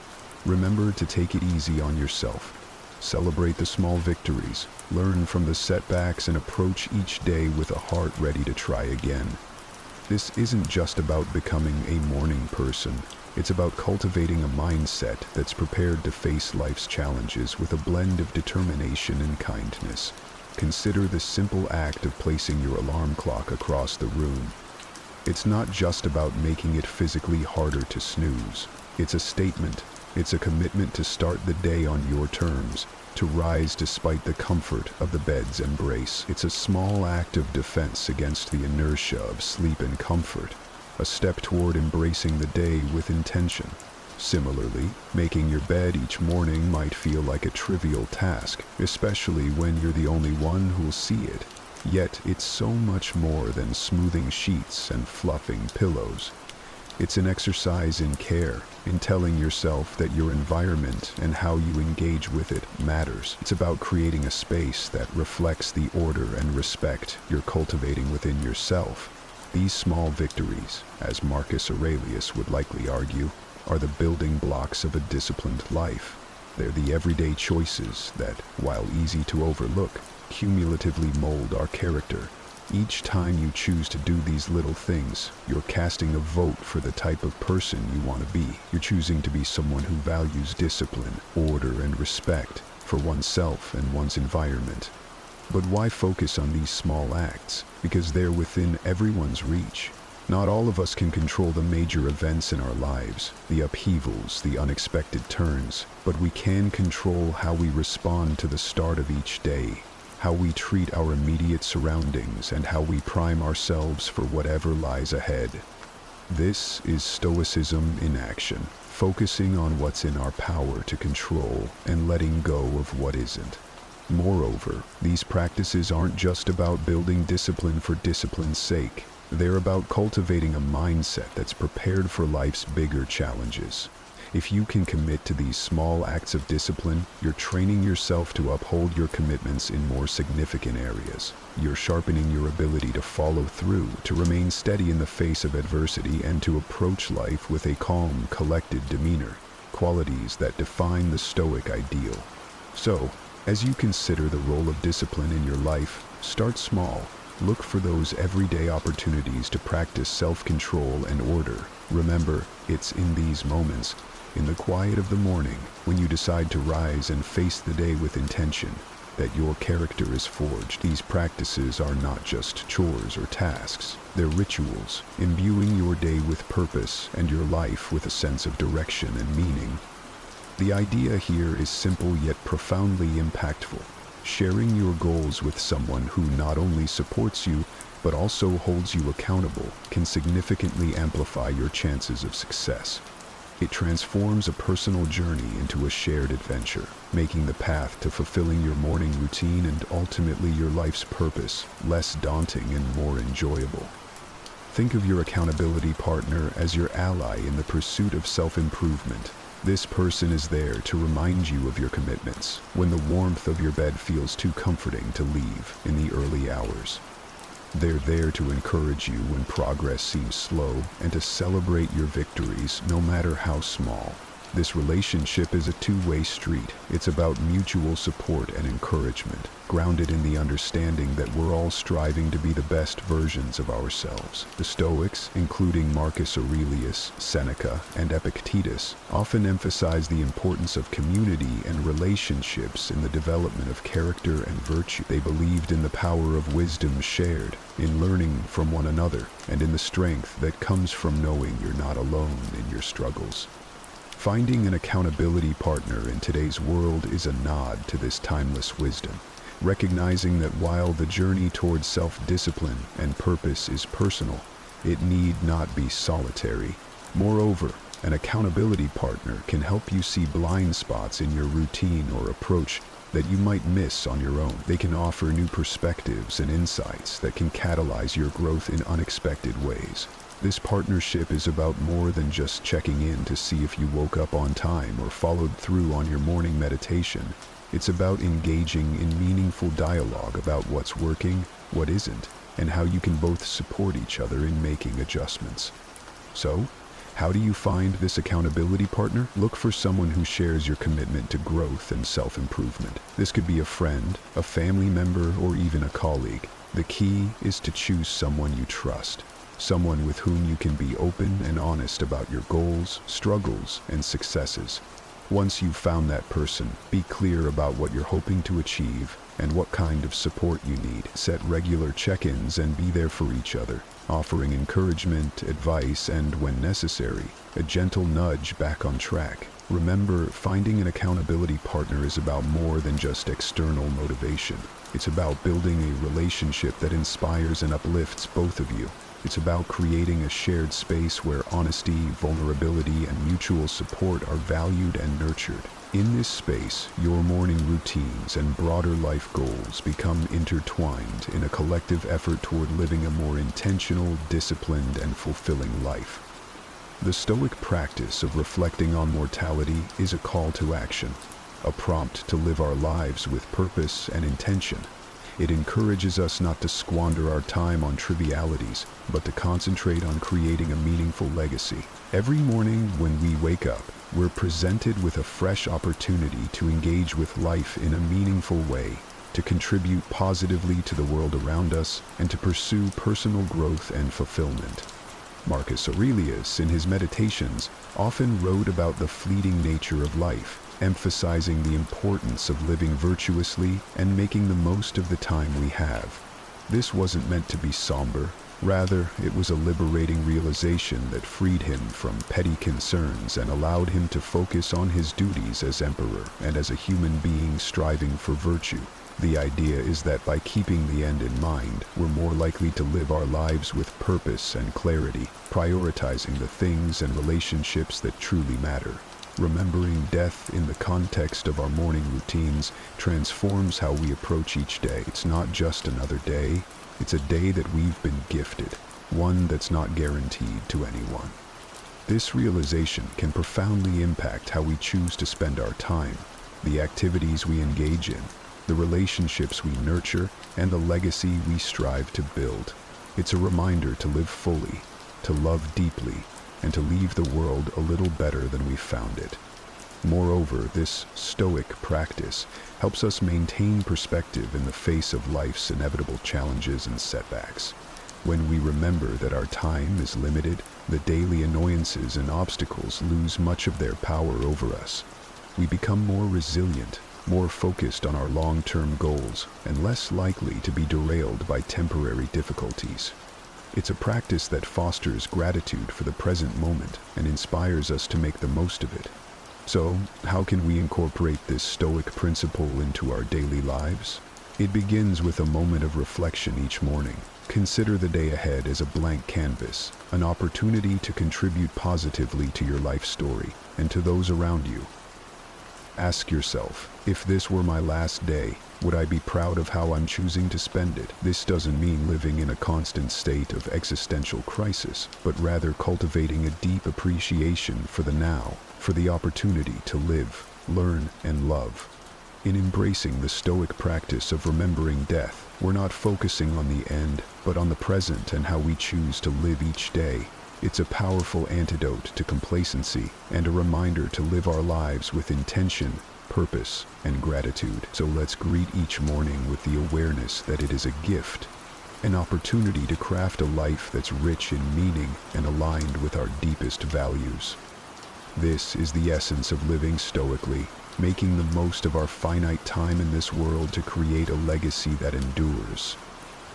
remember to take it easy on yourself. Celebrate the small victories, learn from the setbacks, and approach each day with a heart ready to try again. This isn't just about becoming a morning person. It's about cultivating a mindset that's prepared to face life's challenges with a blend of determination and kindness. Consider the simple act of placing your alarm clock across the room. It's not just about making it physically harder to snooze. It's a statement. It's a commitment to start the day on your terms, to rise despite the comfort of the bed's embrace. It's a small act of defense against the inertia of sleep and comfort, a step toward embracing the day with intention. Similarly, making your bed each morning might feel like a trivial task, especially when you're the only one who'll see it. Yet it's so much more than smoothing sheets and fluffing pillows. It's an exercise in care, in telling yourself that your environment and how you engage with it matters. It's about creating a space that reflects the order and respect you're cultivating within yourself. These small victories, as Marcus Aurelius would likely argue, are the building blocks of a disciplined life. They're the everyday choices that, while easy to overlook, cumulatively mold our character. Each time you choose to do these little things, you're casting a vote for the type of person you want to be. You're choosing to be someone who values discipline, order, and respect for oneself and one's environment. But why focus on these small acts? Because they're within everyone's reach. Not all of us can control the major events in our lives, the upheavals, the unexpected turns, but we can control how we respond to the start of each day, how we treat our immediate surroundings, and how we prime ourselves for whatever lies ahead. This is Stoicism in action, focusing on what's in our power to control and letting go of what isn't. Moreover, these practices aren't just about building discipline for discipline's sake. They're about cultivating a mindset that's prepared for life's bigger challenges. If you can commit to these small acts of discipline, you're training yourself to uphold your commitments in more significant areas. You're sharpening your ability to follow through, to remain steady in the face of adversity, and to approach life with a calm, collected demeanor, qualities that define the Stoic ideal. So, as you consider the role of discipline in your life, start small. Look for those everyday opportunities to practice self-control and order. Remember, it's in these moments, in the quiet of the morning, when you decide to rise and face the day with intention, that your character is forged. These practices are not just chores or tasks. They're rituals, imbuing your day with purpose and your life with a sense of direction and meaning. The idea here is simple yet profoundly impactful. Sharing your goals with someone who not only supports you, but also holds you accountable, can significantly amplify your chances of success. It transforms a personal journey into a shared adventure, making the path to fulfilling your morning routine and ultimately your life's purpose less daunting and more enjoyable. Think of your accountability partner as your ally in the pursuit of self-improvement. This person is there to remind you of your commitments when the warmth of your bed feels too comforting to leave in the early hours. They're there to encourage you when progress seems slow and to celebrate your victories, no matter how small. This relationship is a two-way street. It's about mutual support and encouragement, grounded in the understanding that we're all striving to be the best versions of ourselves. The Stoics, including Marcus Aurelius, Seneca, and Epictetus, often emphasize the importance of community and relationships in the development of character and virtue. They believed in the power of wisdom shared, in learning from one another, and in the strength that comes from knowing you're not alone in your struggles. Finding an accountability partner in today's world is a nod to this timeless wisdom, recognizing that while the journey towards self-discipline and purpose is personal, it need not be solitary. Moreover, an accountability partner can help you see blind spots in your routine or approach that you might miss on your own. They can offer new perspectives and insights that can catalyze your growth in unexpected ways. This partnership is about more than just checking in to see if you woke up on time or followed through on your morning meditation. It's about engaging in meaningful dialogue about what's working, what isn't, and how you can both support each other in making adjustments. So, how do you find this accountability partner? Look for someone who shares your commitment to growth and self-improvement. This could be a friend, a family member, or even a colleague. The key is to choose someone you trust. Someone with whom you can be open and honest about your goals, struggles, and successes. Once you've found that person, be clear about what you're hoping to achieve and what kind of support you need. Set regular check-ins and be there for each other, offering encouragement, advice, and, when necessary, a gentle nudge back on track. Remember, finding an accountability partner is about more than just external motivation. It's about building a relationship that inspires and uplifts both of you. It's about creating a shared space where honesty, vulnerability, and mutual support are valued and nurtured. In this space, your morning routines and broader life goals become intertwined in a collective effort toward living a more intentional, disciplined, and fulfilling life. The Stoic practice of reflecting on mortality is a call to action, a prompt to live our lives with purpose and intention. It encourages us not to squander our time on trivialities, but to concentrate on creating a meaningful legacy. Every morning when we wake up, we're presented with a fresh opportunity to engage with life in a meaningful way, to contribute positively to the world around us, and to pursue personal growth and fulfillment. Marcus Aurelius, in his Meditations, often wrote about the fleeting nature of life, emphasizing the importance of living virtuously and making the most of the time we have. This wasn't meant to be somber. Rather, it was a liberating realization that freed him from petty concerns and allowed him to focus on his duties as emperor and as a human being striving for virtue. The idea is that by keeping the end in mind, we're more likely to live our lives with purpose and clarity, prioritizing the things and relationships that truly matter. Remembering death in the context of our morning routines transforms how we approach each day. It's not just another day, it's a day that we've been gifted, one that's not guaranteed to anyone. This realization can profoundly impact how we choose to spend our time, the activities we engage in, the relationships we nurture, and the legacy we strive to build. It's a reminder to live fully, to love deeply, and to leave the world a little better than we found it. Moreover, this Stoic practice helps us maintain perspective in the face of life's inevitable challenges and setbacks. When we remember that our time is limited, the daily annoyances and obstacles lose much of their power over us. We become more resilient, more focused on our long-term goals, and less likely to be derailed by temporary difficulties. It's a practice that fosters gratitude for the present moment and inspires us to make the most of it. So, how can we incorporate this Stoic principle into our daily lives? It begins with a moment of reflection each morning. Consider the day ahead as a blank canvas, an opportunity to contribute positively to your life story and to those around you. Ask yourself, if this were my last day, would I be proud of how I'm choosing to spend it? This doesn't mean living in a constant state of existential crisis, but rather cultivating a deep appreciation for the now, for the opportunity to live, learn, and love. In embracing the Stoic practice of remembering death, we're not focusing on the end, but on the present and how we choose to live each day. It's a powerful antidote to complacency and a reminder to live our lives with intention, purpose, and gratitude. So let's greet each morning with the awareness that it is a gift, an opportunity to craft a life that's rich in meaning and aligned with our deepest values. This is the essence of living stoically, making the most of our finite time in this world to create a legacy that endures.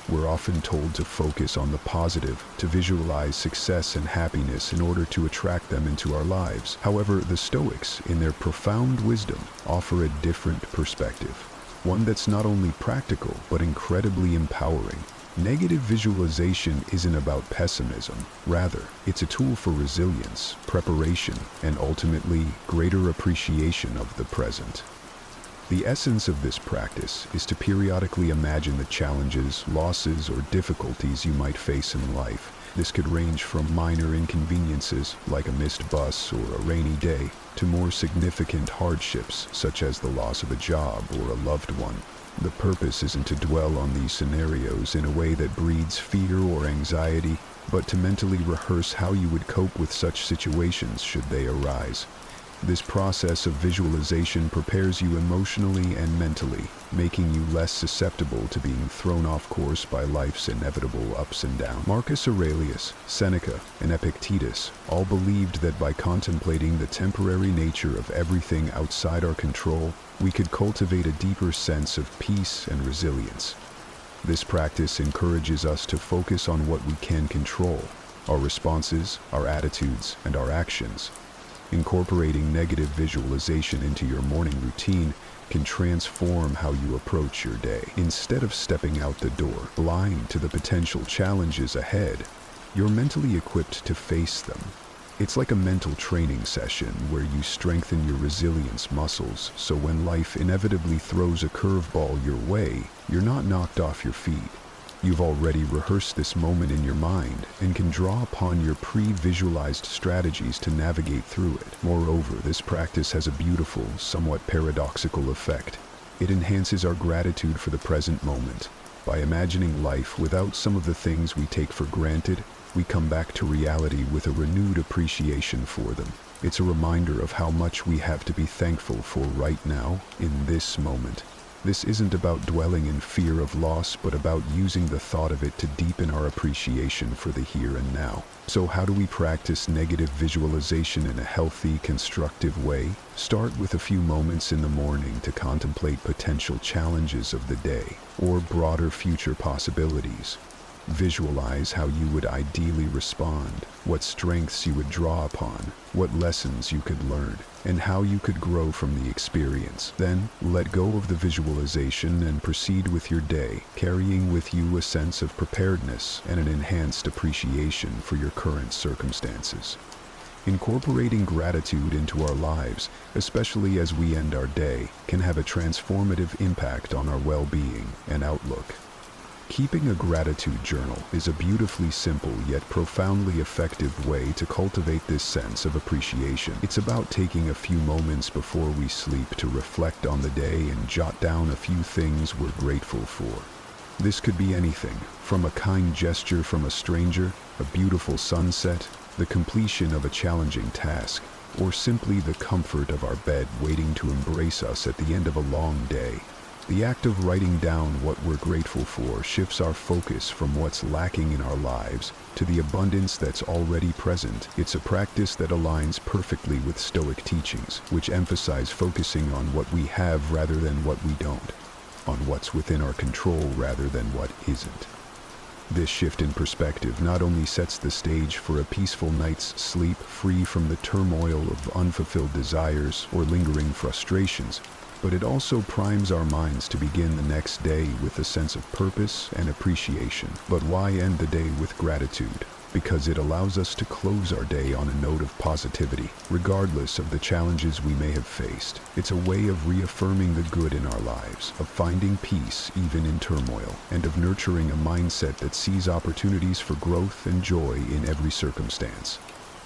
We're often told to focus on the positive, to visualize success and happiness in order to attract them into our lives. However, the Stoics, in their profound wisdom, offer a different perspective, one that's not only practical but incredibly empowering. Negative visualization isn't about pessimism. Rather, it's a tool for resilience, preparation, and ultimately, greater appreciation of the present. The essence of this practice is to periodically imagine the challenges, losses, or difficulties you might face in life. This could range from minor inconveniences, like a missed bus or a rainy day, to more significant hardships, such as the loss of a job or a loved one. The purpose isn't to dwell on these scenarios in a way that breeds fear or anxiety, but to mentally rehearse how you would cope with such situations should they arise. This process of visualization prepares you emotionally and mentally, making you less susceptible to being thrown off course by life's inevitable ups and downs. Marcus Aurelius, Seneca, and Epictetus all believed that by contemplating the temporary nature of everything outside our control, we could cultivate a deeper sense of peace and resilience. This practice encourages us to focus on what we can control, our responses, our attitudes, and our actions. Incorporating negative visualization into your morning routine can transform how you approach your day. Instead of stepping out the door, blind to the potential challenges ahead, you're mentally equipped to face them. It's like a mental training session where you strengthen your resilience muscles, so when life inevitably throws a curveball your way, you're not knocked off your feet. You've already rehearsed this moment in your mind and can draw upon your pre-visualized strategies to navigate through it. Moreover, this practice has a beautiful, somewhat paradoxical effect. It enhances our gratitude for the present moment. By imagining life without some of the things we take for granted, we come back to reality with a renewed appreciation for them. It's a reminder of how much we have to be thankful for right now, in this moment. This isn't about dwelling in fear of loss, but about using the thought of it to deepen our appreciation for the here and now. So how do we practice negative visualization in a healthy, constructive way? Start with a few moments in the morning to contemplate potential challenges of the day, or broader future possibilities. Visualize how you would ideally respond, what strengths you would draw upon, what lessons you could learn, and how you could grow from the experience. Then, let go of the visualization and proceed with your day, carrying with you a sense of preparedness and an enhanced appreciation for your current circumstances. Incorporating gratitude into our lives, especially as we end our day, can have a transformative impact on our well-being and outlook. Keeping a gratitude journal is a beautifully simple yet profoundly effective way to cultivate this sense of appreciation. It's about taking a few moments before we sleep to reflect on the day and jot down a few things we're grateful for. This could be anything, from a kind gesture from a stranger, a beautiful sunset, the completion of a challenging task, or simply the comfort of our bed waiting to embrace us at the end of a long day. The act of writing down what we're grateful for shifts our focus from what's lacking in our lives to the abundance that's already present. It's a practice that aligns perfectly with Stoic teachings, which emphasize focusing on what we have rather than what we don't, on what's within our control rather than what isn't. This shift in perspective not only sets the stage for a peaceful night's sleep free from the turmoil of unfulfilled desires or lingering frustrations, but it also primes our minds to begin the next day with a sense of purpose and appreciation. But why end the day with gratitude? Because it allows us to close our day on a note of positivity, regardless of the challenges we may have faced. It's a way of reaffirming the good in our lives, of finding peace even in turmoil, and of nurturing a mindset that sees opportunities for growth and joy in every circumstance.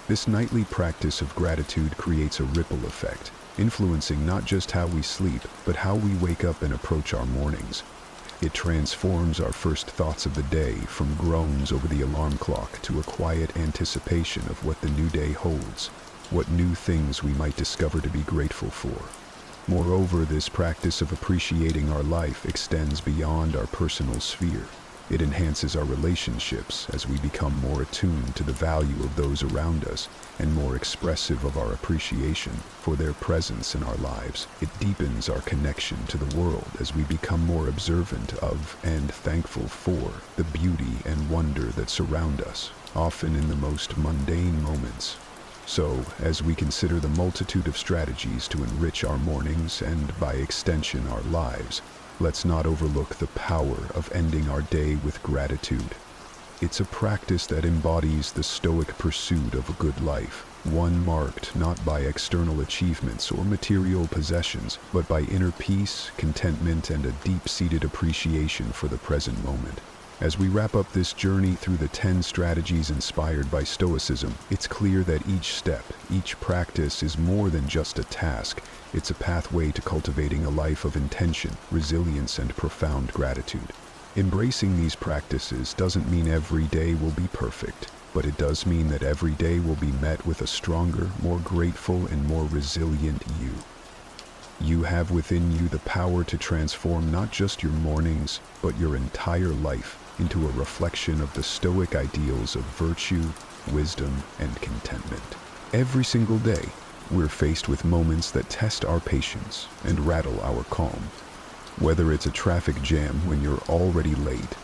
This nightly practice of gratitude creates a ripple effect. influencing not just how we sleep, but how we wake up and approach our mornings. It transforms our first thoughts of the day from groans over the alarm clock to a quiet anticipation of what the new day holds, what new things we might discover to be grateful for. Moreover, this practice of appreciating our life extends beyond our personal sphere. It enhances our relationships as we become more attuned to the value of those around us and more expressive of our appreciation for their presence in our lives. It deepens our connection to the world as we become more observant of and thankful for the beauty and wonder that surround us, often in the most mundane moments. So, as we consider the multitude of strategies to enrich our mornings and, by extension, our lives, let's not overlook the power of ending our day with gratitude. It's a practice that embodies the Stoic pursuit of a good life, one marked not by external achievements or material possessions, but by inner peace, contentment, and a deep-seated appreciation for the present moment. As we wrap up this journey through the 10 strategies inspired by Stoicism, it's clear that each step, each practice is more than just a task. It's a pathway to cultivating a life of intention, resilience, and profound gratitude. Embracing these practices doesn't mean every day will be perfect, but it does mean that every day will be met with a stronger, more grateful, and more resilient you. You have within you the power to transform not just your mornings, but your entire life into a reflection of the Stoic ideals of virtue, wisdom, and contentment. Every single day, we're faced with moments that test our patience and rattle our calm. Whether it's a traffic jam when you're already late,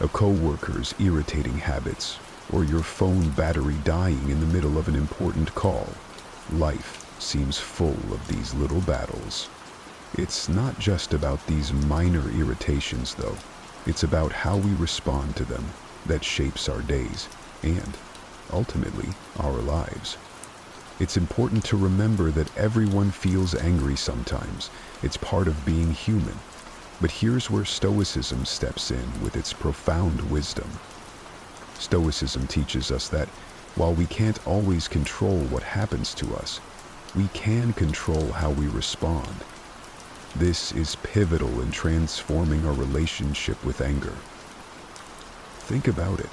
a coworker's irritating habits, or your phone battery dying in the middle of an important call, life seems full of these little battles. It's not just about these minor irritations, though. It's about how we respond to them that shapes our days and, ultimately, our lives. It's important to remember that everyone feels angry sometimes. It's part of being human. But here's where Stoicism steps in with its profound wisdom. Stoicism teaches us that while we can't always control what happens to us, we can control how we respond. This is pivotal in transforming our relationship with anger. Think about it.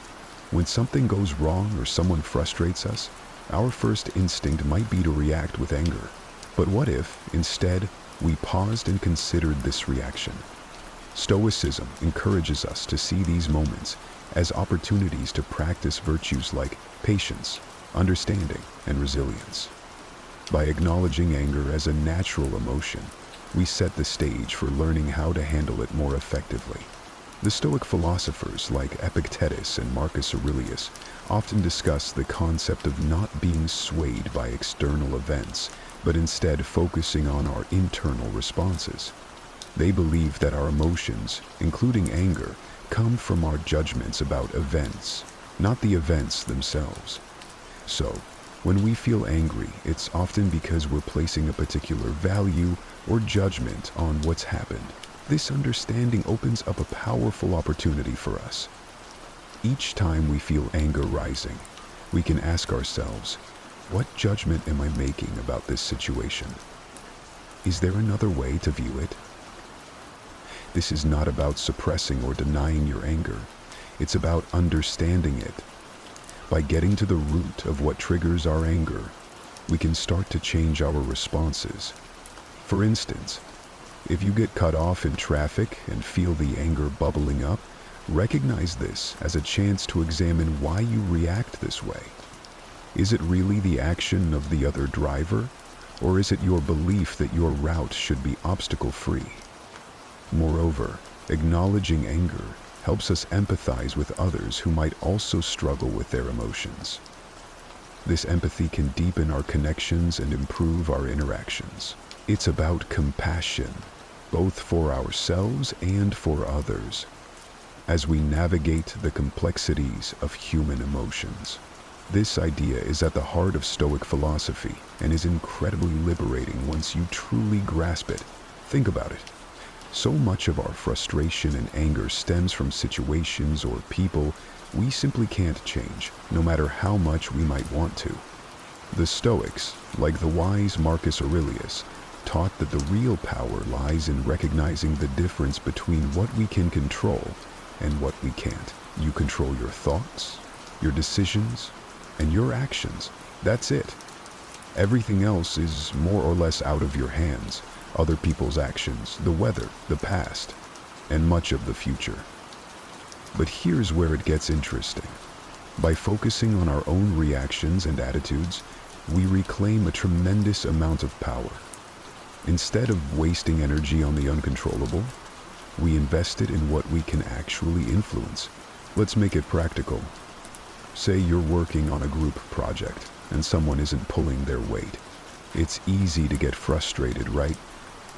When something goes wrong or someone frustrates us, our first instinct might be to react with anger. But what if, instead, we paused and considered this reaction? Stoicism encourages us to see these moments as opportunities to practice virtues like patience, understanding, and resilience. By acknowledging anger as a natural emotion, we set the stage for learning how to handle it more effectively. The Stoic philosophers like Epictetus and Marcus Aurelius often discuss the concept of not being swayed by external events, but instead focusing on our internal responses. They believe that our emotions, including anger, come from our judgments about events, not the events themselves. So, when we feel angry, it's often because we're placing a particular value or judgment on what's happened. This understanding opens up a powerful opportunity for us. Each time we feel anger rising, we can ask ourselves, what judgment am I making about this situation? Is there another way to view it? This is not about suppressing or denying your anger. It's about understanding it. By getting to the root of what triggers our anger, we can start to change our responses. For instance, if you get cut off in traffic and feel the anger bubbling up, recognize this as a chance to examine why you react this way. Is it really the action of the other driver, or is it your belief that your route should be obstacle-free? Moreover, acknowledging anger helps us empathize with others who might also struggle with their emotions. This empathy can deepen our connections and improve our interactions. It's about compassion, both for ourselves and for others, as we navigate the complexities of human emotions. This idea is at the heart of Stoic philosophy and is incredibly liberating once you truly grasp it. Think about it. So much of our frustration and anger stems from situations or people we simply can't change, no matter how much we might want to. The Stoics, like the wise Marcus Aurelius, taught that the real power lies in recognizing the difference between what we can control and what we can't. You control your thoughts, your decisions, and your actions. That's it. Everything else is more or less out of your hands. Other people's actions, the weather, the past, and much of the future. But here's where it gets interesting. By focusing on our own reactions and attitudes, we reclaim a tremendous amount of power. Instead of wasting energy on the uncontrollable, we invest it in what we can actually influence. Let's make it practical. Say you're working on a group project and someone isn't pulling their weight. It's easy to get frustrated, right?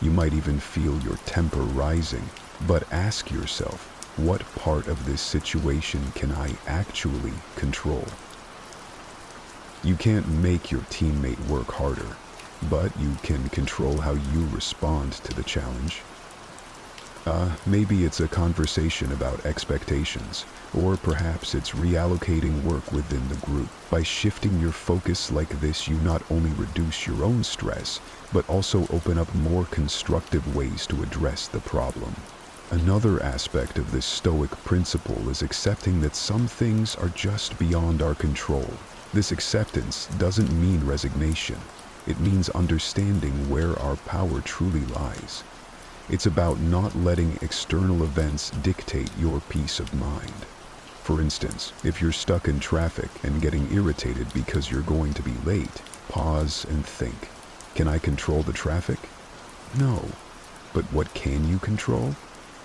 You might even feel your temper rising. But ask yourself, what part of this situation can I actually control? You can't make your teammate work harder, but you can control how you respond to the challenge. Maybe it's a conversation about expectations, or perhaps it's reallocating work within the group. By shifting your focus like this, you not only reduce your own stress, but also open up more constructive ways to address the problem. Another aspect of this Stoic principle is accepting that some things are just beyond our control. This acceptance doesn't mean resignation. It means understanding where our power truly lies. It's about not letting external events dictate your peace of mind. For instance, if you're stuck in traffic and getting irritated because you're going to be late, pause and think, can I control the traffic? No. But what can you control?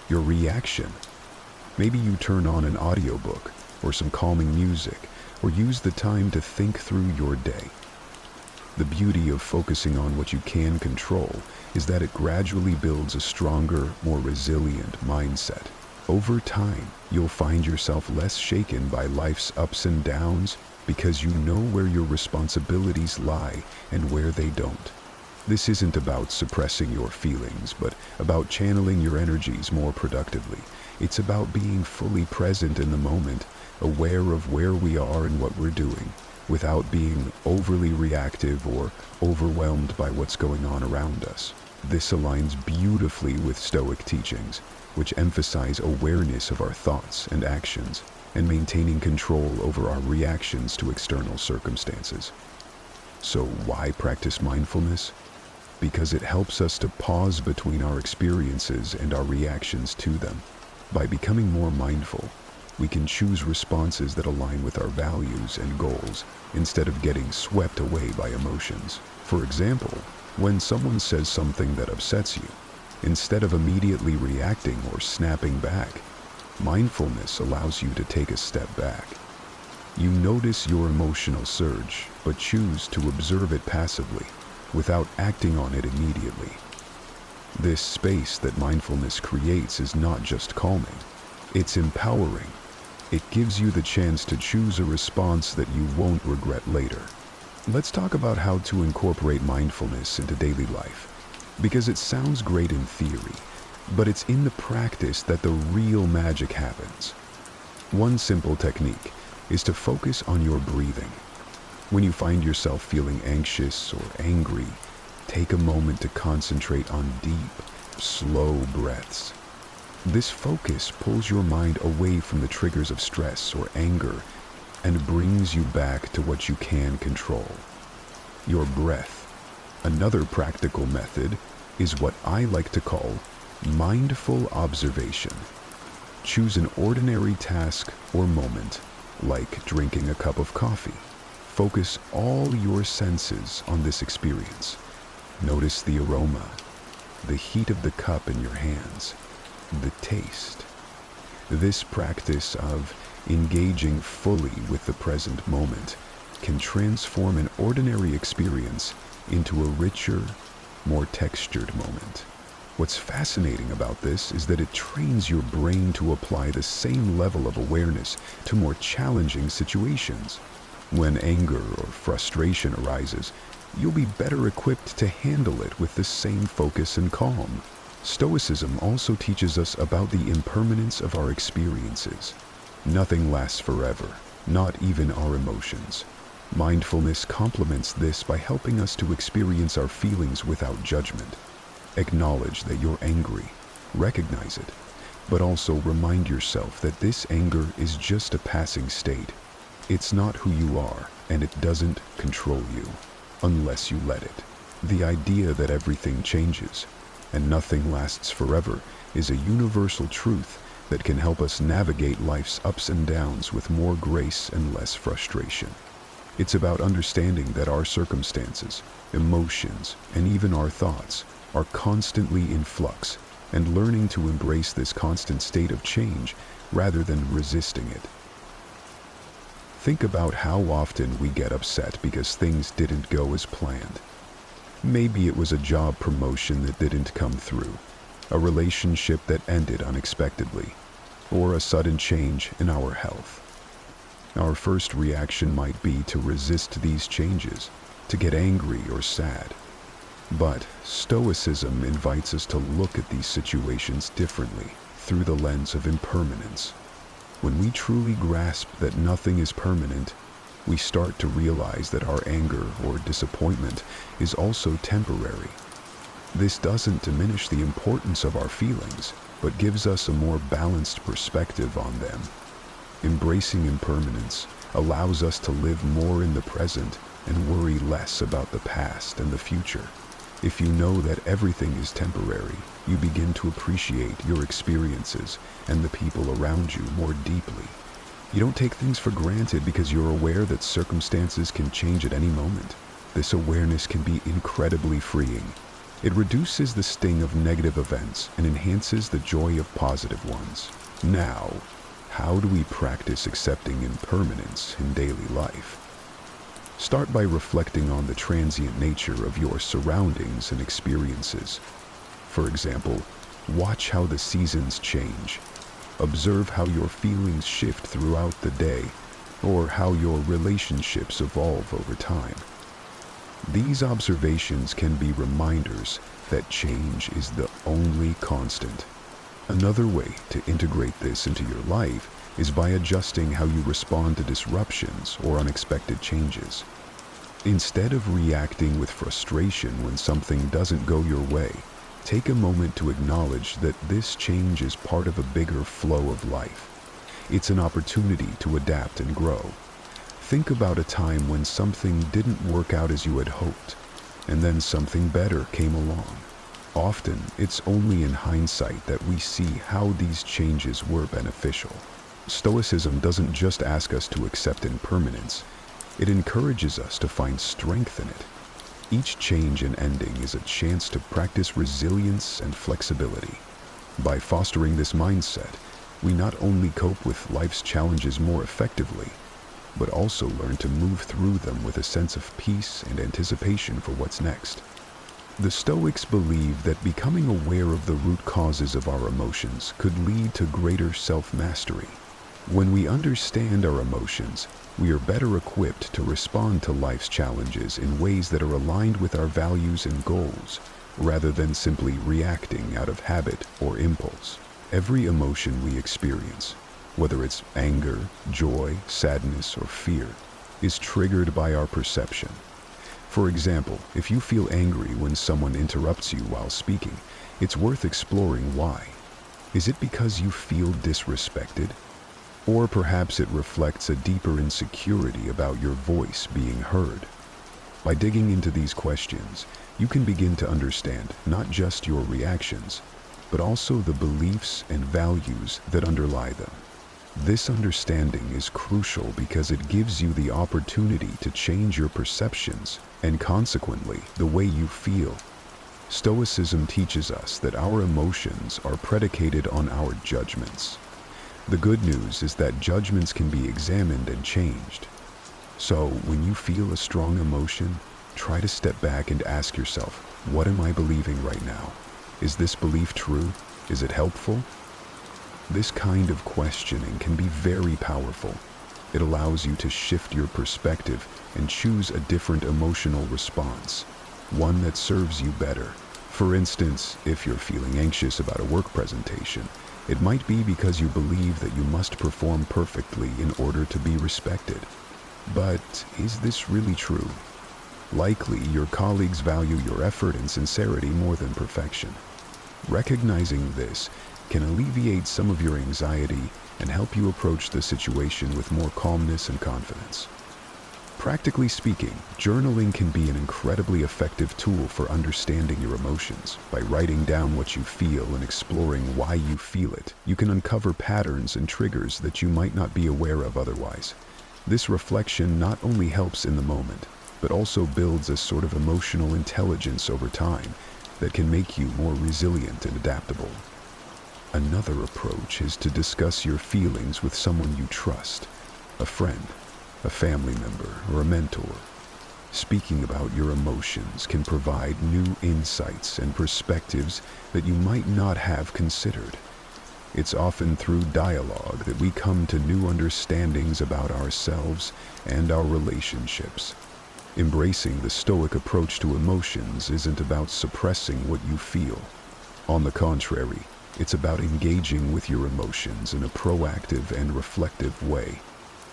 Your reaction. Maybe you turn on an audiobook or some calming music, or use the time to think through your day. The beauty of focusing on what you can control is that it gradually builds a stronger, more resilient mindset. Over time, you'll find yourself less shaken by life's ups and downs because you know where your responsibilities lie and where they don't. This isn't about suppressing your feelings, but about channeling your energies more productively. It's about being fully present in the moment, aware of where we are and what we're doing, without being overly reactive or overwhelmed by what's going on around us. This aligns beautifully with Stoic teachings, which emphasize awareness of our thoughts and actions, and maintaining control over our reactions to external circumstances. So why practice mindfulness? Because it helps us to pause between our experiences and our reactions to them. By becoming more mindful, we can choose responses that align with our values and goals instead of getting swept away by emotions. For example, when someone says something that upsets you, instead of immediately reacting or snapping back, mindfulness allows you to take a step back. You notice your emotional surge, but choose to observe it passively, without acting on it immediately. This space that mindfulness creates is not just calming, it's empowering. It gives you the chance to choose a response that you won't regret later. Let's talk about how to incorporate mindfulness into daily life, because it sounds great in theory, but it's in the practice that the real magic happens. One simple technique is to focus on your breathing. When you find yourself feeling anxious or angry, take a moment to concentrate on deep, slow breaths. This focus pulls your mind away from the triggers of stress or anger and brings you back to what you can control, your breath. Another practical method is what I like to call mindful observation. Choose an ordinary task or moment, like drinking a cup of coffee. Focus all your senses on this experience. Notice the aroma, the heat of the cup in your hands, the taste. This practice of engaging fully with the present moment can transform an ordinary experience into a richer, more textured moment. What's fascinating about this is that it trains your brain to apply the same level of awareness to more challenging situations. When anger or frustration arises, you'll be better equipped to handle it with the same focus and calm. Stoicism also teaches us about the impermanence of our experiences. Nothing lasts forever, not even our emotions. Mindfulness complements this by helping us to experience our feelings without judgment. Acknowledge that you're angry, recognize it, but also remind yourself that this anger is just a passing state. It's not who you are, and it doesn't control you, unless you let it. The idea that everything changes and nothing lasts forever is a universal truth that can help us navigate life's ups and downs with more grace and less frustration. It's about understanding that our circumstances, emotions, and even our thoughts are constantly in flux, and learning to embrace this constant state of change rather than resisting it. Think about how often we get upset because things didn't go as planned. Maybe it was a job promotion that didn't come through, a relationship that ended unexpectedly, or a sudden change in our health. Our first reaction might be to resist these changes, to get angry or sad. But Stoicism invites us to look at these situations differently, through the lens of impermanence. When we truly grasp that nothing is permanent, we start to realize that our anger or disappointment is also temporary. This doesn't diminish the importance of our feelings, but gives us a more balanced perspective on them. Embracing impermanence allows us to live more in the present and worry less about the past and the future. If you know that everything is temporary, you begin to appreciate your experiences and the people around you more deeply. You don't take things for granted because you're aware that circumstances can change at any moment. This awareness can be incredibly freeing. It reduces the sting of negative events and enhances the joy of positive ones. Now, how do we practice accepting impermanence in daily life? Start by reflecting on the transient nature of your surroundings and experiences. For example, watch how the seasons change. Observe how your feelings shift throughout the day, or how your relationships evolve over time. These observations can be reminders that change is the only constant. Another way to integrate this into your life is by adjusting how you respond to disruptions or unexpected changes. Instead of reacting with frustration when something doesn't go your way, take a moment to acknowledge that this change is part of a bigger flow of life. It's an opportunity to adapt and grow. Think about a time when something didn't work out as you had hoped, and then something better came along. Often, it's only in hindsight that we see how these changes were beneficial. Stoicism doesn't just ask us to accept impermanence, it encourages us to find strength in it. Each change and ending is a chance to practice resilience and flexibility. By fostering this mindset, we not only cope with life's challenges more effectively, but also learn to move through them with a sense of peace and anticipation for what's next. The Stoics believe that becoming aware of the root causes of our emotions could lead to greater self-mastery. When we understand our emotions, we are better equipped to respond to life's challenges in ways that are aligned with our values and goals, rather than simply reacting out of habit or impulse. Every emotion we experience, whether it's anger, joy, sadness, or fear, is triggered by our perception. For example, if you feel angry when someone interrupts you while speaking, it's worth exploring why. Is it because you feel disrespected? Or perhaps it reflects a deeper insecurity about your voice being heard. By digging into these questions, you can begin to understand not just your reactions, but also the beliefs and values that underlie them. This understanding is crucial because it gives you the opportunity to change your perceptions and consequently the way you feel. Stoicism teaches us that our emotions are predicated on our judgments. The good news is that judgments can be examined and changed. So when you feel a strong emotion, try to step back and ask yourself, what am I believing right now? Is this belief true? Is it helpful? This kind of questioning can be very powerful. It allows you to shift your perspective and choose a different emotional response, one that serves you better. For instance, if you're feeling anxious about a work presentation, it might be because you believe that you must perform perfectly in order to be respected. But is this really true? Likely, your colleagues value your effort and sincerity more than perfection. Recognizing this can alleviate some of your anxiety and help you approach the situation with more calmness and confidence. Practically speaking, journaling can be an incredibly effective tool for understanding your emotions. By writing down what you feel and exploring why you feel it, you can uncover patterns and triggers that you might not be aware of otherwise. This reflection not only helps in the moment, but also builds a sort of emotional intelligence over time that can make you more resilient and adaptable. Another approach is to discuss your feelings with someone you trust, a friend, a family member, or a mentor. Speaking about your emotions can provide new insights and perspectives that you might not have considered. It's often through dialogue that we come to new understandings about ourselves and our relationships. Embracing the Stoic approach to emotions isn't about suppressing what you feel. On the contrary, it's about engaging with your emotions in a proactive and reflective way.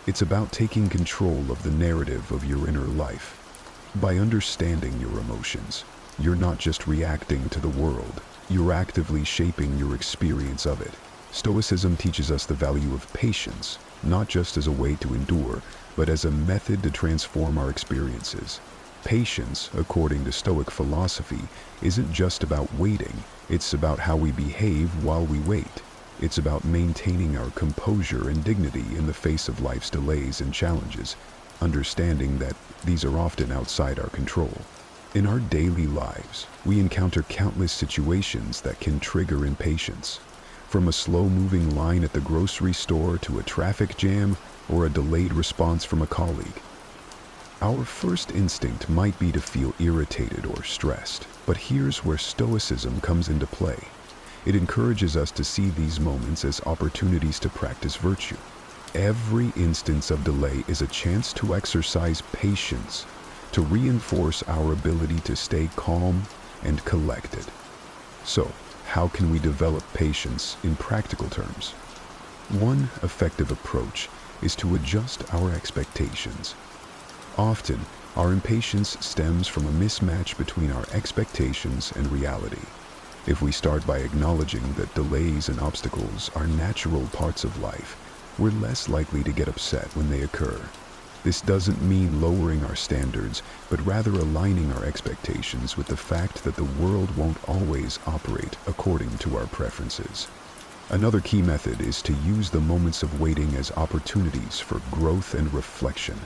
It's about taking control of the narrative of your inner life. By understanding your emotions, you're not just reacting to the world, you're actively shaping your experience of it. Stoicism teaches us the value of patience, not just as a way to endure, but as a method to transform our experiences. Patience, according to Stoic philosophy, isn't just about waiting, it's about how we behave while we wait. It's about maintaining our composure and dignity in the face of life's delays and challenges, understanding that these are often outside our control. In our daily lives, we encounter countless situations that can trigger impatience. From a slow-moving line at the grocery store to a traffic jam or a delayed response from a colleague. Our first instinct might be to feel irritated or stressed, but here's where Stoicism comes into play. It encourages us to see these moments as opportunities to practice virtue. Every instance of delay is a chance to exercise patience, to reinforce our ability to stay calm and collected. So, how can we develop patience in practical terms? One effective approach is to adjust our expectations. Often, our impatience stems from a mismatch between our expectations and reality. If we start by acknowledging that delays and obstacles are natural parts of life, we're less likely to get upset when they occur. This doesn't mean lowering our standards, but rather aligning our expectations with the fact that the world won't always operate according to our preferences. Another key method is to use the moments of waiting as opportunities for growth and reflection.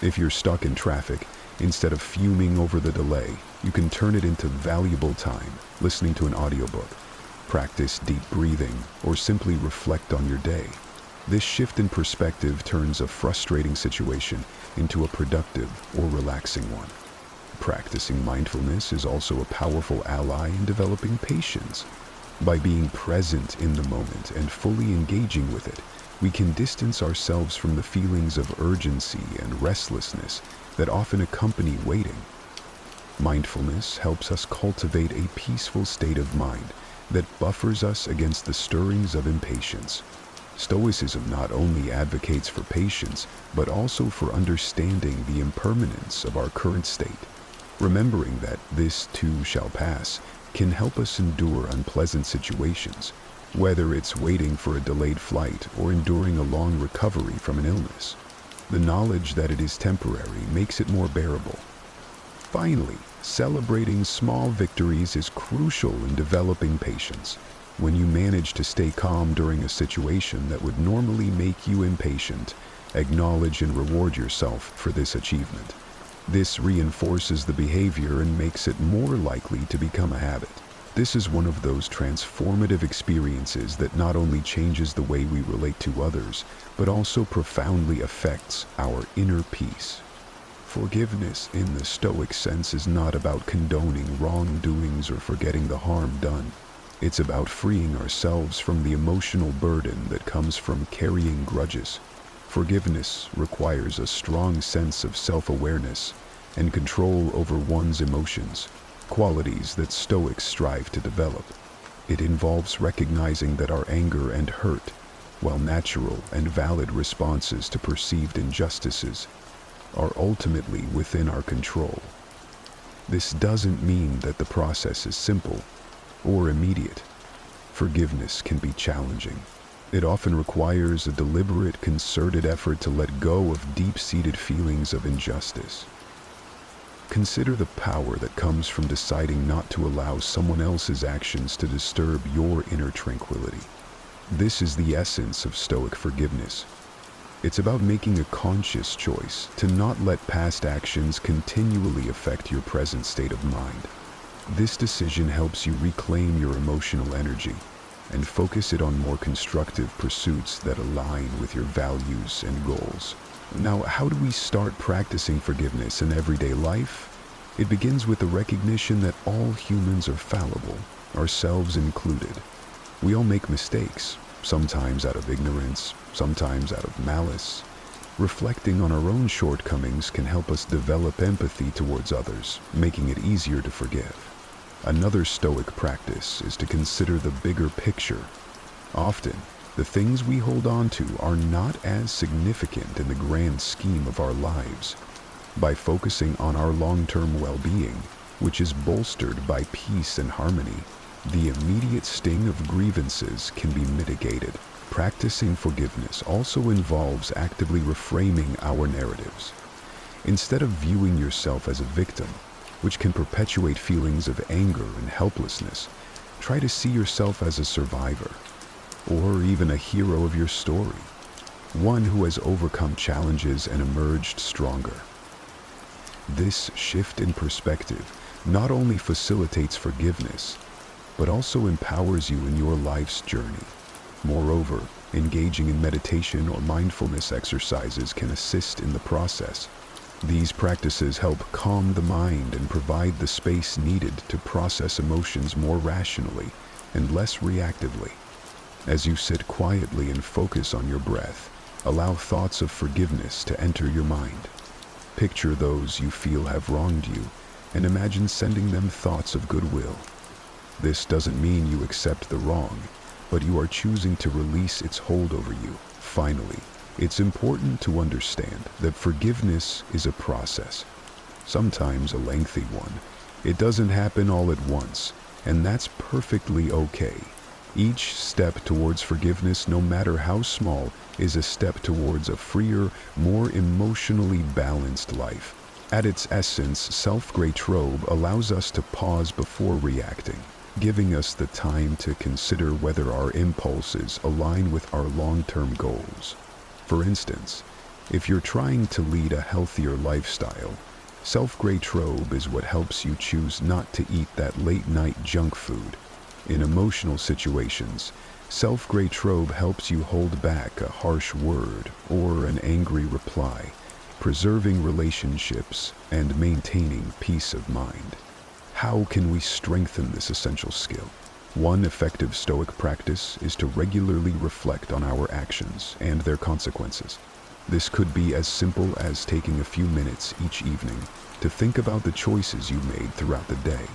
If you're stuck in traffic, instead of fuming over the delay, you can turn it into valuable time, listening to an audiobook, practice deep breathing, or simply reflect on your day. This shift in perspective turns a frustrating situation into a productive or relaxing one. Practicing mindfulness is also a powerful ally in developing patience. By being present in the moment and fully engaging with it, we can distance ourselves from the feelings of urgency and restlessness that often accompany waiting. Mindfulness helps us cultivate a peaceful state of mind that buffers us against the stirrings of impatience. Stoicism not only advocates for patience, but also for understanding the impermanence of our current state. Remembering that this too shall pass can help us endure unpleasant situations, whether it's waiting for a delayed flight or enduring a long recovery from an illness. The knowledge that it is temporary makes it more bearable. Finally, celebrating small victories is crucial in developing patience. When you manage to stay calm during a situation that would normally make you impatient, acknowledge and reward yourself for this achievement. This reinforces the behavior and makes it more likely to become a habit. This is one of those transformative experiences that not only changes the way we relate to others, but also profoundly affects our inner peace. Forgiveness in the Stoic sense is not about condoning wrongdoings or forgetting the harm done. It's about freeing ourselves from the emotional burden that comes from carrying grudges. Forgiveness requires a strong sense of self-awareness and control over one's emotions, qualities that Stoics strive to develop. It involves recognizing that our anger and hurt, while natural and valid responses to perceived injustices, are ultimately within our control. This doesn't mean that the process is simple or immediate. Forgiveness can be challenging. It often requires a deliberate, concerted effort to let go of deep-seated feelings of injustice. Consider the power that comes from deciding not to allow someone else's actions to disturb your inner tranquility. This is the essence of Stoic forgiveness. It's about making a conscious choice to not let past actions continually affect your present state of mind. This decision helps you reclaim your emotional energy and focus it on more constructive pursuits that align with your values and goals. Now, how do we start practicing forgiveness in everyday life? It begins with the recognition that all humans are fallible, ourselves included. We all make mistakes, sometimes out of ignorance, sometimes out of malice. Reflecting on our own shortcomings can help us develop empathy towards others, making it easier to forgive. Another Stoic practice is to consider the bigger picture. Often, the things we hold on to are not as significant in the grand scheme of our lives. By focusing on our long-term well-being, which is bolstered by peace and harmony, the immediate sting of grievances can be mitigated. Practicing forgiveness also involves actively reframing our narratives. Instead of viewing yourself as a victim, which can perpetuate feelings of anger and helplessness, try to see yourself as a survivor, or even a hero of your story, one who has overcome challenges and emerged stronger. This shift in perspective not only facilitates forgiveness, but also empowers you in your life's journey. Moreover, engaging in meditation or mindfulness exercises can assist in the process. These practices help calm the mind and provide the space needed to process emotions more rationally and less reactively. As you sit quietly and focus on your breath, allow thoughts of forgiveness to enter your mind. Picture those you feel have wronged you and imagine sending them thoughts of goodwill. This doesn't mean you accept the wrong, but you are choosing to release its hold over you. Finally, it's important to understand that forgiveness is a process, sometimes a lengthy one. It doesn't happen all at once, and that's perfectly okay. Each step towards forgiveness, no matter how small, is a step towards a freer, more emotionally balanced life. At its essence, self-grace allows us to pause before reacting, giving us the time to consider whether our impulses align with our long-term goals. For instance, if you're trying to lead a healthier lifestyle, self-grace is what helps you choose not to eat that late-night junk food. In emotional situations, self-grace helps you hold back a harsh word or an angry reply, preserving relationships and maintaining peace of mind. How can we strengthen this essential skill? One effective Stoic practice is to regularly reflect on our actions and their consequences. This could be as simple as taking a few minutes each evening to think about the choices you made throughout the day.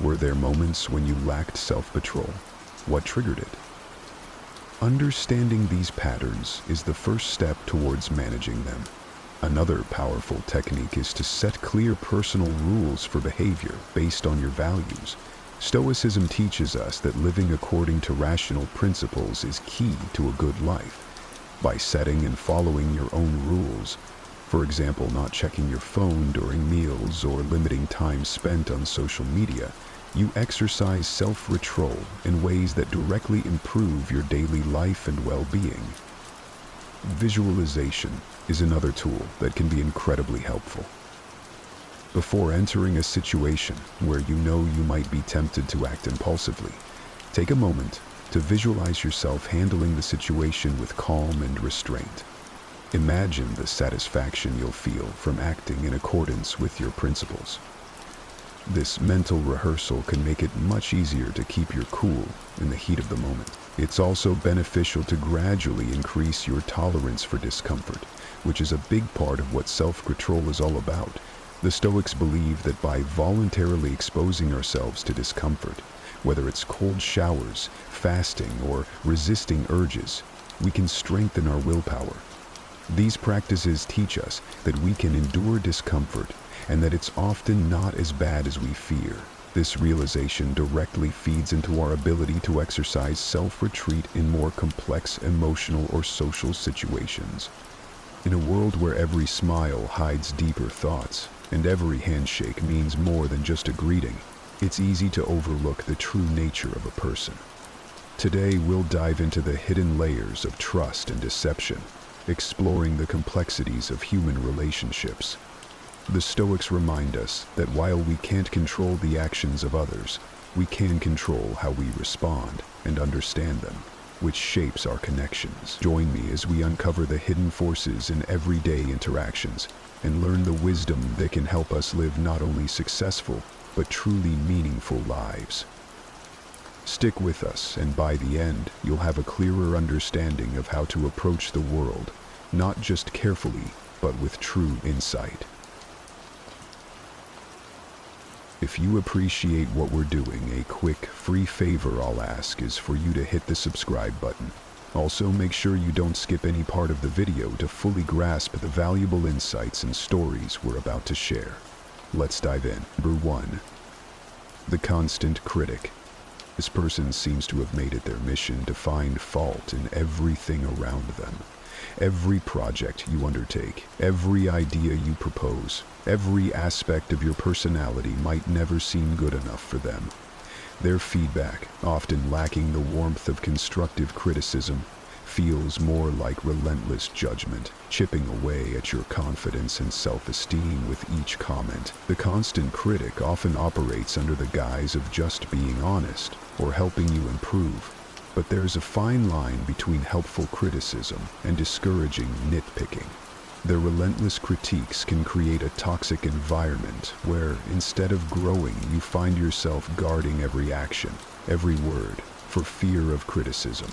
Were there moments when you lacked self-control? What triggered it? Understanding these patterns is the first step towards managing them. Another powerful technique is to set clear personal rules for behavior based on your values. Stoicism teaches us that living according to rational principles is key to a good life. By setting and following your own rules, for example, not checking your phone during meals or limiting time spent on social media, you exercise self-control in ways that directly improve your daily life and well-being. Visualization is another tool that can be incredibly helpful. Before entering a situation where you know you might be tempted to act impulsively, take a moment to visualize yourself handling the situation with calm and restraint. Imagine the satisfaction you'll feel from acting in accordance with your principles. This mental rehearsal can make it much easier to keep your cool in the heat of the moment. It's also beneficial to gradually increase your tolerance for discomfort, which is a big part of what self-control is all about. The Stoics believe that by voluntarily exposing ourselves to discomfort, whether it's cold showers, fasting, or resisting urges, we can strengthen our willpower. These practices teach us that we can endure discomfort and that it's often not as bad as we fear. This realization directly feeds into our ability to exercise self-retreat in more complex emotional or social situations. In a world where every smile hides deeper thoughts and every handshake means more than just a greeting, it's easy to overlook the true nature of a person. Today, we'll dive into the hidden layers of trust and deception, exploring the complexities of human relationships. The Stoics remind us that while we can't control the actions of others, we can control how we respond and understand them, which shapes our connections. Join me as we uncover the hidden forces in everyday interactions and learn the wisdom that can help us live not only successful, but truly meaningful lives. Stick with us, and by the end, you'll have a clearer understanding of how to approach the world, not just carefully, but with true insight. If you appreciate what we're doing, a quick, free favor I'll ask is for you to hit the subscribe button. Also, make sure you don't skip any part of the video to fully grasp the valuable insights and stories we're about to share. Let's dive in. Number 1. The constant critic. This person seems to have made it their mission to find fault in everything around them. Every project you undertake, every idea you propose, every aspect of your personality might never seem good enough for them. Their feedback, often lacking the warmth of constructive criticism, feels more like relentless judgment, chipping away at your confidence and self-esteem with each comment. The constant critic often operates under the guise of just being honest or helping you improve. But there's a fine line between helpful criticism and discouraging nitpicking. Their relentless critiques can create a toxic environment where, instead of growing, you find yourself guarding every action, every word, for fear of criticism.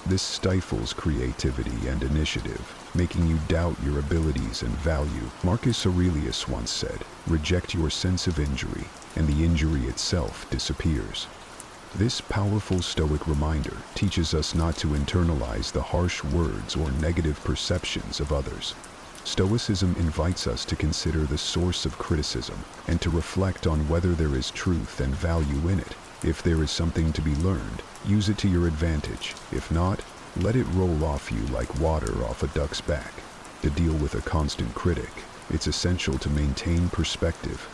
This stifles creativity and initiative, making you doubt your abilities and value. Marcus Aurelius once said, "Reject your sense of injury, and the injury itself disappears." This powerful Stoic reminder teaches us not to internalize the harsh words or negative perceptions of others. Stoicism invites us to consider the source of criticism and to reflect on whether there is truth and value in it. If there is something to be learned, use it to your advantage. If not, let it roll off you like water off a duck's back. To deal with a constant critic, it's essential to maintain perspective.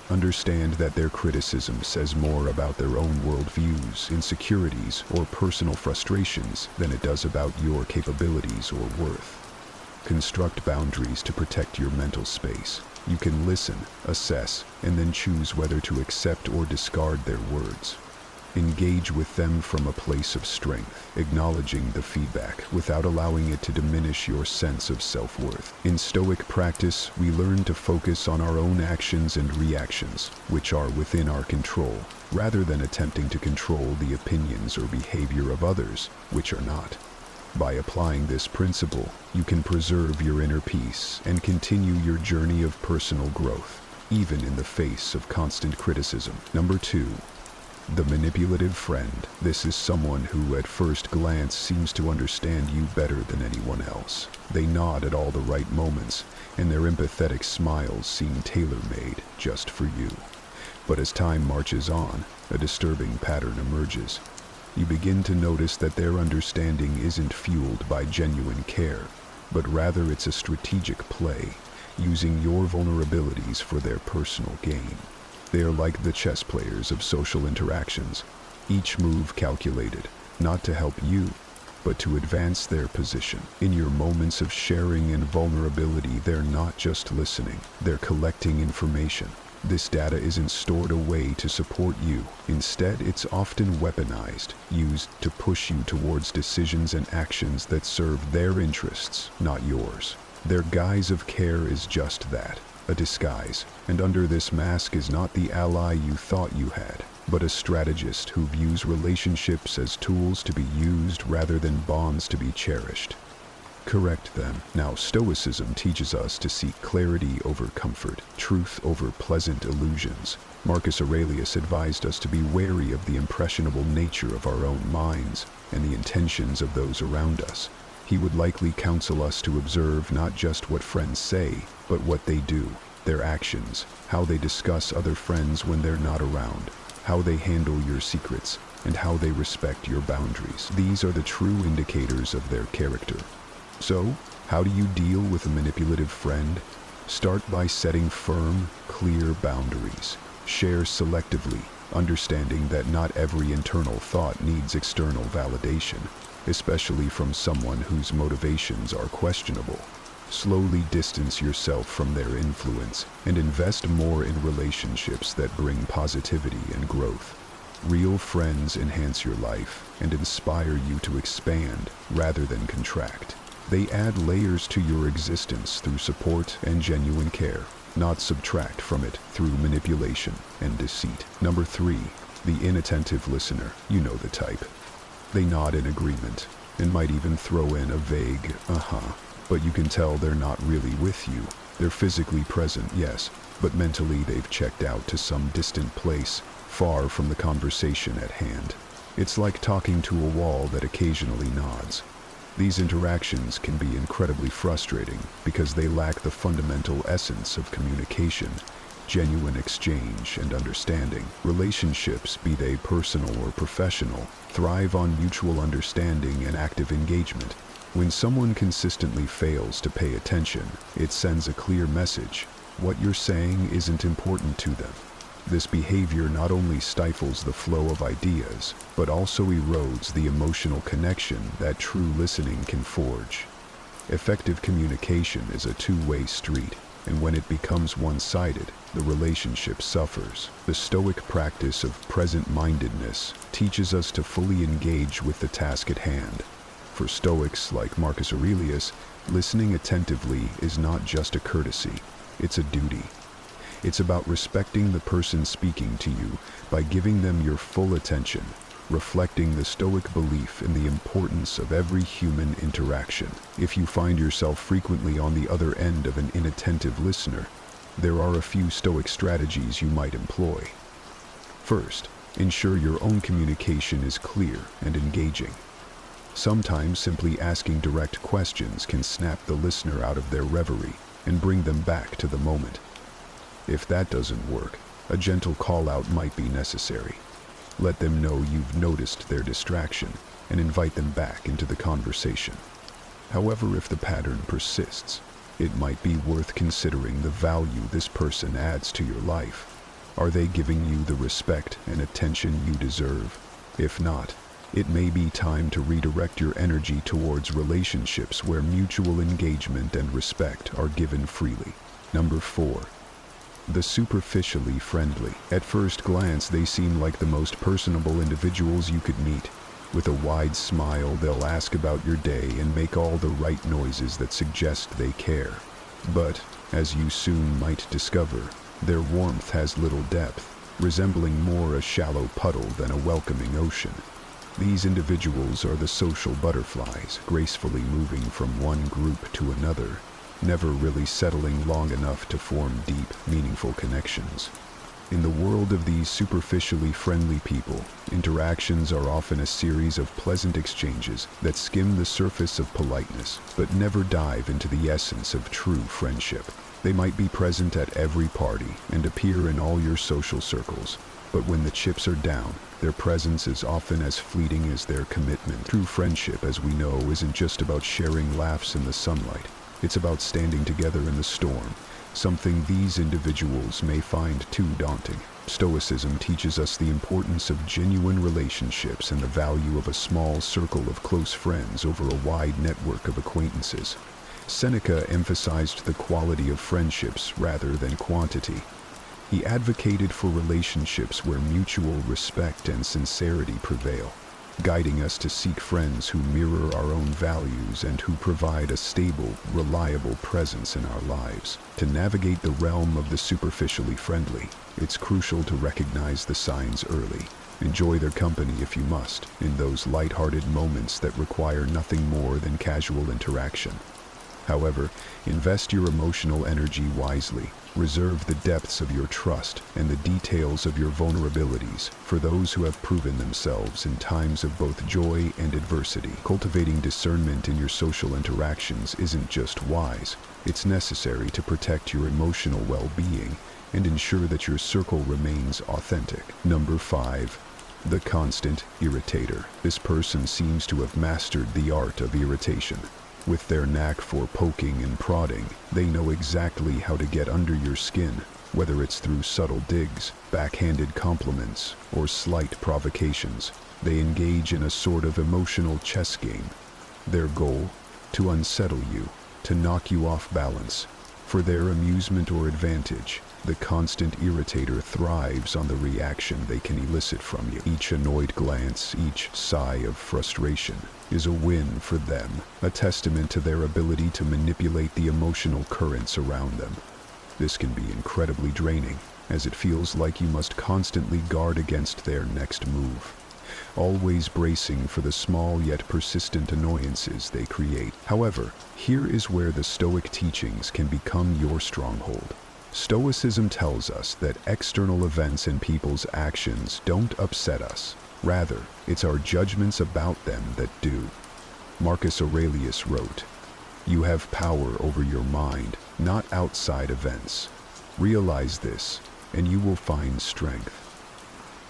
Understand that their criticism says more about their own worldviews, insecurities, or personal frustrations than it does about your capabilities or worth. Construct boundaries to protect your mental space. You can listen, assess, and then choose whether to accept or discard their words. Engage with them from a place of strength, acknowledging the feedback without allowing it to diminish your sense of self-worth. In Stoic practice, we learn to focus on our own actions and reactions, which are within our control, rather than attempting to control the opinions or behavior of others, which are not. By applying this principle, you can preserve your inner peace and continue your journey of personal growth, even in the face of constant criticism. Number 2. The manipulative friend. This is someone who at first glance seems to understand you better than anyone else. They nod at all the right moments, and their empathetic smiles seem tailor-made just for you. But as time marches on, a disturbing pattern emerges. You begin to notice that their understanding isn't fueled by genuine care, but rather it's a strategic play, using your vulnerabilities for their personal gain. They are like the chess players of social interactions, each move calculated, not to help you, but to advance their position. In your moments of sharing and vulnerability, they're not just listening, they're collecting information. This data isn't stored away to support you. Instead, it's often weaponized, used to push you towards decisions and actions that serve their interests, not yours. Their guise of care is just that, a disguise, and under this mask is not the ally you thought you had, but a strategist who views relationships as tools to be used rather than bonds to be cherished. Correct them. Now, Stoicism teaches us to seek clarity over comfort, truth over pleasant illusions. Marcus Aurelius advised us to be wary of the impressionable nature of our own minds and the intentions of those around us. He would likely counsel us to observe not just what friends say, but what they do, their actions, how they discuss other friends when they're not around, how they handle your secrets, and how they respect your boundaries. These are the true indicators of their character. So, how do you deal with a manipulative friend? Start by setting firm, clear boundaries. Share selectively, understanding that not every internal thought needs external validation, especially from someone whose motivations are questionable. Slowly distance yourself from their influence and invest more in relationships that bring positivity and growth. Real friends enhance your life and inspire you to expand rather than contract. They add layers to your existence through support and genuine care, not subtract from it through manipulation and deceit. Number 3, the inattentive listener. You know the type. They nod in agreement and might even throw in a vague, but you can tell they're not really with you. They're physically present, yes, but mentally they've checked out to some distant place, far from the conversation at hand. It's like talking to a wall that occasionally nods. These interactions can be incredibly frustrating because they lack the fundamental essence of communication, genuine exchange, and understanding. Relationships, be they personal or professional, thrive on mutual understanding and active engagement. When someone consistently fails to pay attention, it sends a clear message. What you're saying isn't important to them. This behavior not only stifles the flow of ideas, but also erodes the emotional connection that true listening can forge. Effective communication is a two-way street, and when it becomes one-sided, the relationship suffers. The Stoic practice of present-mindedness teaches us to fully engage with the task at hand. For Stoics like Marcus Aurelius, listening attentively is not just a courtesy, it's a duty. It's about respecting the person speaking to you by giving them your full attention, reflecting the Stoic belief in the importance of every human interaction. If you find yourself frequently on the other end of an inattentive listener, there are a few Stoic strategies you might employ. First, ensure your own communication is clear and engaging. Sometimes simply asking direct questions can snap the listener out of their reverie and bring them back to the moment. If that doesn't work, a gentle call-out might be necessary. Let them know you've noticed their distraction and invite them back into the conversation. However, if the pattern persists, it might be worth considering the value this person adds to your life. Are they giving you the respect and attention you deserve? If not, it may be time to redirect your energy towards relationships where mutual engagement and respect are given freely. Number 4. The superficially friendly. At first glance, they seem like the most personable individuals you could meet. With a wide smile, they'll ask about your day and make all the right noises that suggest they care. But, as you soon might discover, their warmth has little depth, resembling more a shallow puddle than a welcoming ocean. These individuals are the social butterflies, gracefully moving from one group to another, never really settling long enough to form deep, meaningful connections. In the world of these superficially friendly people, interactions are often a series of pleasant exchanges that skim the surface of politeness, but never dive into the essence of true friendship. They might be present at every party and appear in all your social circles, but when the chips are down, their presence is often as fleeting as their commitment. True friendship, as we know, isn't just about sharing laughs in the sunlight. It's about standing together in the storm, something these individuals may find too daunting. Stoicism teaches us the importance of genuine relationships and the value of a small circle of close friends over a wide network of acquaintances. Seneca emphasized the quality of friendships rather than quantity. He advocated for relationships where mutual respect and sincerity prevail, guiding us to seek friends who mirror our own values and who provide a stable, reliable presence in our lives. To navigate the realm of the superficially friendly, it's crucial to recognize the signs early. Enjoy their company if you must, in those light-hearted moments that require nothing more than casual interaction. However, invest your emotional energy wisely. Reserve the depths of your trust and the details of your vulnerabilities for those who have proven themselves in times of both joy and adversity. Cultivating discernment in your social interactions isn't just wise, it's necessary to protect your emotional well-being and ensure that your circle remains authentic. Number 5. The constant irritator. This person seems to have mastered the art of irritation. With their knack for poking and prodding, they know exactly how to get under your skin, whether it's through subtle digs, backhanded compliments, or slight provocations. They engage in a sort of emotional chess game. Their goal? To unsettle you, to knock you off balance. For their amusement or advantage, the constant irritator thrives on the reaction they can elicit from you. Each annoyed glance, each sigh of frustration is a win for them, a testament to their ability to manipulate the emotional currents around them. This can be incredibly draining, as it feels like you must constantly guard against their next move, always bracing for the small yet persistent annoyances they create. However, here is where the Stoic teachings can become your stronghold. Stoicism tells us that external events and people's actions don't upset us. Rather, it's our judgments about them that do. Marcus Aurelius wrote, "You have power over your mind, not outside events. Realize this, and you will find strength."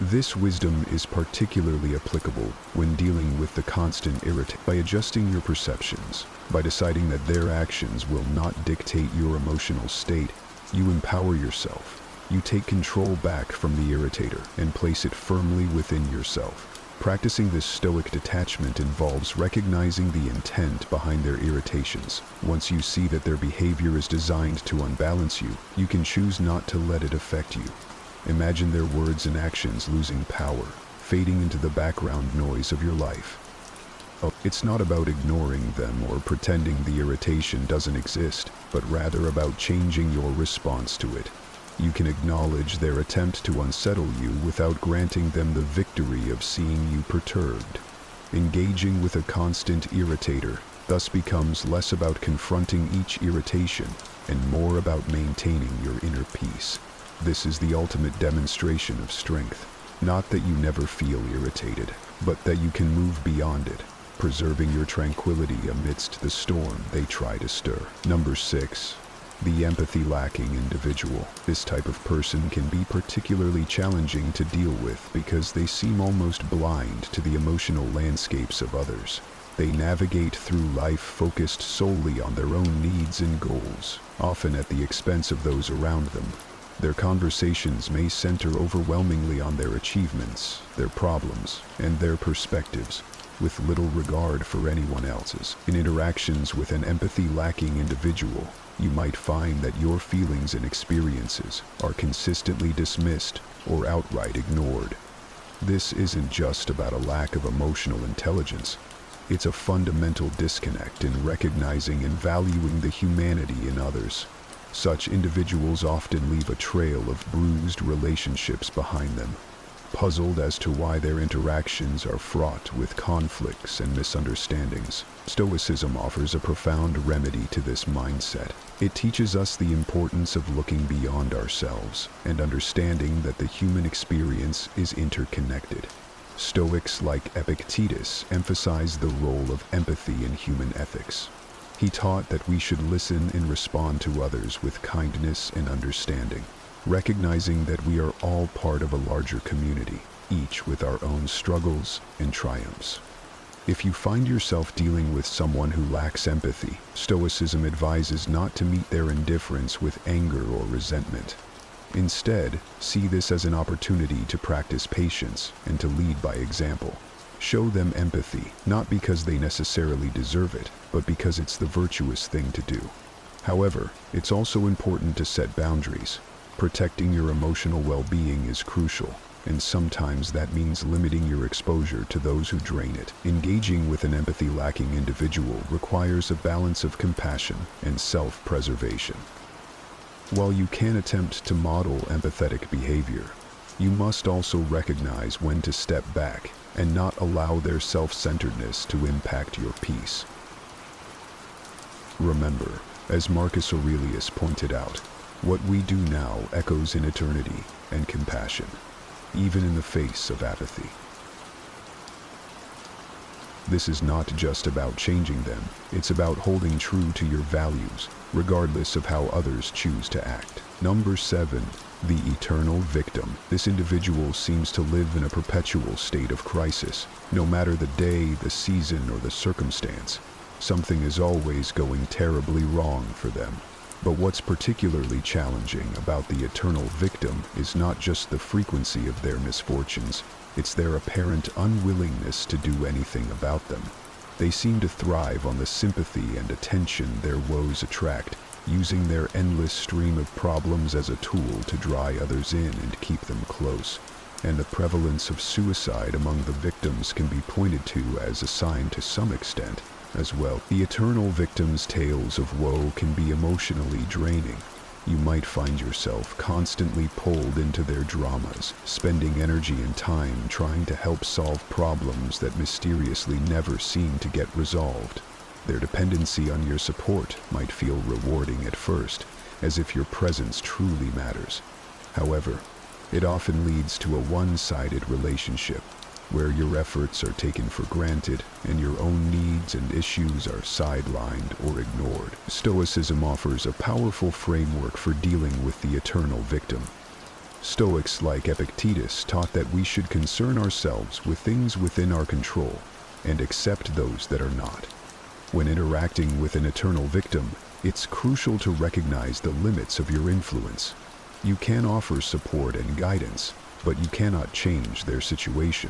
This wisdom is particularly applicable when dealing with the constant irritation. By adjusting your perceptions, by deciding that their actions will not dictate your emotional state, you empower yourself. You take control back from the irritator and place it firmly within yourself. Practicing this Stoic detachment involves recognizing the intent behind their irritations. Once you see that their behavior is designed to unbalance you, you can choose not to let it affect you. Imagine their words and actions losing power, fading into the background noise of your life. It's not about ignoring them or pretending the irritation doesn't exist, but rather about changing your response to it. You can acknowledge their attempt to unsettle you without granting them the victory of seeing you perturbed. Engaging with a constant irritator thus becomes less about confronting each irritation and more about maintaining your inner peace. This is the ultimate demonstration of strength. Not that you never feel irritated, but that you can move beyond it, preserving your tranquility amidst the storm they try to stir. Number 6. The empathy-lacking individual. This type of person can be particularly challenging to deal with because they seem almost blind to the emotional landscapes of others. They navigate through life focused solely on their own needs and goals, often at the expense of those around them. Their conversations may center overwhelmingly on their achievements, their problems, and their perspectives, with little regard for anyone else's. In interactions with an empathy-lacking individual, you might find that your feelings and experiences are consistently dismissed or outright ignored. This isn't just about a lack of emotional intelligence. It's a fundamental disconnect in recognizing and valuing the humanity in others. Such individuals often leave a trail of bruised relationships behind them, puzzled as to why their interactions are fraught with conflicts and misunderstandings. Stoicism offers a profound remedy to this mindset. It teaches us the importance of looking beyond ourselves and understanding that the human experience is interconnected. Stoics like Epictetus emphasize the role of empathy in human ethics. He taught that we should listen and respond to others with kindness and understanding, recognizing that we are all part of a larger community, each with our own struggles and triumphs. If you find yourself dealing with someone who lacks empathy, Stoicism advises not to meet their indifference with anger or resentment. Instead, see this as an opportunity to practice patience and to lead by example. Show them empathy, not because they necessarily deserve it, but because it's the virtuous thing to do. However, it's also important to set boundaries. Protecting your emotional well-being is crucial, and sometimes that means limiting your exposure to those who drain it. Engaging with an empathy-lacking individual requires a balance of compassion and self-preservation. While you can attempt to model empathetic behavior, you must also recognize when to step back and not allow their self-centeredness to impact your peace. Remember, as Marcus Aurelius pointed out, what we do now echoes in eternity and compassion, even in the face of apathy. This is not just about changing them, it's about holding true to your values, regardless of how others choose to act. Number 7. The eternal victim. This individual seems to live in a perpetual state of crisis. No matter the day, the season, or the circumstance, something is always going terribly wrong for them. But what's particularly challenging about the eternal victim is not just the frequency of their misfortunes, it's their apparent unwillingness to do anything about them. They seem to thrive on the sympathy and attention their woes attract, using their endless stream of problems as a tool to draw others in and keep them close. And the prevalence of suicide among the victims can be pointed to as a sign to some extent as well. The eternal victim's tales of woe can be emotionally draining. You might find yourself constantly pulled into their dramas, spending energy and time trying to help solve problems that mysteriously never seem to get resolved. Their dependency on your support might feel rewarding at first, as if your presence truly matters. However, it often leads to a one-sided relationship, where your efforts are taken for granted and your own needs and issues are sidelined or ignored. Stoicism offers a powerful framework for dealing with the eternal victim. Stoics like Epictetus taught that we should concern ourselves with things within our control and accept those that are not. When interacting with an eternal victim, it's crucial to recognize the limits of your influence. You can offer support and guidance, but you cannot change their situation.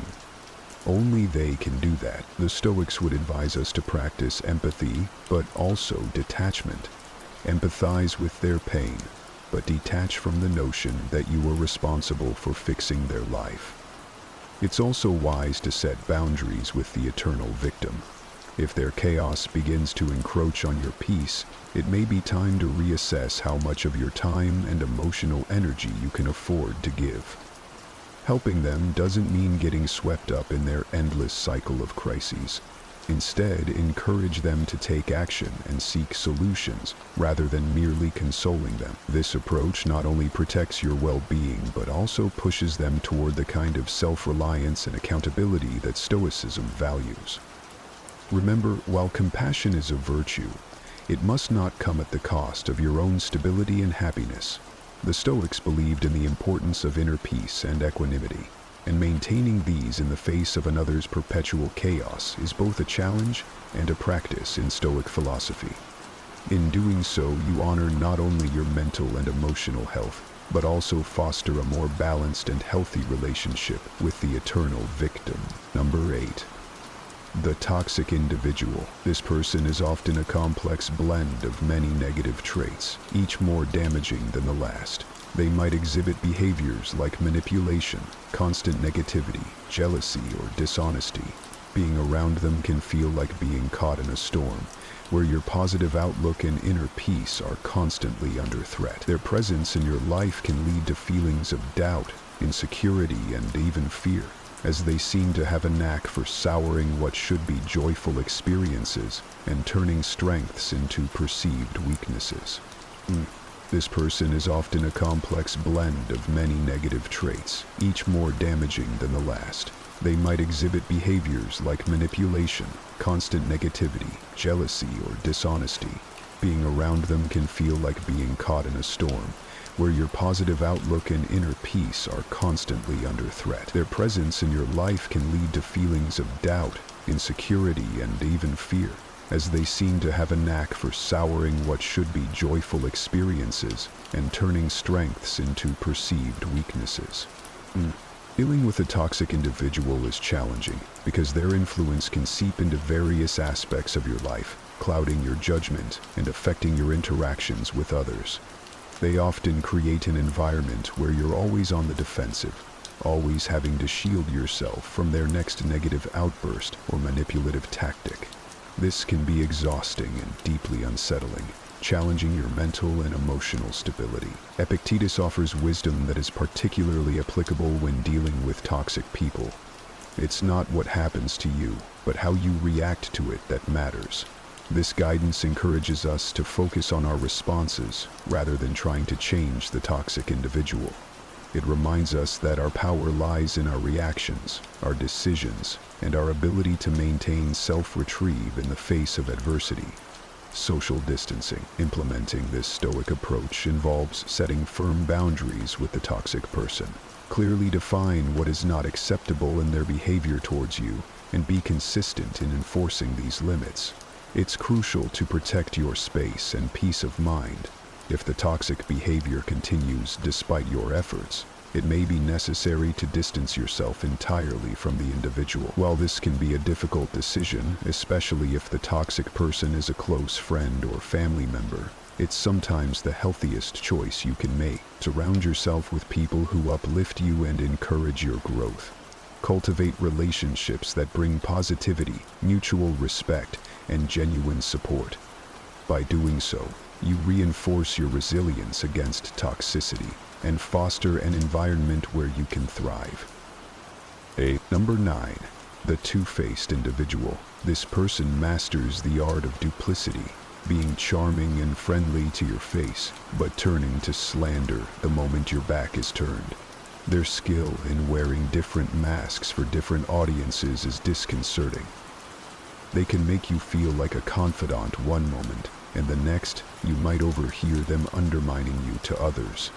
Only they can do that. The Stoics would advise us to practice empathy, but also detachment. Empathize with their pain, but detach from the notion that you are responsible for fixing their life. It's also wise to set boundaries with the eternal victim. If their chaos begins to encroach on your peace, it may be time to reassess how much of your time and emotional energy you can afford to give. Helping them doesn't mean getting swept up in their endless cycle of crises. Instead, encourage them to take action and seek solutions, rather than merely consoling them. This approach not only protects your well-being, but also pushes them toward the kind of self-reliance and accountability that Stoicism values. Remember, while compassion is a virtue, it must not come at the cost of your own stability and happiness. The Stoics believed in the importance of inner peace and equanimity, and maintaining these in the face of another's perpetual chaos is both a challenge and a practice in Stoic philosophy. In doing so, you honor not only your mental and emotional health, but also foster a more balanced and healthy relationship with the eternal victim. Number 8. The toxic individual. This person is often a complex blend of many negative traits, each more damaging than the last. They might exhibit behaviors like manipulation, constant negativity, jealousy, or dishonesty. Being around them can feel like being caught in a storm, where your positive outlook and inner peace are constantly under threat. Their presence in your life can lead to feelings of doubt, insecurity, and even fear, as they seem to have a knack for souring what should be joyful experiences and turning strengths into perceived weaknesses. This person is often a complex blend of many negative traits, each more damaging than the last. They might exhibit behaviors like manipulation, constant negativity, jealousy, or dishonesty. Being around them can feel like being caught in a storm, where your positive outlook and inner peace are constantly under threat. Their presence in your life can lead to feelings of doubt, insecurity, and even fear, as they seem to have a knack for souring what should be joyful experiences and turning strengths into perceived weaknesses. Dealing with a toxic individual is challenging because their influence can seep into various aspects of your life, clouding your judgment and affecting your interactions with others. They often create an environment where you're always on the defensive, always having to shield yourself from their next negative outburst or manipulative tactic. This can be exhausting and deeply unsettling, challenging your mental and emotional stability. Epictetus offers wisdom that is particularly applicable when dealing with toxic people. It's not what happens to you, but how you react to it that matters. This guidance encourages us to focus on our responses rather than trying to change the toxic individual. It reminds us that our power lies in our reactions, our decisions, and our ability to maintain self-retrieve in the face of adversity. Social distancing. Implementing this Stoic approach involves setting firm boundaries with the toxic person. Clearly define what is not acceptable in their behavior towards you, and be consistent in enforcing these limits. It's crucial to protect your space and peace of mind. If the toxic behavior continues despite your efforts, it may be necessary to distance yourself entirely from the individual. While this can be a difficult decision, especially if the toxic person is a close friend or family member, it's sometimes the healthiest choice you can make. Surround yourself with people who uplift you and encourage your growth. Cultivate relationships that bring positivity, mutual respect, and genuine support. By doing so, you reinforce your resilience against toxicity and foster an environment where you can thrive. Number 9. The two-faced individual. This person masters the art of duplicity, being charming and friendly to your face, but turning to slander the moment your back is turned. Their skill in wearing different masks for different audiences is disconcerting. They can make you feel like a confidant one moment, and the next, you might overhear them undermining you to others.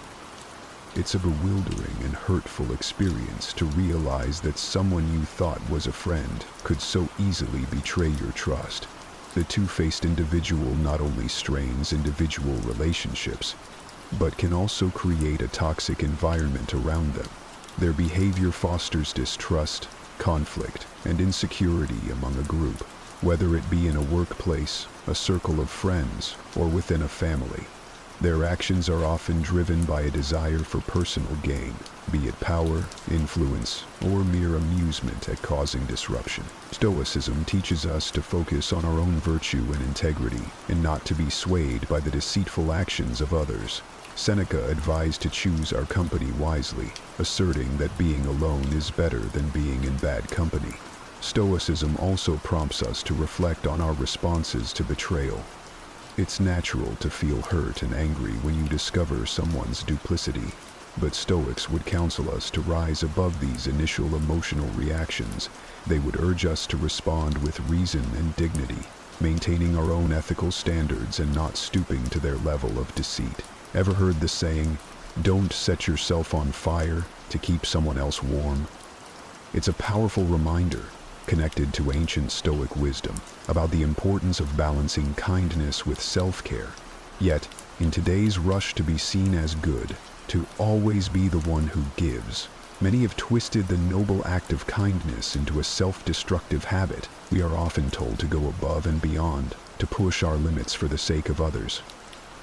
It's a bewildering and hurtful experience to realize that someone you thought was a friend could so easily betray your trust. The two-faced individual not only strains individual relationships, but can also create a toxic environment around them. Their behavior fosters distrust, conflict, and insecurity among a group, whether it be in a workplace, a circle of friends, or within a family. Their actions are often driven by a desire for personal gain, be it power, influence, or mere amusement at causing disruption. Stoicism teaches us to focus on our own virtue and integrity, and not to be swayed by the deceitful actions of others. Seneca advised to choose our company wisely, asserting that being alone is better than being in bad company. Stoicism also prompts us to reflect on our responses to betrayal. It's natural to feel hurt and angry when you discover someone's duplicity, but Stoics would counsel us to rise above these initial emotional reactions. They would urge us to respond with reason and dignity, maintaining our own ethical standards and not stooping to their level of deceit. Ever heard the saying, "Don't set yourself on fire to keep someone else warm"? It's a powerful reminder, connected to ancient Stoic wisdom, about the importance of balancing kindness with self-care. Yet, in today's rush to be seen as good, to always be the one who gives, many have twisted the noble act of kindness into a self-destructive habit. We are often told to go above and beyond, to push our limits for the sake of others.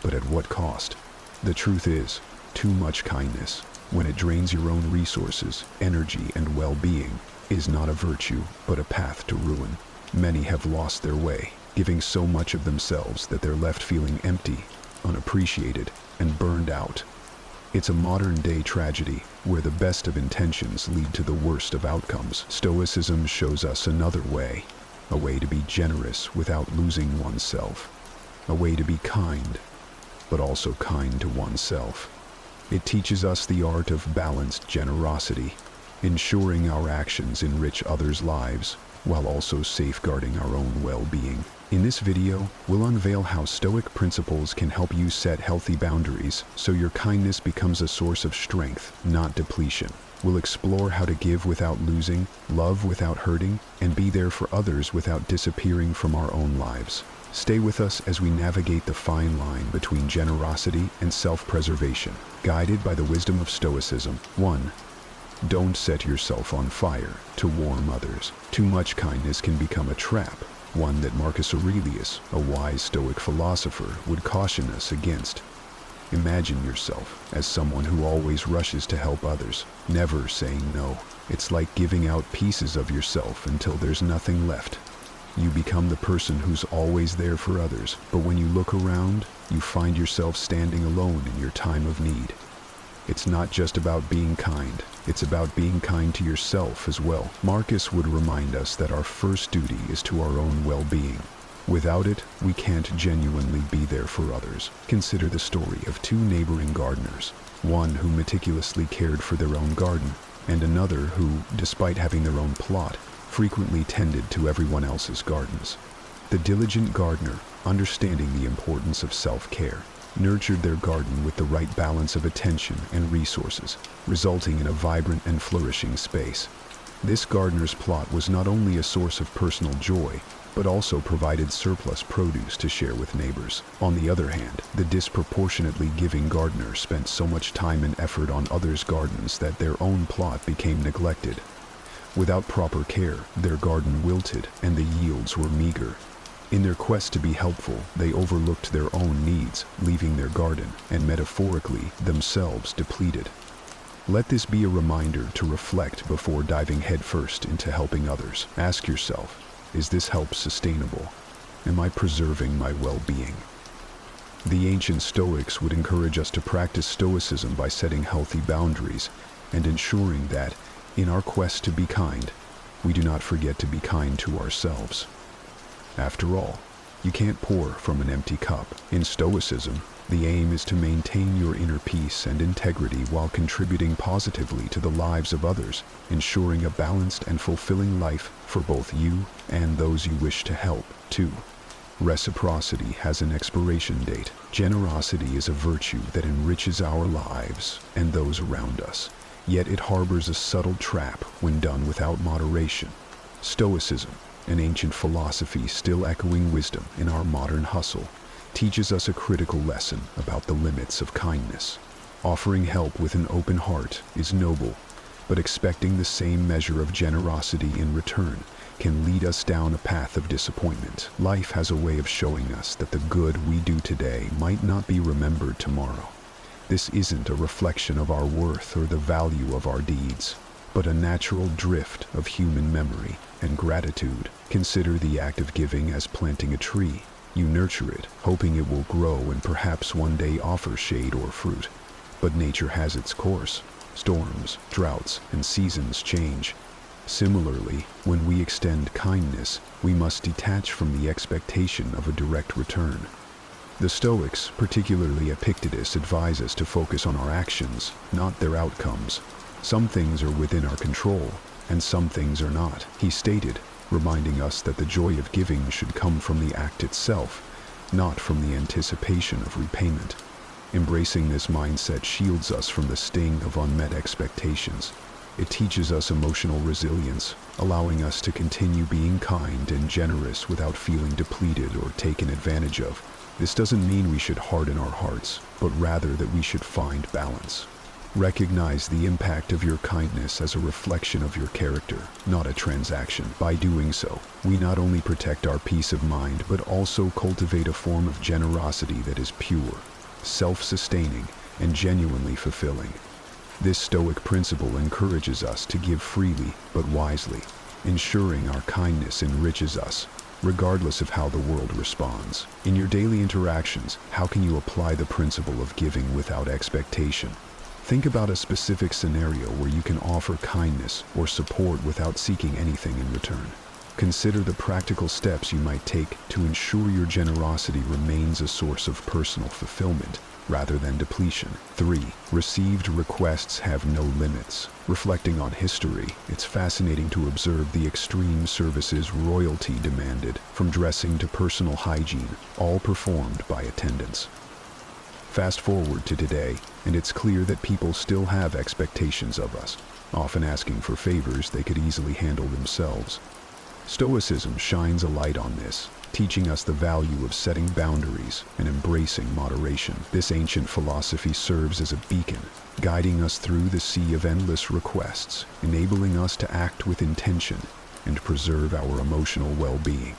But at what cost? The truth is, too much kindness, when it drains your own resources, energy, and well-being, is not a virtue, but a path to ruin. Many have lost their way, giving so much of themselves that they're left feeling empty, unappreciated, and burned out. It's a modern-day tragedy, where the best of intentions lead to the worst of outcomes. Stoicism shows us another way, a way to be generous without losing oneself, a way to be kind, but also kind to oneself. It teaches us the art of balanced generosity, ensuring our actions enrich others' lives, while also safeguarding our own well-being. In this video, we'll unveil how Stoic principles can help you set healthy boundaries so your kindness becomes a source of strength, not depletion. We'll explore how to give without losing, love without hurting, and be there for others without disappearing from our own lives. Stay with us as we navigate the fine line between generosity and self-preservation, guided by the wisdom of Stoicism. 1. Don't set yourself on fire to warm others. Too much kindness can become a trap, one that Marcus Aurelius, a wise Stoic philosopher, would caution us against. Imagine yourself as someone who always rushes to help others, never saying no. It's like giving out pieces of yourself until there's nothing left. You become the person who's always there for others, but when you look around, you find yourself standing alone in your time of need. It's not just about being kind, it's about being kind to yourself as well. Marcus would remind us that our first duty is to our own well-being. Without it, we can't genuinely be there for others. Consider the story of two neighboring gardeners, one who meticulously cared for their own garden, and another who, despite having their own plot, frequently tended to everyone else's gardens. The diligent gardener, understanding the importance of self-care, nurtured their garden with the right balance of attention and resources, resulting in a vibrant and flourishing space. This gardener's plot was not only a source of personal joy, but also provided surplus produce to share with neighbors. On the other hand, the disproportionately giving gardener spent so much time and effort on others' gardens that their own plot became neglected. Without proper care, their garden wilted and the yields were meager. In their quest to be helpful, they overlooked their own needs, leaving their garden, and metaphorically, themselves depleted. Let this be a reminder to reflect before diving headfirst into helping others. Ask yourself, is this help sustainable? Am I preserving my well-being? The ancient Stoics would encourage us to practice Stoicism by setting healthy boundaries and ensuring that, in our quest to be kind, we do not forget to be kind to ourselves. After all, you can't pour from an empty cup. In Stoicism, the aim is to maintain your inner peace and integrity while contributing positively to the lives of others, ensuring a balanced and fulfilling life for both you and those you wish to help. 2. Reciprocity has an expiration date. Generosity is a virtue that enriches our lives and those around us, yet it harbors a subtle trap when done without moderation. Stoicism, an ancient philosophy still echoing wisdom in our modern hustle, teaches us a critical lesson about the limits of kindness. Offering help with an open heart is noble, but expecting the same measure of generosity in return can lead us down a path of disappointment. Life has a way of showing us that the good we do today might not be remembered tomorrow. This isn't a reflection of our worth or the value of our deeds, but a natural drift of human memory and gratitude. Consider the act of giving as planting a tree. You nurture it, hoping it will grow and perhaps one day offer shade or fruit. But nature has its course. Storms, droughts, and seasons change. Similarly, when we extend kindness, we must detach from the expectation of a direct return. The Stoics, particularly Epictetus, advise us to focus on our actions, not their outcomes. Some things are within our control, and some things are not, he stated, reminding us that the joy of giving should come from the act itself, not from the anticipation of repayment. Embracing this mindset shields us from the sting of unmet expectations. It teaches us emotional resilience, allowing us to continue being kind and generous without feeling depleted or taken advantage of. This doesn't mean we should harden our hearts, but rather that we should find balance. Recognize the impact of your kindness as a reflection of your character, not a transaction. By doing so, we not only protect our peace of mind, but also cultivate a form of generosity that is pure, self-sustaining, and genuinely fulfilling. This Stoic principle encourages us to give freely but wisely, ensuring our kindness enriches us, regardless of how the world responds. In your daily interactions, how can you apply the principle of giving without expectation? Think about a specific scenario where you can offer kindness or support without seeking anything in return. Consider the practical steps you might take to ensure your generosity remains a source of personal fulfillment rather than depletion. 3. Received requests have no limits. Reflecting on history, it's fascinating to observe the extreme services royalty demanded, from dressing to personal hygiene, all performed by attendants. Fast forward to today, and it's clear that people still have expectations of us, often asking for favors they could easily handle themselves. Stoicism shines a light on this, teaching us the value of setting boundaries and embracing moderation. This ancient philosophy serves as a beacon, guiding us through the sea of endless requests, enabling us to act with intention and preserve our emotional well-being.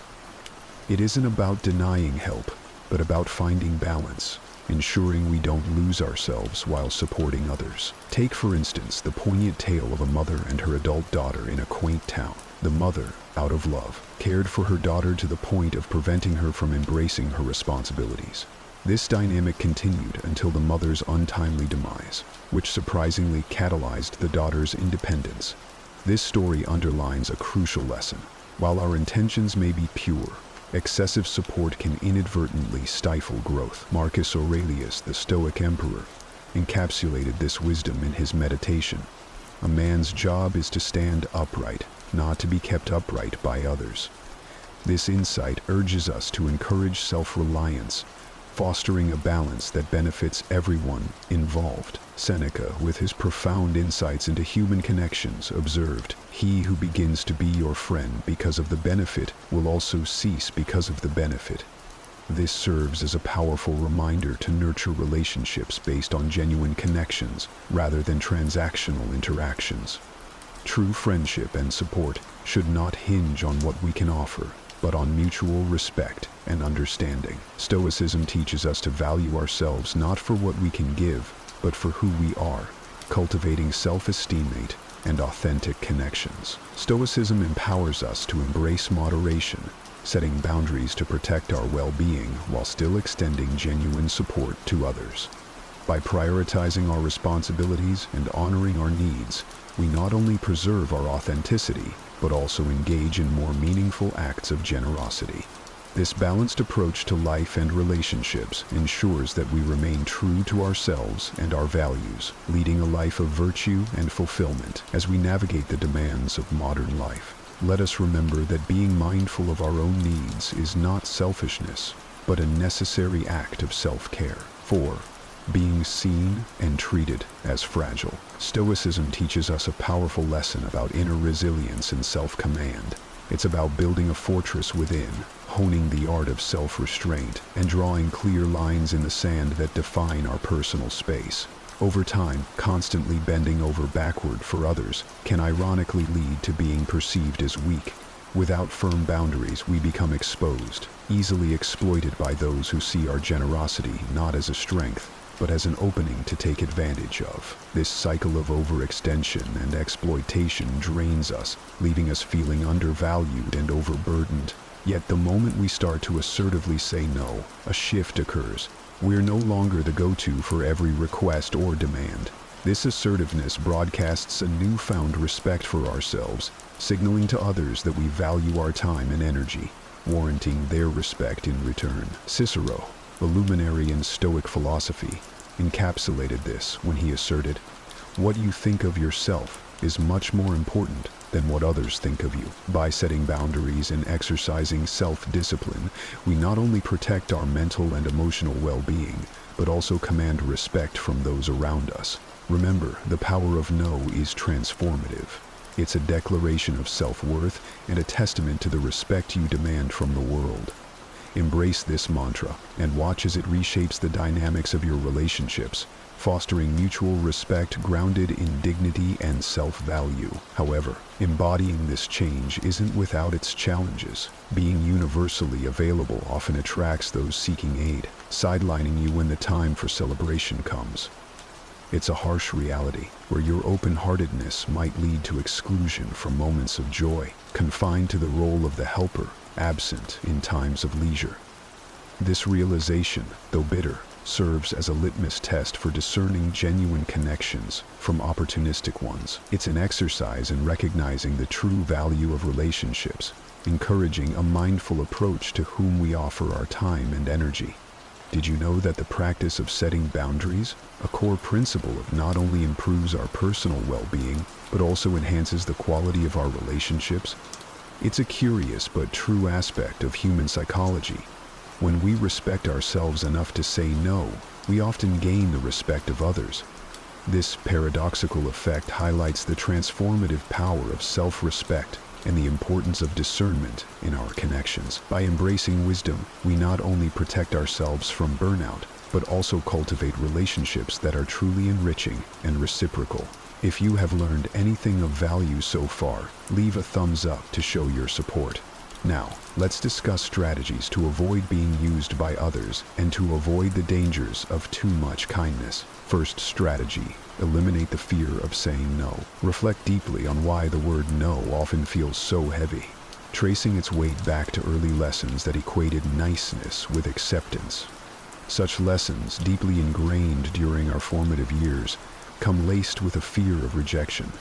It isn't about denying help, but about finding balance, ensuring we don't lose ourselves while supporting others. Take, for instance, the poignant tale of a mother and her adult daughter in a quaint town. The mother, out of love, cared for her daughter to the point of preventing her from embracing her responsibilities. This dynamic continued until the mother's untimely demise, which surprisingly catalyzed the daughter's independence. This story underlines a crucial lesson. While our intentions may be pure, Excessive support can inadvertently stifle growth. Marcus Aurelius, the Stoic emperor, encapsulated this wisdom in his meditation. A man's job is to stand upright, not to be kept upright by others. This insight urges us to encourage self-reliance, fostering a balance that benefits everyone involved. Seneca, with his profound insights into human connections, observed, "He who begins to be your friend because of the benefit will also cease because of the benefit." This serves as a powerful reminder to nurture relationships based on genuine connections rather than transactional interactions. True friendship and support should not hinge on what we can offer, but on mutual respect and understanding. Stoicism teaches us to value ourselves not for what we can give, but for who we are, cultivating self-esteem and authentic connections. Stoicism empowers us to embrace moderation, setting boundaries to protect our well-being while still extending genuine support to others. By prioritizing our responsibilities and honoring our needs, we not only preserve our authenticity, but also engage in more meaningful acts of generosity. This balanced approach to life and relationships ensures that we remain true to ourselves and our values, leading a life of virtue and fulfillment as we navigate the demands of modern life. Let us remember that being mindful of our own needs is not selfishness, but a necessary act of self-care. 4. Being seen and treated as fragile. Stoicism teaches us a powerful lesson about inner resilience and self-command. It's about building a fortress within, honing the art of self-restraint, and drawing clear lines in the sand that define our personal space. Over time, constantly bending over backward for others can ironically lead to being perceived as weak. Without firm boundaries, we become exposed, easily exploited by those who see our generosity not as a strength, but as an opening to take advantage of. This cycle of overextension and exploitation drains us, leaving us feeling undervalued and overburdened. Yet the moment we start to assertively say no, a shift occurs. We're no longer the go-to for every request or demand. This assertiveness broadcasts a newfound respect for ourselves, signaling to others that we value our time and energy, warranting their respect in return. Cicero, a luminary in Stoic philosophy, encapsulated this when he asserted, "What you think of yourself is much more important than what others think of you." By setting boundaries and exercising self-discipline, we not only protect our mental and emotional well-being, but also command respect from those around us. Remember, the power of no is transformative. It's a declaration of self-worth and a testament to the respect you demand from the world. Embrace this mantra and watch as it reshapes the dynamics of your relationships, fostering mutual respect grounded in dignity and self-value. However, embodying this change isn't without its challenges. Being universally available often attracts those seeking aid, sidelining you when the time for celebration comes. It's a harsh reality where your open-heartedness might lead to exclusion from moments of joy, confined to the role of the helper, absent in times of leisure. This realization, though bitter, serves as a litmus test for discerning genuine connections from opportunistic ones. It's an exercise in recognizing the true value of relationships, encouraging a mindful approach to whom we offer our time and energy. Did you know that the practice of setting boundaries, a core principle of not only improves our personal well-being, but also enhances the quality of our relationships? It's a curious but true aspect of human psychology. When we respect ourselves enough to say no, we often gain the respect of others. This paradoxical effect highlights the transformative power of self-respect and the importance of discernment in our connections. By embracing wisdom, we not only protect ourselves from burnout, but also cultivate relationships that are truly enriching and reciprocal. If you have learned anything of value so far, leave a thumbs up to show your support. Now, let's discuss strategies to avoid being used by others and to avoid the dangers of too much kindness. First strategy: eliminate the fear of saying no. Reflect deeply on why the word no often feels so heavy, tracing its weight back to early lessons that equated niceness with acceptance. Such lessons, deeply ingrained during our formative years, come laced with a fear of rejection.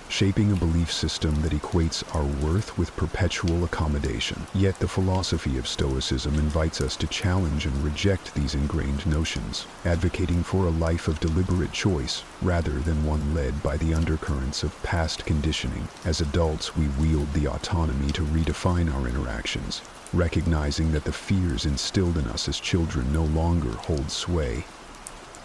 shaping a belief system that equates our worth with perpetual accommodation. Yet the philosophy of Stoicism invites us to challenge and reject these ingrained notions, advocating for a life of deliberate choice rather than one led by the undercurrents of past conditioning. As adults, we wield the autonomy to redefine our interactions, recognizing that the fears instilled in us as children no longer hold sway.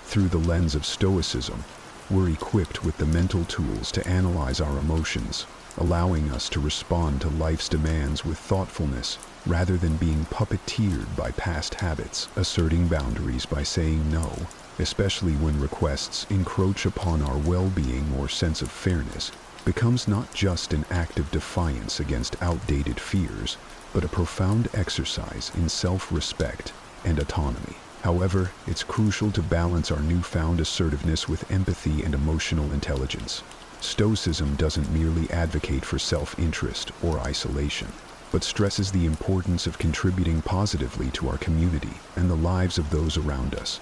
Through the lens of Stoicism, we're equipped with the mental tools to analyze our emotions, allowing us to respond to life's demands with thoughtfulness rather than being puppeteered by past habits, asserting boundaries by saying no, especially when requests encroach upon our well-being or sense of fairness, becomes not just an act of defiance against outdated fears, but a profound exercise in self-respect and autonomy. However, it's crucial to balance our newfound assertiveness with empathy and emotional intelligence. Stoicism doesn't merely advocate for self-interest or isolation, but stresses the importance of contributing positively to our community and the lives of those around us.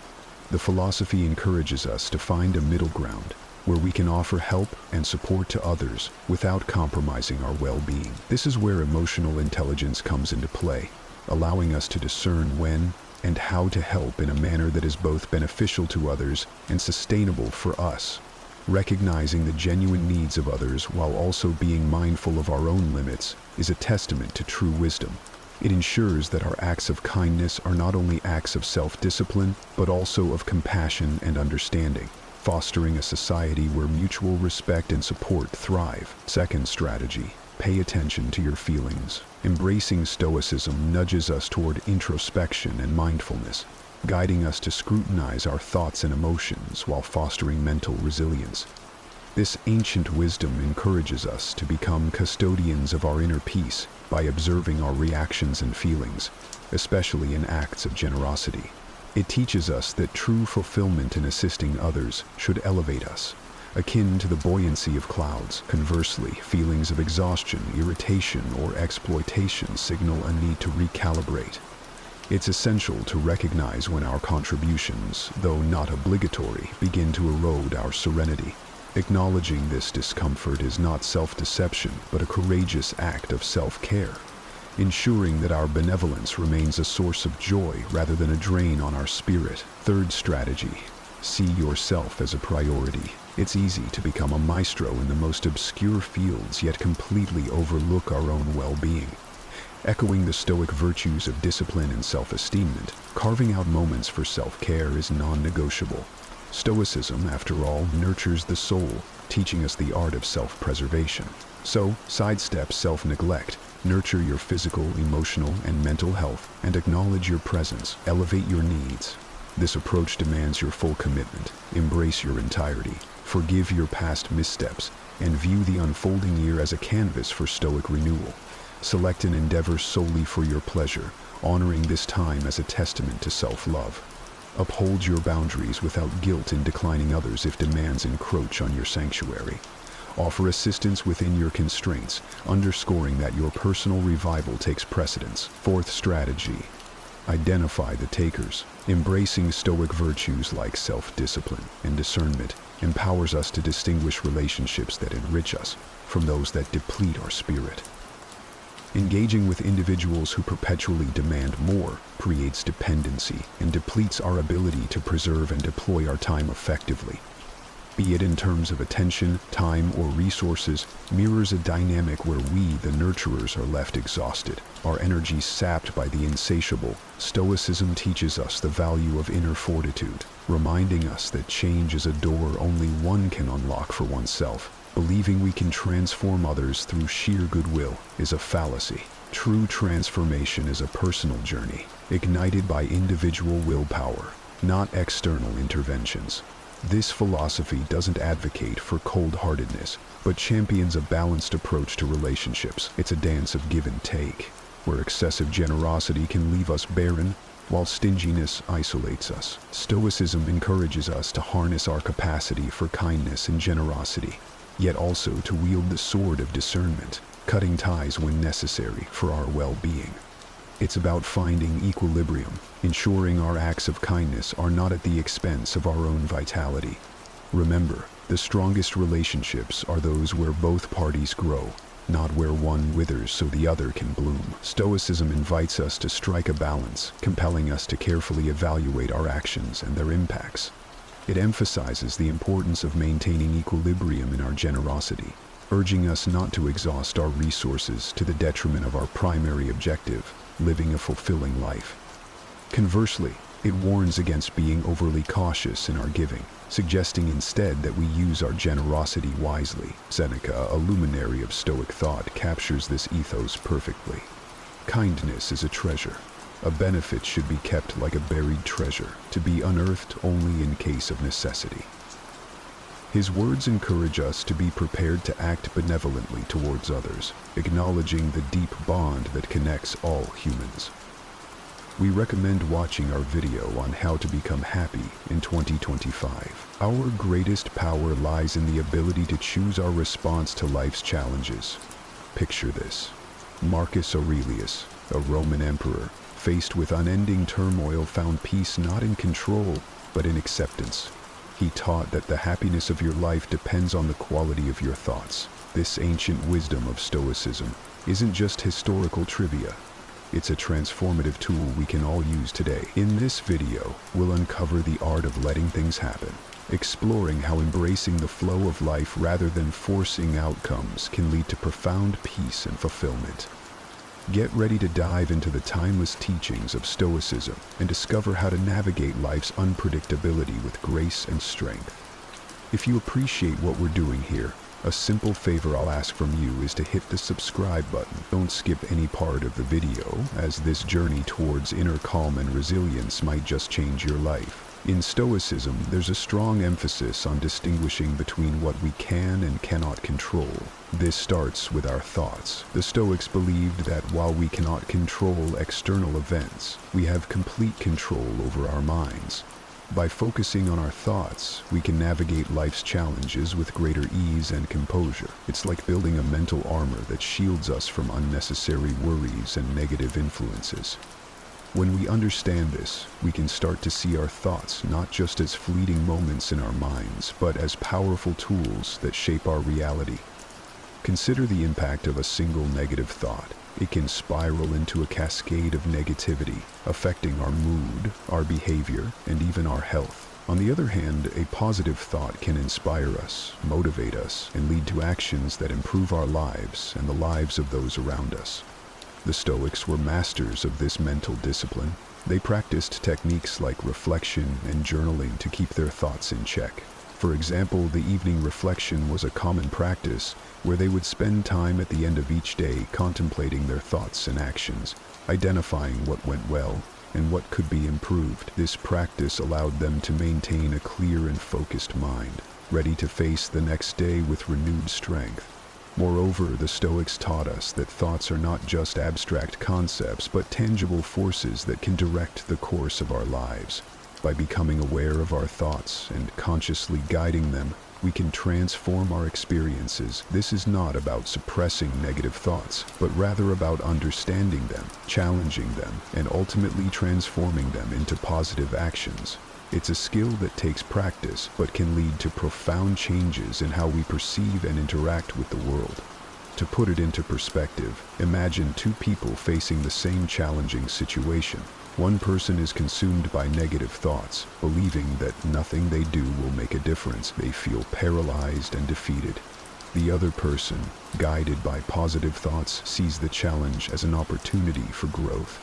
The philosophy encourages us to find a middle ground where we can offer help and support to others without compromising our well-being. This is where emotional intelligence comes into play, allowing us to discern when and how to help in a manner that is both beneficial to others and sustainable for us. Recognizing the genuine needs of others while also being mindful of our own limits is a testament to true wisdom. It ensures that our acts of kindness are not only acts of self-discipline, but also of compassion and understanding, fostering a society where mutual respect and support thrive. Second strategy: pay attention to your feelings. Embracing Stoicism nudges us toward introspection and mindfulness, guiding us to scrutinize our thoughts and emotions while fostering mental resilience. This ancient wisdom encourages us to become custodians of our inner peace by observing our reactions and feelings, especially in acts of generosity. It teaches us that true fulfillment in assisting others should elevate us, akin to the buoyancy of clouds. Conversely, feelings of exhaustion, irritation, or exploitation signal a need to recalibrate. It's essential to recognize when our contributions, though not obligatory, begin to erode our serenity. Acknowledging this discomfort is not self-deception, but a courageous act of self-care, ensuring that our benevolence remains a source of joy rather than a drain on our spirit. Third strategy: see yourself as a priority. It's easy to become a maestro in the most obscure fields, yet completely overlook our own well-being. Echoing the Stoic virtues of discipline and self-esteem, carving out moments for self-care is non-negotiable. Stoicism, after all, nurtures the soul, teaching us the art of self-preservation. So, sidestep self-neglect, nurture your physical, emotional, and mental health, and acknowledge your presence. Elevate your needs. This approach demands your full commitment. Embrace your entirety. Forgive your past missteps, and view the unfolding year as a canvas for Stoic renewal. Select an endeavor solely for your pleasure, honoring this time as a testament to self-love. Uphold your boundaries without guilt in declining others if demands encroach on your sanctuary. Offer assistance within your constraints, underscoring that your personal revival takes precedence. Fourth strategy: identify the takers. Embracing Stoic virtues like self-discipline and discernment empowers us to distinguish relationships that enrich us from those that deplete our spirit. Engaging with individuals who perpetually demand more creates dependency and depletes our ability to preserve and deploy our time effectively. Be it in terms of attention, time, or resources, mirrors a dynamic where we, the nurturers, are left exhausted, our energy sapped by the insatiable. Stoicism teaches us the value of inner fortitude, reminding us that change is a door only one can unlock for oneself. Believing we can transform others through sheer goodwill is a fallacy. True transformation is a personal journey, ignited by individual willpower, not external interventions. This philosophy doesn't advocate for cold-heartedness, but champions a balanced approach to relationships. It's a dance of give and take, where excessive generosity can leave us barren, while stinginess isolates us. Stoicism encourages us to harness our capacity for kindness and generosity, yet also to wield the sword of discernment, cutting ties when necessary for our well-being. It's about finding equilibrium, ensuring our acts of kindness are not at the expense of our own vitality. Remember, The strongest relationships are those where both parties grow, not where one withers so the other can bloom. Stoicism invites us to strike a balance, compelling us to carefully evaluate our actions and their impacts. It emphasizes the importance of maintaining equilibrium in our generosity, urging us not to exhaust our resources to the detriment of our primary objective, living a fulfilling life. Conversely, it warns against being overly cautious in our giving, suggesting instead that we use our generosity wisely. Seneca, a luminary of Stoic thought, captures this ethos perfectly. Kindness is a treasure. A benefit should be kept like a buried treasure, to be unearthed only in case of necessity. His words encourage us to be prepared to act benevolently towards others, acknowledging the deep bond that connects all humans. We recommend watching our video on how to become happy in 2025. Our greatest power lies in the ability to choose our response to life's challenges. Picture this. Marcus Aurelius, a Roman emperor, faced with unending turmoil, found peace not in control, but in acceptance. He taught that the happiness of your life depends on the quality of your thoughts. This ancient wisdom of Stoicism isn't just historical trivia. It's a transformative tool we can all use today. In this video, we'll uncover the art of letting things happen, exploring how embracing the flow of life rather than forcing outcomes can lead to profound peace and fulfillment. Get ready to dive into the timeless teachings of Stoicism and discover how to navigate life's unpredictability with grace and strength. If you appreciate what we're doing here, a simple favor I'll ask from you is to hit the subscribe button. Don't skip any part of the video, as this journey towards inner calm and resilience might just change your life. In Stoicism, there's a strong emphasis on distinguishing between what we can and cannot control. This starts with our thoughts. The Stoics believed that while we cannot control external events, we have complete control over our minds. By focusing on our thoughts, we can navigate life's challenges with greater ease and composure. It's like building a mental armor that shields us from unnecessary worries and negative influences. When we understand this, we can start to see our thoughts not just as fleeting moments in our minds, but as powerful tools that shape our reality. Consider the impact of a single negative thought. It can spiral into a cascade of negativity, affecting our mood, our behavior, and even our health. On the other hand, a positive thought can inspire us, motivate us, and lead to actions that improve our lives and the lives of those around us. The Stoics were masters of this mental discipline. They practiced techniques like reflection and journaling to keep their thoughts in check. For example, the evening reflection was a common practice where they would spend time at the end of each day contemplating their thoughts and actions, identifying what went well and what could be improved. This practice allowed them to maintain a clear and focused mind, ready to face the next day with renewed strength. Moreover, the Stoics taught us that thoughts are not just abstract concepts, but tangible forces that can direct the course of our lives. By becoming aware of our thoughts and consciously guiding them, we can transform our experiences. This is not about suppressing negative thoughts, but rather about understanding them, challenging them, and ultimately transforming them into positive actions. It's a skill that takes practice, but can lead to profound changes in how we perceive and interact with the world. To put it into perspective, imagine two people facing the same challenging situation. One person is consumed by negative thoughts, believing that nothing they do will make a difference. They feel paralyzed and defeated. The other person, guided by positive thoughts, sees the challenge as an opportunity for growth.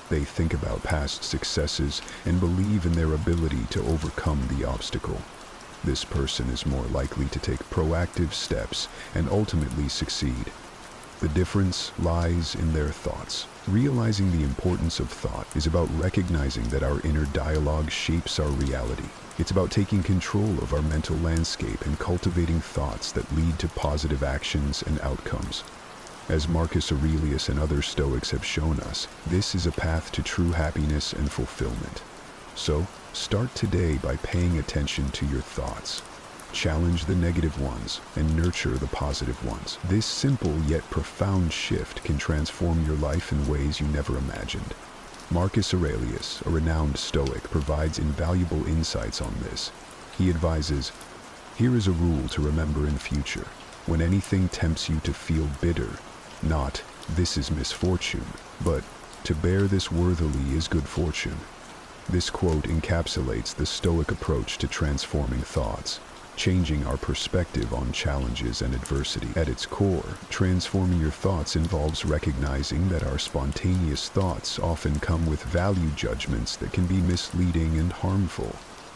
They think about past successes and believe in their ability to overcome the obstacle. This person is more likely to take proactive steps and ultimately succeed. The difference lies in their thoughts. Realizing the importance of thought is about recognizing that our inner dialogue shapes our reality. It's about taking control of our mental landscape and cultivating thoughts that lead to positive actions and outcomes. As Marcus Aurelius and other Stoics have shown us, this is a path to true happiness and fulfillment. So, start today by paying attention to your thoughts. Challenge the negative ones and nurture the positive ones. This simple yet profound shift can transform your life in ways you never imagined. Marcus Aurelius, a renowned Stoic, provides invaluable insights on this. He advises, Here is a rule to remember in future. When anything tempts you to feel bitter, not, "This is misfortune," but, "To bear this worthily is good fortune." This quote encapsulates the Stoic approach to transforming thoughts, changing our perspective on challenges and adversity. At its core, transforming your thoughts involves recognizing that our spontaneous thoughts often come with value judgments that can be misleading and harmful.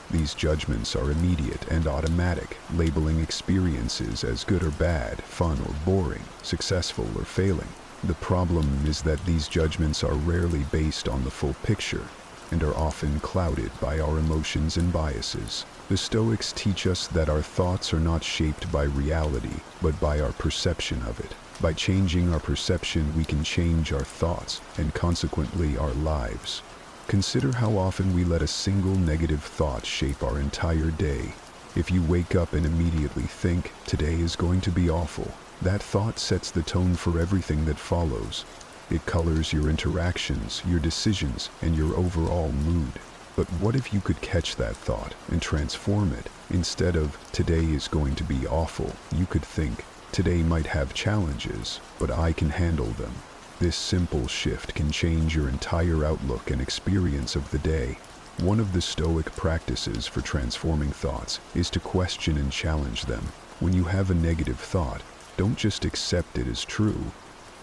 These judgments are immediate and automatic, labeling experiences as good or bad, fun or boring, successful or failing. The problem is that these judgments are rarely based on the full picture and are often clouded by our emotions and biases. The Stoics teach us that our thoughts are not shaped by reality, but by our perception of it. By changing our perception, we can change our thoughts and consequently our lives. Consider how often we let a single negative thought shape our entire day. If you wake up and immediately think, "Today is going to be awful," that thought sets the tone for everything that follows. It colors your interactions, your decisions, and your overall mood. But what if you could catch that thought and transform it? Instead of, "Today is going to be awful," you could think, "Today might have challenges, but I can handle them." This simple shift can change your entire outlook and experience of the day. One of the Stoic practices for transforming thoughts is to question and challenge them. When you have a negative thought, don't just accept it as true.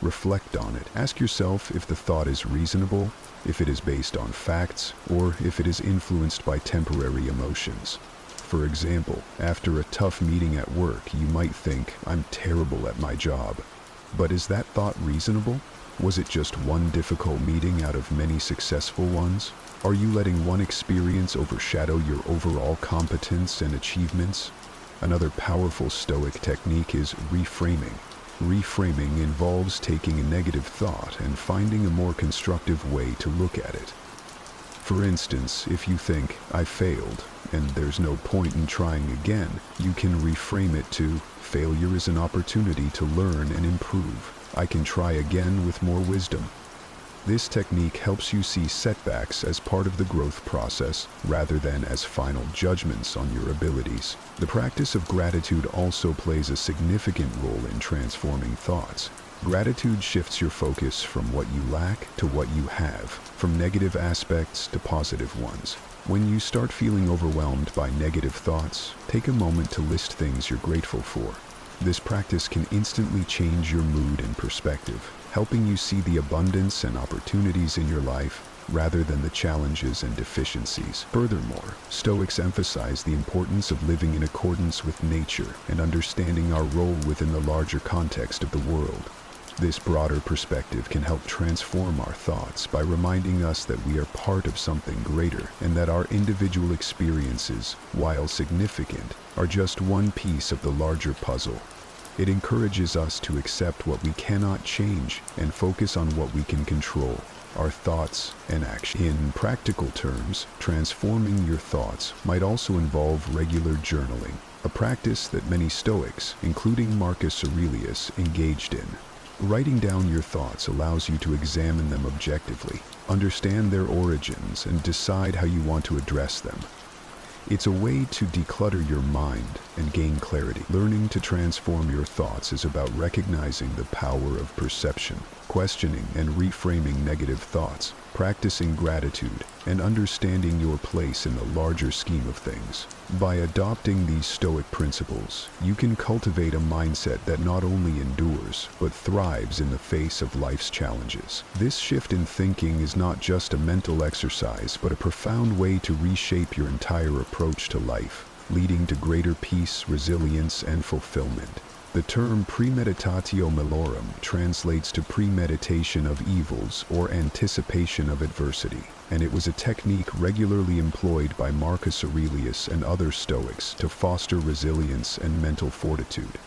Reflect on it. Ask yourself if the thought is reasonable, if it is based on facts, or if it is influenced by temporary emotions. For example, after a tough meeting at work, you might think, "I'm terrible at my job." But is that thought reasonable? Was it just one difficult meeting out of many successful ones? Are you letting one experience overshadow your overall competence and achievements? Another powerful Stoic technique is reframing. Reframing involves taking a negative thought and finding a more constructive way to look at it. For instance, if you think, "I failed, and there's no point in trying again," you can reframe it to, "Failure is an opportunity to learn and improve. I can try again with more wisdom." This technique helps you see setbacks as part of the growth process rather than as final judgments on your abilities. The practice of gratitude also plays a significant role in transforming thoughts. Gratitude shifts your focus from what you lack to what you have, from negative aspects to positive ones. When you start feeling overwhelmed by negative thoughts, take a moment to list things you're grateful for. This practice can instantly change your mood and perspective, helping you see the abundance and opportunities in your life rather than the challenges and deficiencies. Furthermore, Stoics emphasize the importance of living in accordance with nature and understanding our role within the larger context of the world. This broader perspective can help transform our thoughts by reminding us that we are part of something greater and that our individual experiences, while significant, are just one piece of the larger puzzle. It encourages us to accept what we cannot change and focus on what we can control, our thoughts and action. In practical terms, transforming your thoughts might also involve regular journaling, a practice that many Stoics, including Marcus Aurelius, engaged in. Writing down your thoughts allows you to examine them objectively, understand their origins, and decide how you want to address them. It's a way to declutter your mind and gain clarity. Learning to transform your thoughts is about recognizing the power of perception, questioning and reframing negative thoughts, practicing gratitude, and understanding your place in the larger scheme of things. By adopting these Stoic principles, you can cultivate a mindset that not only endures, but thrives in the face of life's challenges. This shift in thinking is not just a mental exercise, but a profound way to reshape your entire approach to life, leading to greater peace, resilience, and fulfillment. The term premeditatio malorum translates to premeditation of evils or anticipation of adversity, and it was a technique regularly employed by Marcus Aurelius and other Stoics to foster resilience and mental fortitude.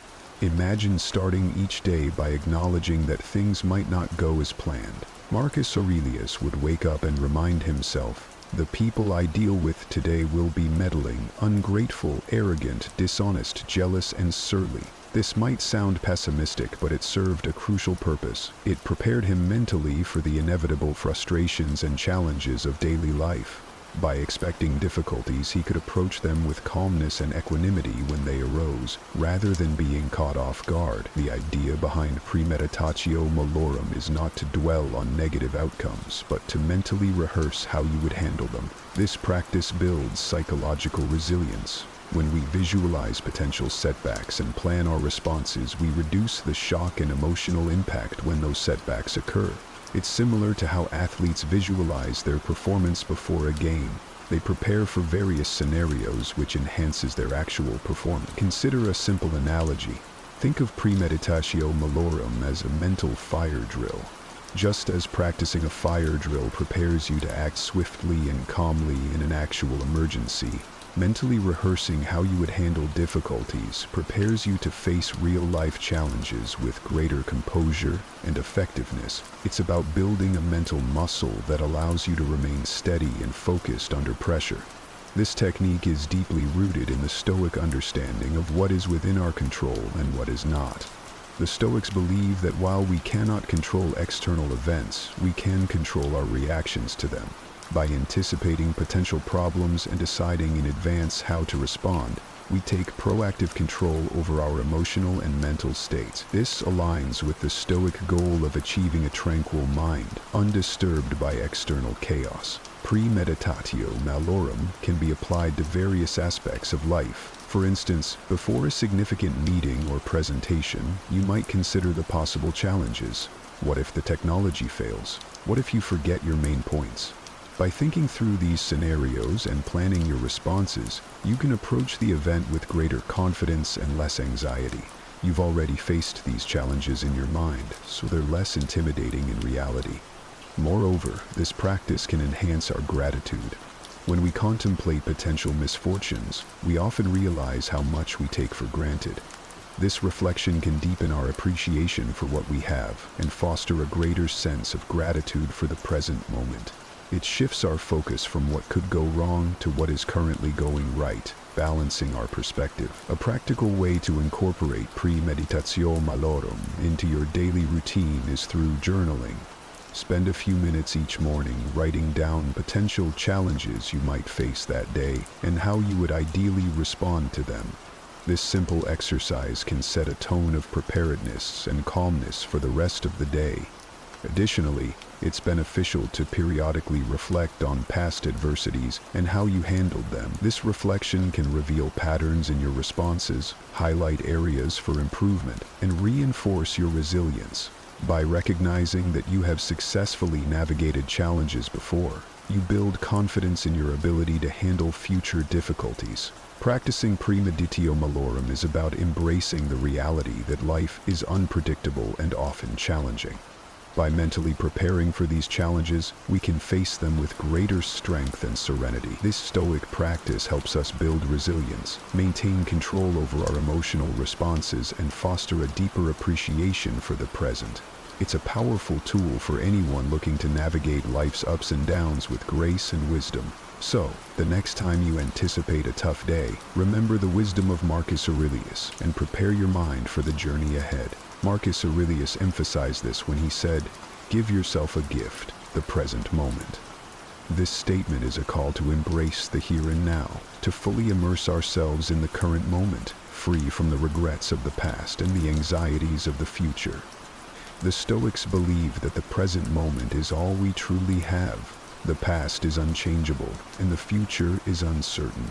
Imagine starting each day by acknowledging that things might not go as planned. Marcus Aurelius would wake up and remind himself, "The people I deal with today will be meddling, ungrateful, arrogant, dishonest, jealous, and surly." This might sound pessimistic, but it served a crucial purpose. It prepared him mentally for the inevitable frustrations and challenges of daily life. By expecting difficulties, he could approach them with calmness and equanimity when they arose, rather than being caught off guard. The idea behind premeditatio malorum is not to dwell on negative outcomes, but to mentally rehearse how you would handle them. This practice builds psychological resilience. When we visualize potential setbacks and plan our responses, we reduce the shock and emotional impact when those setbacks occur. It's similar to how athletes visualize their performance before a game. They prepare for various scenarios, which enhances their actual performance. Consider a simple analogy. Think of premeditatio malorum as a mental fire drill. Just as practicing a fire drill prepares you to act swiftly and calmly in an actual emergency, mentally rehearsing how you would handle difficulties prepares you to face real-life challenges with greater composure and effectiveness. It's about building a mental muscle that allows you to remain steady and focused under pressure. This technique is deeply rooted in the Stoic understanding of what is within our control and what is not. The Stoics believe that while we cannot control external events, we can control our reactions to them. By anticipating potential problems and deciding in advance how to respond, we take proactive control over our emotional and mental states. This aligns with the Stoic goal of achieving a tranquil mind, undisturbed by external chaos. Premeditatio malorum can be applied to various aspects of life. For instance, before a significant meeting or presentation, you might consider the possible challenges. What if the technology fails? What if you forget your main points? By thinking through these scenarios and planning your responses, you can approach the event with greater confidence and less anxiety. You've already faced these challenges in your mind, so they're less intimidating in reality. Moreover, this practice can enhance our gratitude. When we contemplate potential misfortunes, we often realize how much we take for granted. This reflection can deepen our appreciation for what we have and foster a greater sense of gratitude for the present moment. It shifts our focus from what could go wrong to what is currently going right, balancing our perspective. A practical way to incorporate premeditatio malorum into your daily routine is through journaling. Spend a few minutes each morning writing down potential challenges you might face that day and how you would ideally respond to them. This simple exercise can set a tone of preparedness and calmness for the rest of the day. Additionally, it's beneficial to periodically reflect on past adversities and how you handled them. This reflection can reveal patterns in your responses, highlight areas for improvement, and reinforce your resilience. By recognizing that you have successfully navigated challenges before, you build confidence in your ability to handle future difficulties. Practicing premeditatio malorum is about embracing the reality that life is unpredictable and often challenging. By mentally preparing for these challenges, we can face them with greater strength and serenity. This Stoic practice helps us build resilience, maintain control over our emotional responses, and foster a deeper appreciation for the present. It's a powerful tool for anyone looking to navigate life's ups and downs with grace and wisdom. So, the next time you anticipate a tough day, remember the wisdom of Marcus Aurelius and prepare your mind for the journey ahead. Marcus Aurelius emphasized this when he said, "Give yourself a gift, the present moment." This statement is a call to embrace the here and now, to fully immerse ourselves in the current moment, free from the regrets of the past and the anxieties of the future. The Stoics believe that the present moment is all we truly have. The past is unchangeable, and the future is uncertain.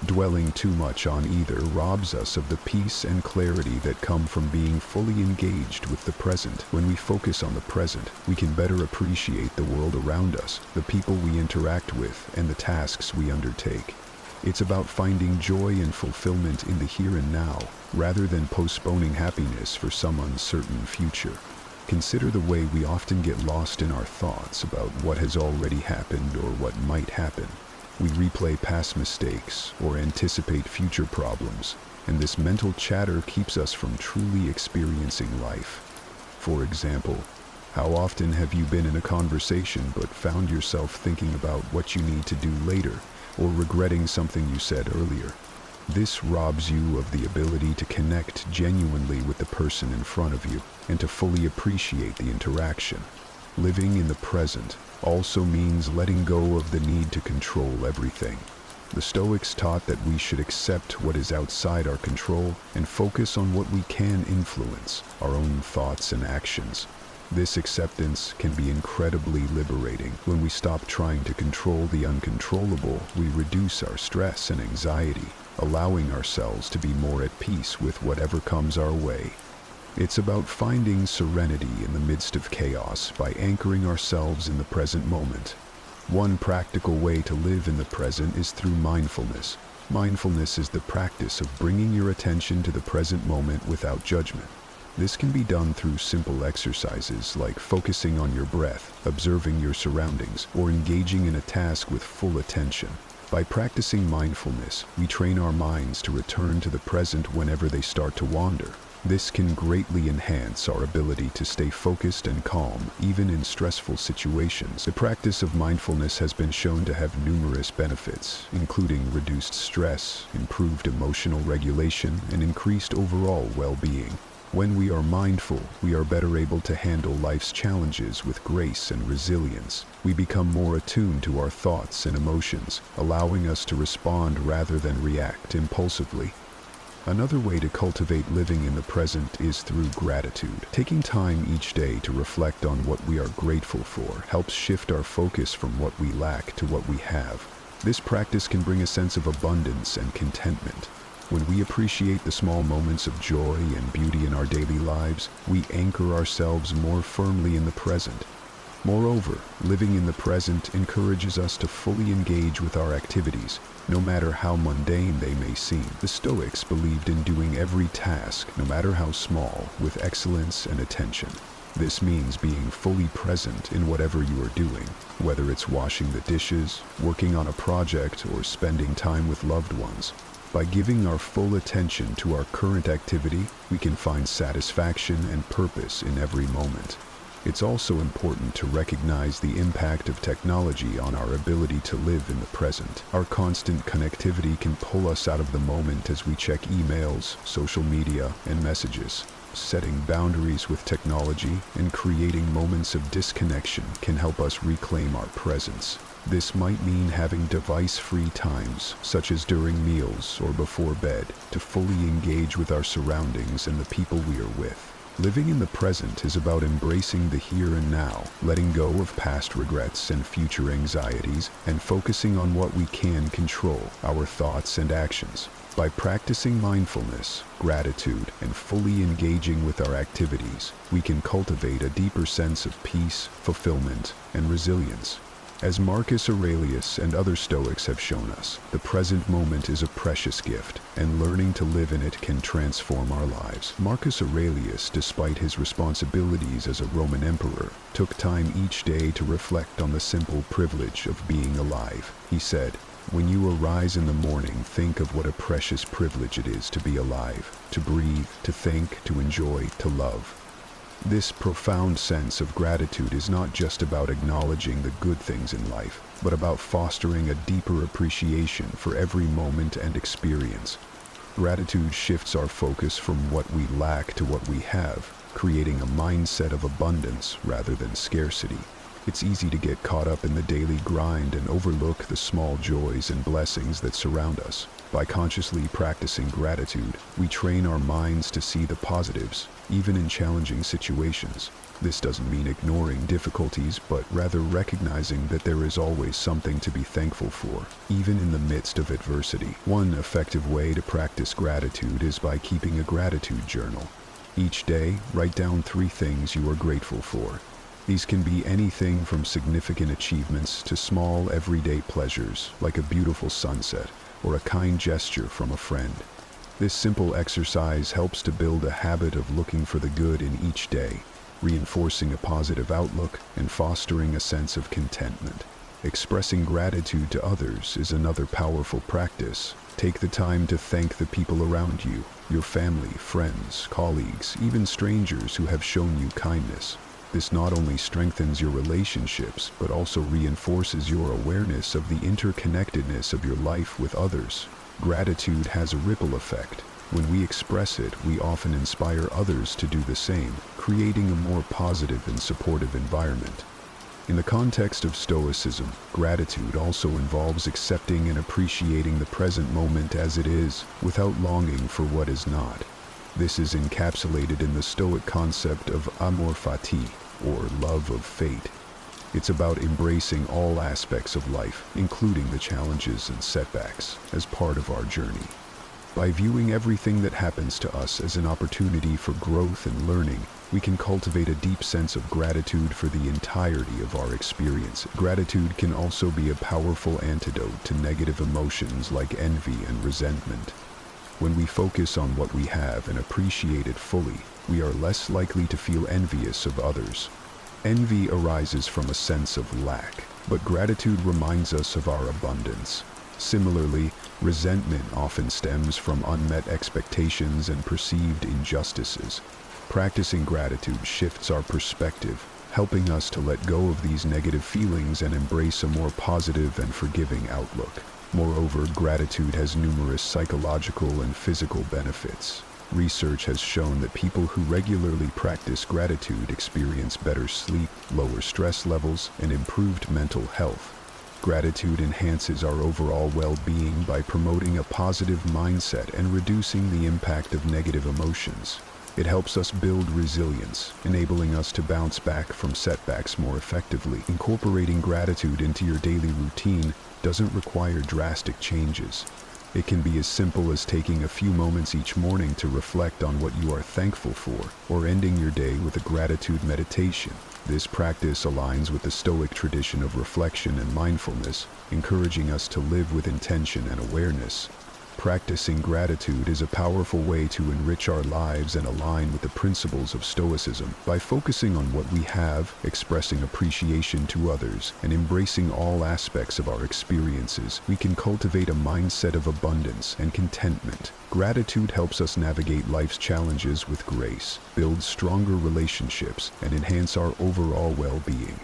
Dwelling too much on either robs us of the peace and clarity that come from being fully engaged with the present. When we focus on the present, we can better appreciate the world around us, the people we interact with, and the tasks we undertake. It's about finding joy and fulfillment in the here and now, rather than postponing happiness for some uncertain future. Consider the way we often get lost in our thoughts about what has already happened or what might happen. We replay past mistakes or anticipate future problems, and this mental chatter keeps us from truly experiencing life. For example, how often have you been in a conversation but found yourself thinking about what you need to do later or regretting something you said earlier? This robs you of the ability to connect genuinely with the person in front of you and to fully appreciate the interaction. Living in the present also means letting go of the need to control everything. The Stoics taught that we should accept what is outside our control and focus on what we can influence, our own thoughts and actions. This acceptance can be incredibly liberating. When we stop trying to control the uncontrollable, we reduce our stress and anxiety, allowing ourselves to be more at peace with whatever comes our way. It's about finding serenity in the midst of chaos by anchoring ourselves in the present moment. One practical way to live in the present is through mindfulness. Mindfulness is the practice of bringing your attention to the present moment without judgment. This can be done through simple exercises like focusing on your breath, observing your surroundings, or engaging in a task with full attention. By practicing mindfulness, we train our minds to return to the present whenever they start to wander. This can greatly enhance our ability to stay focused and calm, even in stressful situations. The practice of mindfulness has been shown to have numerous benefits, including reduced stress, improved emotional regulation, and increased overall well-being. When we are mindful, we are better able to handle life's challenges with grace and resilience. We become more attuned to our thoughts and emotions, allowing us to respond rather than react impulsively. Another way to cultivate living in the present is through gratitude. Taking time each day to reflect on what we are grateful for helps shift our focus from what we lack to what we have. This practice can bring a sense of abundance and contentment. When we appreciate the small moments of joy and beauty in our daily lives, we anchor ourselves more firmly in the present. Moreover, living in the present encourages us to fully engage with our activities, no matter how mundane they may seem. The Stoics believed in doing every task, no matter how small, with excellence and attention. This means being fully present in whatever you are doing, whether it's washing the dishes, working on a project, or spending time with loved ones. By giving our full attention to our current activity, we can find satisfaction and purpose in every moment. It's also important to recognize the impact of technology on our ability to live in the present. Our constant connectivity can pull us out of the moment as we check emails, social media, and messages. Setting boundaries with technology and creating moments of disconnection can help us reclaim our presence. This might mean having device-free times, such as during meals or before bed, to fully engage with our surroundings and the people we are with. Living in the present is about embracing the here and now, letting go of past regrets and future anxieties, and focusing on what we can control, our thoughts and actions. By practicing mindfulness, gratitude, and fully engaging with our activities, we can cultivate a deeper sense of peace, fulfillment, and resilience. As Marcus Aurelius and other Stoics have shown us, the present moment is a precious gift, and learning to live in it can transform our lives. Marcus Aurelius, despite his responsibilities as a Roman emperor, took time each day to reflect on the simple privilege of being alive. He said, "When you arise in the morning, think of what a precious privilege it is to be alive, to breathe, to think, to enjoy, to love." This profound sense of gratitude is not just about acknowledging the good things in life, but about fostering a deeper appreciation for every moment and experience. Gratitude shifts our focus from what we lack to what we have, creating a mindset of abundance rather than scarcity. It's easy to get caught up in the daily grind and overlook the small joys and blessings that surround us. By consciously practicing gratitude, we train our minds to see the positives, even in challenging situations. This doesn't mean ignoring difficulties, but rather recognizing that there is always something to be thankful for, even in the midst of adversity. One effective way to practice gratitude is by keeping a gratitude journal. Each day, write down 3 things you are grateful for. These can be anything from significant achievements to small everyday pleasures, like a beautiful sunset or a kind gesture from a friend. This simple exercise helps to build a habit of looking for the good in each day, reinforcing a positive outlook and fostering a sense of contentment. Expressing gratitude to others is another powerful practice. Take the time to thank the people around you, your family, friends, colleagues, even strangers who have shown you kindness. This not only strengthens your relationships, but also reinforces your awareness of the interconnectedness of your life with others. Gratitude has a ripple effect. When we express it, we often inspire others to do the same, creating a more positive and supportive environment. In the context of Stoicism, gratitude also involves accepting and appreciating the present moment as it is, without longing for what is not. This is encapsulated in the Stoic concept of amor fati, or love of fate. It's about embracing all aspects of life, including the challenges and setbacks, as part of our journey. By viewing everything that happens to us as an opportunity for growth and learning, we can cultivate a deep sense of gratitude for the entirety of our experience. Gratitude can also be a powerful antidote to negative emotions like envy and resentment. When we focus on what we have and appreciate it fully, we are less likely to feel envious of others. Envy arises from a sense of lack, but gratitude reminds us of our abundance. Similarly, resentment often stems from unmet expectations and perceived injustices. Practicing gratitude shifts our perspective, helping us to let go of these negative feelings and embrace a more positive and forgiving outlook. Moreover, gratitude has numerous psychological and physical benefits. Research has shown that people who regularly practice gratitude experience better sleep, lower stress levels, and improved mental health. Gratitude enhances our overall well-being by promoting a positive mindset and reducing the impact of negative emotions. It helps us build resilience, enabling us to bounce back from setbacks more effectively. Incorporating gratitude into your daily routine doesn't require drastic changes. It can be as simple as taking a few moments each morning to reflect on what you are thankful for, or ending your day with a gratitude meditation. This practice aligns with the Stoic tradition of reflection and mindfulness, encouraging us to live with intention and awareness. Practicing gratitude is a powerful way to enrich our lives and align with the principles of Stoicism. By focusing on what we have, expressing appreciation to others, and embracing all aspects of our experiences, we can cultivate a mindset of abundance and contentment. Gratitude helps us navigate life's challenges with grace, build stronger relationships, and enhance our overall well-being.